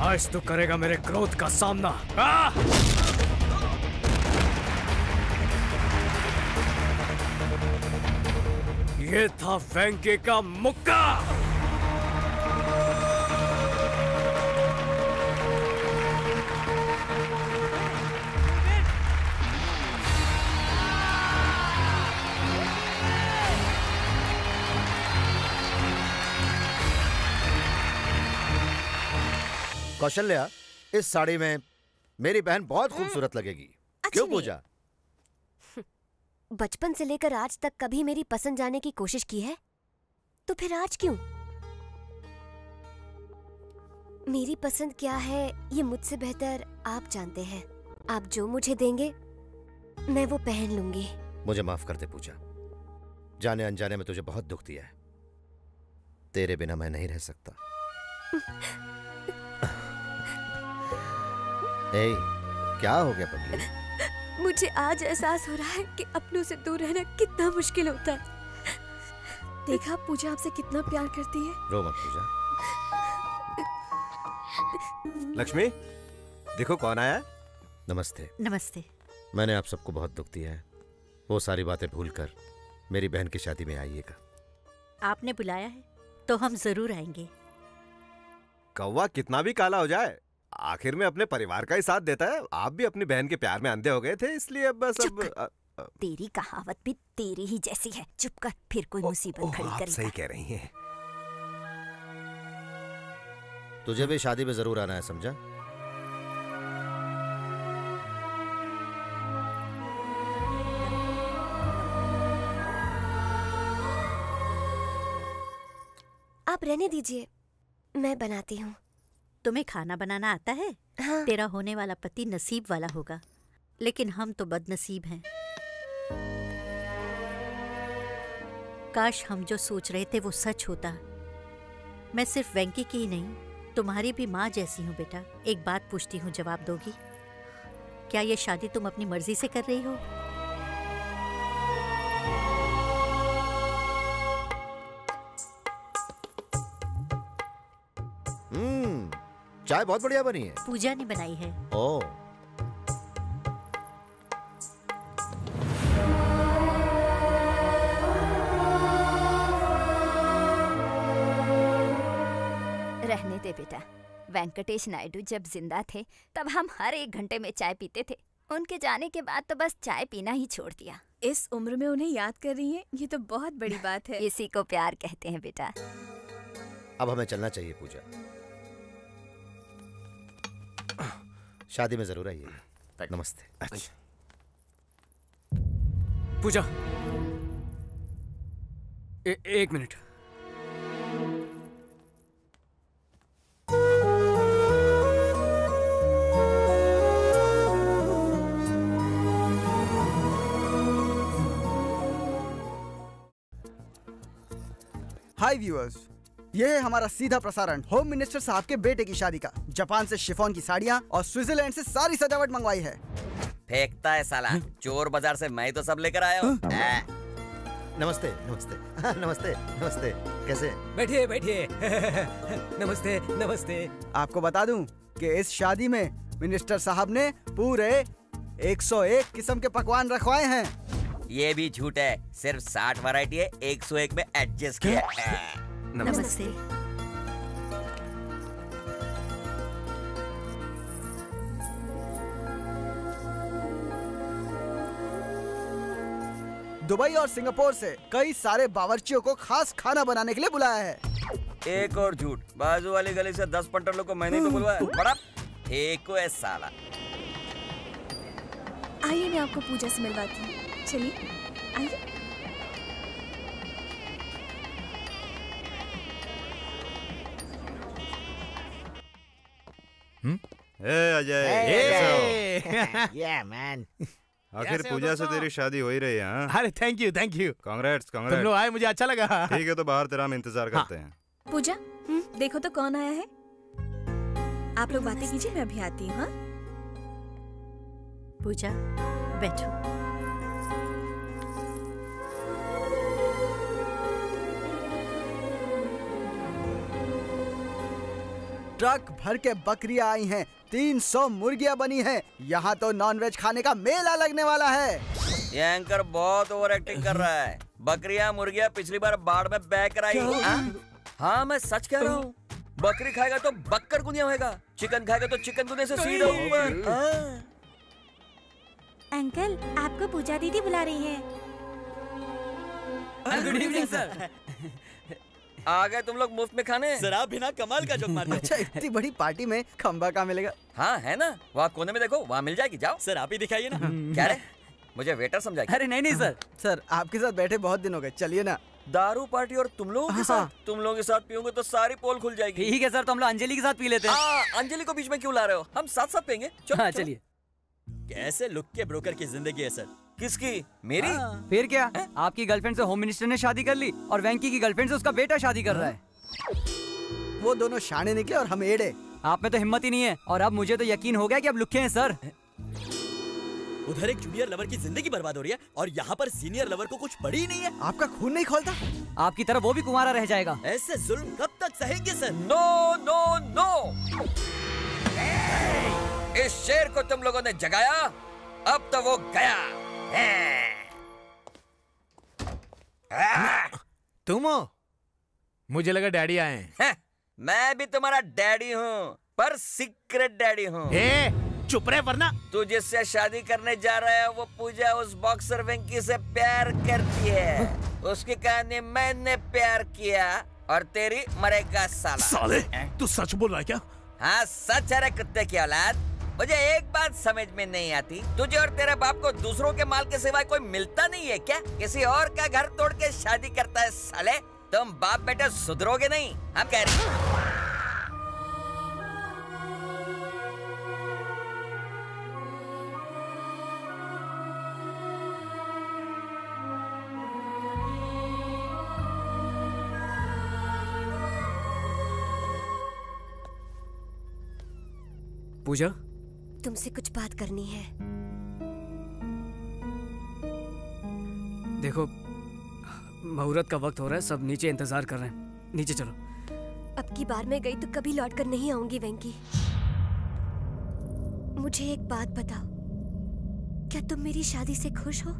आज तो करेगा मेरे क्रोध का सामना। आ! ये था वेंकी का मुक्का। कौशल्या, इस साड़ी में मेरी बहन बहुत खूबसूरत लगेगी। क्यों पूजा? बचपन से लेकर आज तक कभी मेरी पसंद जाने की कोशिश की है? तो फिर आज क्यों? मेरी पसंद क्या है ये मुझसे बेहतर आप जानते हैं। आप जो मुझे देंगे मैं वो पहन लूंगी। मुझे माफ कर दे पूजा, जाने अनजाने में तुझे बहुत दुख दिया है। तेरे बिना मैं नहीं रह सकता। ए, क्या हो गया पगली? मुझे आज एहसास हो रहा है कि अपनों से दूर रहना कितना मुश्किल होता है। देखा पूजा आपसे कितना प्यार करती है। रो मत पूजा। लक्ष्मी, देखो कौन आया। नमस्ते। नमस्ते। मैंने आप सबको बहुत दुख दिया है। वो सारी बातें भूलकर मेरी बहन की शादी में आइएगा। आपने बुलाया है तो हम जरूर आएंगे। कौवा कितना भी काला हो जाए आखिर में अपने परिवार का ही साथ देता है। आप भी अपनी बहन के प्यार में अंधे हो गए थे, इसलिए बस अब तेरी कहावत भी तेरी ही जैसी है। चुप कर, फिर कोई मुसीबत खड़ी आप करेगा। सही कह रही हैं। तुझे भी शादी में जरूर आना है, समझा? आप रहने दीजिए, मैं बनाती हूँ। तुम्हें खाना बनाना आता है? हाँ। तेरा होने वाला पति नसीब वाला होगा, लेकिन हम तो बदनसीब हैं। काश हम जो सोच रहे थे वो सच होता। मैं सिर्फ वेंकी की ही नहीं, तुम्हारी भी माँ जैसी हूँ बेटा। एक बात पूछती हूँ, जवाब दोगी? क्या ये शादी तुम अपनी मर्जी से कर रही हो? चाय बहुत बढ़िया बनी है। पूजा ने बनाई है। ओह, रहने दे बेटा। वेंकटेश नायडू जब जिंदा थे तब हम हर 1 घंटे में चाय पीते थे। उनके जाने के बाद तो बस चाय पीना ही छोड़ दिया। इस उम्र में उन्हें याद कर रही हैं, ये तो बहुत बड़ी बात है। इसी को प्यार कहते हैं बेटा। अब हमें चलना चाहिए पूजा। शादी में जरूर आइए। नमस्ते। पूजा, एक मिनट। हाय व्यूअर्स, ये है हमारा सीधा प्रसारण होम मिनिस्टर साहब के बेटे की शादी का। जापान से शिफॉन की साड़ियाँ और स्विट्जरलैंड से सारी सजावट मंगवाई है। फेंकता है साला, चोर बाजार से मैं तो सब लेकर आया हूँ। नमस्ते नमस्ते। नमस्ते नमस्ते। कैसे? बैठिए बैठिए। नमस्ते नमस्ते। आपको बता दूं कि इस शादी में मिनिस्टर साहब ने पूरे 101 किस्म के पकवान रखवाए हैं। ये भी झूठ है, सिर्फ 60 वैरायटी है, 101 में एडजस्ट किया है। नमस्ते। दुबई और सिंगापुर से कई सारे बावर्चियों को खास खाना बनाने के लिए बुलाया है। एक और झूठ, बाजू वाली गली से 10 पंटरों को मैंने तो बुलवाया। बड़ा एक है साला। आइए मैं आपको पूजा से मिलवाती हूँ। चलिए आइए। Ajay, Yeah, man. आखिर पूजा से तेरी शादी हो ही रही है। हाँ? अरे थैंक यू। कांग्रेट्स तुम लोग आए, मुझे अच्छा लगा। ठीक है, तो बाहर तेरा हम इंतजार करते हैं। पूजा, देखो तो कौन आया है। आप लोग बातें कीजिए, मैं अभी आती हूँ। हाँ? पूजा, बैठो। ट्रक भर के बकरियां आई हैं, 300 मुर्गियां बनी हैं। यहाँ तो नॉनवेज खाने का मेला लगने वाला है। ये एंकर बहुत ओवर एक्टिंग कर रहा है। बकरियां मुर्गियां पिछली बार बाढ़ में बह कर आई। हाँ मैं सच कह रहा हूँ। बकरी खाएगा तो बक्कर गुनिया होएगा, चिकन खाएगा तो चिकन गुनिया से सीधा ऊपर। अंकल, आपको पूजा दीदी बुला रही है। Good evening sir. आ गए तुम लोग मुफ्त में खाने। सर आप बिना कमाल का जोक मारते हैं। अच्छा, इतनी बड़ी पार्टी में खंबा कहाँ मिलेगा? हाँ है ना, वहाँ कोने में देखो, वहाँ मिल जाएगी। जाओ सर, आप ही दिखाइए ना। क्या रे, मुझे वेटर समझाएगी? अरे नहीं सर। सर आपके साथ बैठे बहुत दिन हो गए, चलिए ना। दारू पार्टी और तुम लोगों के साथ? तुम लोगों के साथ पीऊंगे तो सारी पोल खुल जाएगी। ठीक है सर, तो हम लोग अंजलि के साथ पी लेते हैं। अंजलि को बीच में क्यों ला रहे हो? हम साथ साथ पियेंगे। चलो हाँ, चलिए। कैसे लुक के ब्रोकर की जिंदगी है सर। किसकी? मेरी? फिर क्या, आपकी गर्लफ्रेंड से होम मिनिस्टर ने शादी कर ली और वेंकी की गर्लफ्रेंड से उसका बेटा शादी कर रहा है। वो दोनों शाने निकले और हम एड़े। आप में तो हिम्मत ही नहीं है और अब मुझे तो यकीन हो गया कि अब लुक्के हैं सर। उधर एक जूनियर लवर की जिंदगी बर्बाद हो रही है और यहाँ पर सीनियर लवर को कुछ पड़ी ही नहीं है। आपका खून नहीं खोलता? आपकी तरह वो भी कुंवारा रह जाएगा। ऐसे जुल्म कब तक सहेंगे सर? नो नो नो, इस शेर को तुम लोगों ने जगाया, अब तो वो गया। तुम हो? मुझे लगा डैडी आए हैं। मैं भी तुम्हारा डैडी हूँ, पर सीक्रेट डैडी हूँ। चुप रहे वरना। तू जिससे शादी करने जा रहा है वो पूजा उस बॉक्सर वेंकी से प्यार करती है। उसकी कहानी मैंने प्यार किया और तेरी मरेगा साला। साले, तू सच बोल रहा है क्या? हाँ सच है रे कुत्ते की औलाद। मुझे एक बात समझ में नहीं आती, तुझे और तेरे बाप को दूसरों के माल के सिवाय कोई मिलता नहीं है क्या? किसी और का घर तोड़ के शादी करता है साले। तुम बाप बेटे सुधरोगे नहीं, हम कह रहे हैं। पूजा, तुमसे कुछ बात करनी है। देखो, मुहूर्त का वक्त हो रहा है, सब नीचे इंतजार कर रहे हैं। नीचे चलो। अब की बार मैं गई तो कभी लौट कर नहीं आऊंगी वेंकी। मुझे एक बात बताओ, क्या तुम मेरी शादी से खुश हो?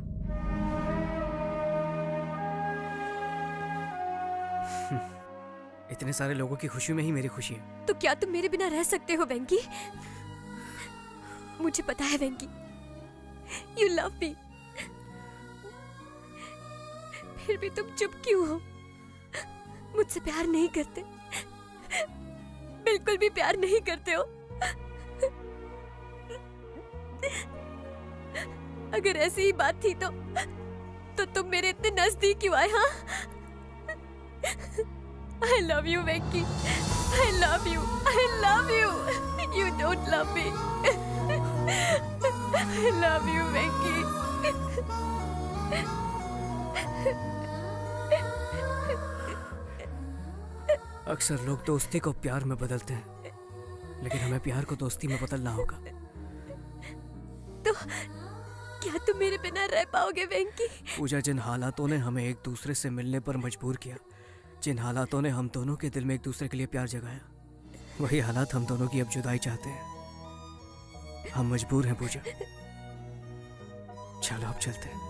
इतने सारे लोगों की खुशी में ही मेरी खुशी है। तो क्या तुम मेरे बिना रह सकते हो वेंकी? मुझे पता है वेंकी, यू लव मी। फिर भी तुम चुप क्यों हो? मुझसे प्यार नहीं करते, बिल्कुल भी प्यार नहीं करते हो। अगर ऐसी ही बात थी तो तुम मेरे इतने नजदीक क्यों आए? हाँ, I love you, Venki. I love you. I love you. You don't love me. I love you, Venki. अक्सर लोग दोस्ती को प्यार में बदलते हैं, लेकिन हमें प्यार को दोस्ती में बदलना होगा। तो क्या तुम मेरे बिना रह पाओगे वेंकी? पूजा, जिन हालातों ने हमें एक दूसरे से मिलने पर मजबूर किया, जिन हालातों ने हम दोनों के दिल में एक दूसरे के लिए प्यार जगाया, वही हालात हम दोनों की अब जुदाई चाहते हैं। हम मजबूर हैं पूजा। चलो अब चलते हैं।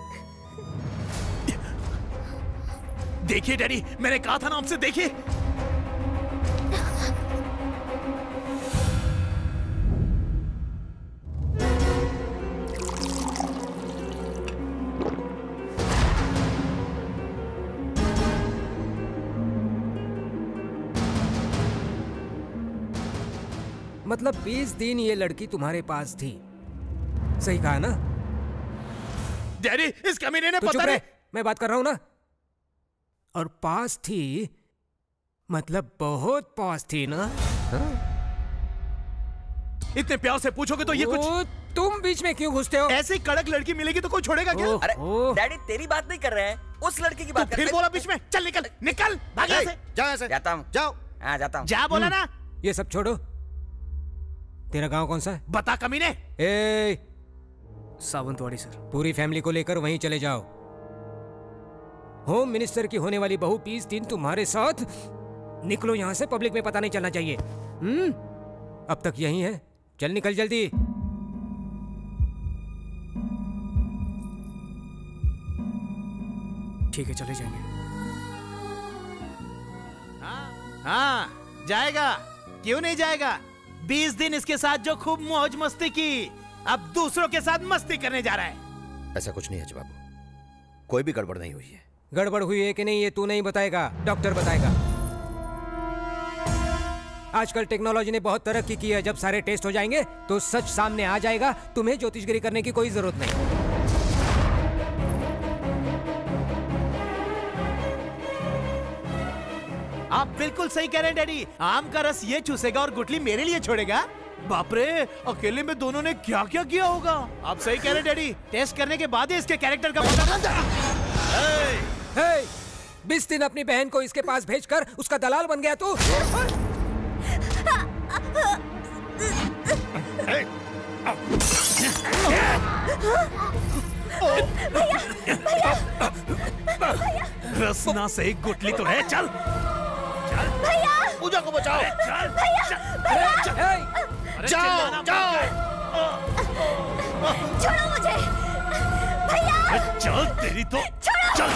देखिए डैडी, मैंने कहा था ना आपसे, देखिए। मतलब 20 दिन ये लड़की तुम्हारे पास थी, सही कहा ना? डैडी, इस कमीने ने तो पता नहीं। मैं बात कर रहा हूं ना। और पास थी मतलब बहुत पास थी ना? हाँ? इतने प्यार से पूछोगे तो ये कुछ। तुम बीच में क्यों घुसते हो? ऐसी कड़क लड़की मिलेगी तो कोई छोड़ेगा क्या? अरे डैडी, तेरी बात नहीं कर रहे हैं, उस लड़की की बात कर रहे हैं। फिर बोला बीच में, चल निकल निकल, भाग यहाँ से। जाओ यहाँ से। जाता हूँ। जाओ। हाँ जाता हूँ। जा बोला ना। ये सब छोड़ो, तेरा गांव कौन सा है? बता कमीने। सावंतवाड़ी सर। पूरी फैमिली को लेकर वहीं चले जाओ। होम मिनिस्टर की होने वाली बहू 20 दिन तुम्हारे साथ। निकलो यहाँ से, पब्लिक में पता नहीं चलना चाहिए। अब तक यहीं है, चल निकल जल्दी। ठीक है, चले जाएंगे। हाँ जाएगा, क्यों नहीं जाएगा? 20 दिन इसके साथ जो खूब मौज मस्ती की, अब दूसरों के साथ मस्ती करने जा रहा है। ऐसा कुछ नहीं है बाबू, कोई भी गड़बड़ नहीं हुई है। गड़बड़ हुई है कि नहीं ये तू नहीं बताएगा, डॉक्टर बताएगा। आजकल टेक्नोलॉजी ने बहुत तरक्की की है, जब सारे टेस्ट हो जाएंगे तो सच सामने आ जाएगा। तुम्हें ज्योतिषगिरी करने की कोई जरूरत नहीं। आप बिल्कुल सही कह रहे हैं डैडी। आम का रस ये चूसेगा और गुठली मेरे लिए छोड़ेगा। बाप रे, अकेले में दोनों ने क्या क्या किया होगा। आप सही कह रहे डैडी, टेस्ट करने के बाद ही इसके कैरेक्टर का पता चलता है। 20 दिन अपनी बहन को इसके पास भेजकर उसका दलाल बन गया तू। रसना से एक गुटली तो है। चल भैया, पूजा को बचाओ। चल भैया, जाओ जाओ। छोड़ो मुझे भैया। चल तेरी तो चल।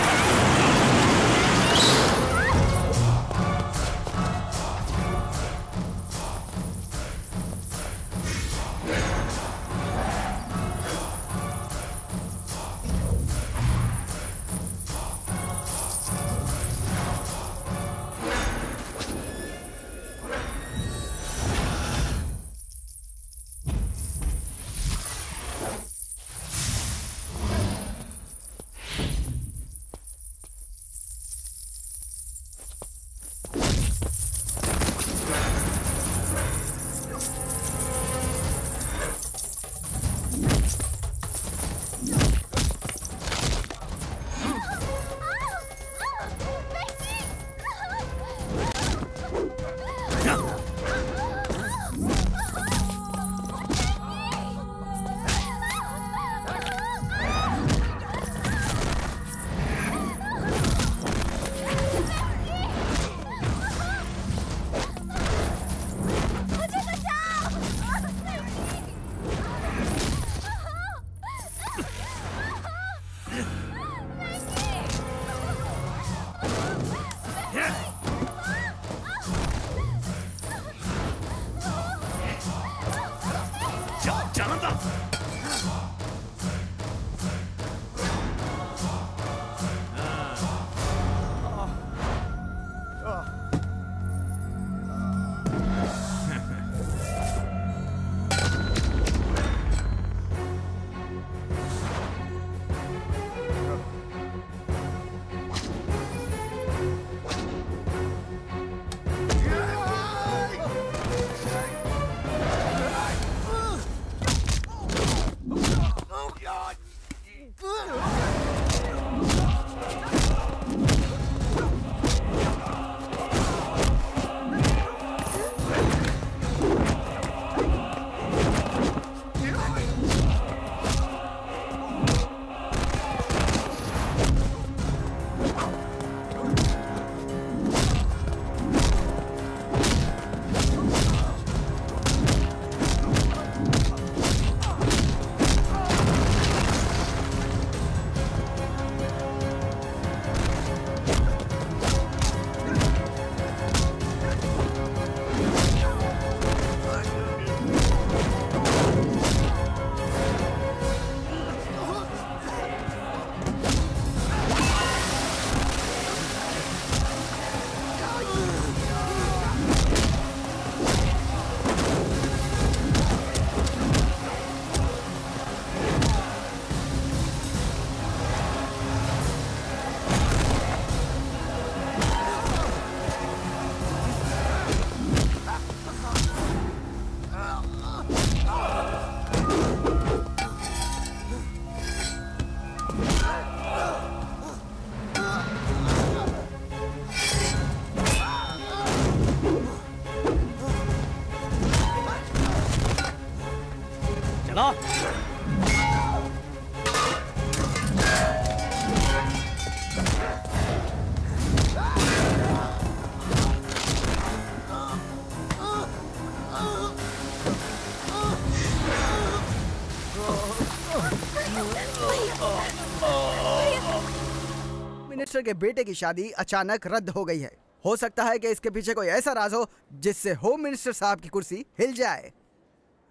मिनिस्टर के बेटे की शादी अचानक रद्द हो गई है। हो सकता है कि इसके पीछे कोई ऐसा राज हो जिससे होम मिनिस्टर साहब की कुर्सी हिल जाए।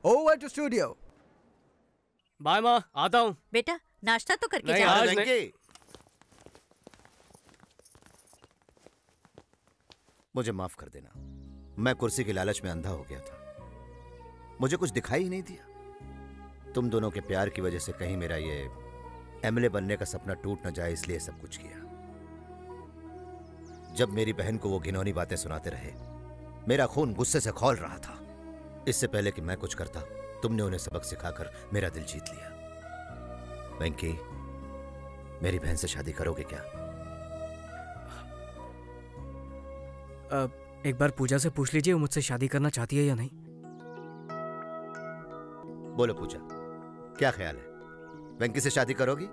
Over to studio. बाय माँ, आता हूँ। बेटा नाश्ता तो करके नहीं, जाओ। आज नहीं। मुझे माफ कर देना, मैं कुर्सी के लालच में अंधा हो गया था। मुझे कुछ दिखाई ही नहीं दिया। तुम दोनों के प्यार की वजह से कहीं मेरा ये एमएलए बनने का सपना टूट न जाए, इसलिए सब कुछ किया। जब मेरी बहन को वो घिनौनी बातें सुनाते रहे, मेरा खून गुस्से से खौल रहा था। इससे पहले कि मैं कुछ करता, तुमने उन्हें सबक सिखाकर मेरा दिल जीत लिया। वेंकी, मेरी बहन से शादी करोगे क्या? एक बार पूजा से पूछ लीजिए वो मुझसे शादी करना चाहती है या नहीं। बोलो पूजा, क्या ख्याल है? वेंकी से शादी करोगी?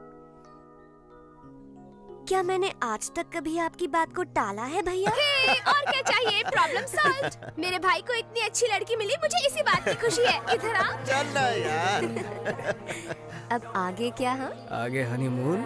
क्या मैंने आज तक कभी आपकी बात को टाला है भैया? और क्या चाहिए? Problem solved. मेरे भाई को इतनी अच्छी लड़की मिली, मुझे इसी बात की खुशी है। इधर आ। चल ना यार। अब आगे क्या? हाँ, आगे हनीमून।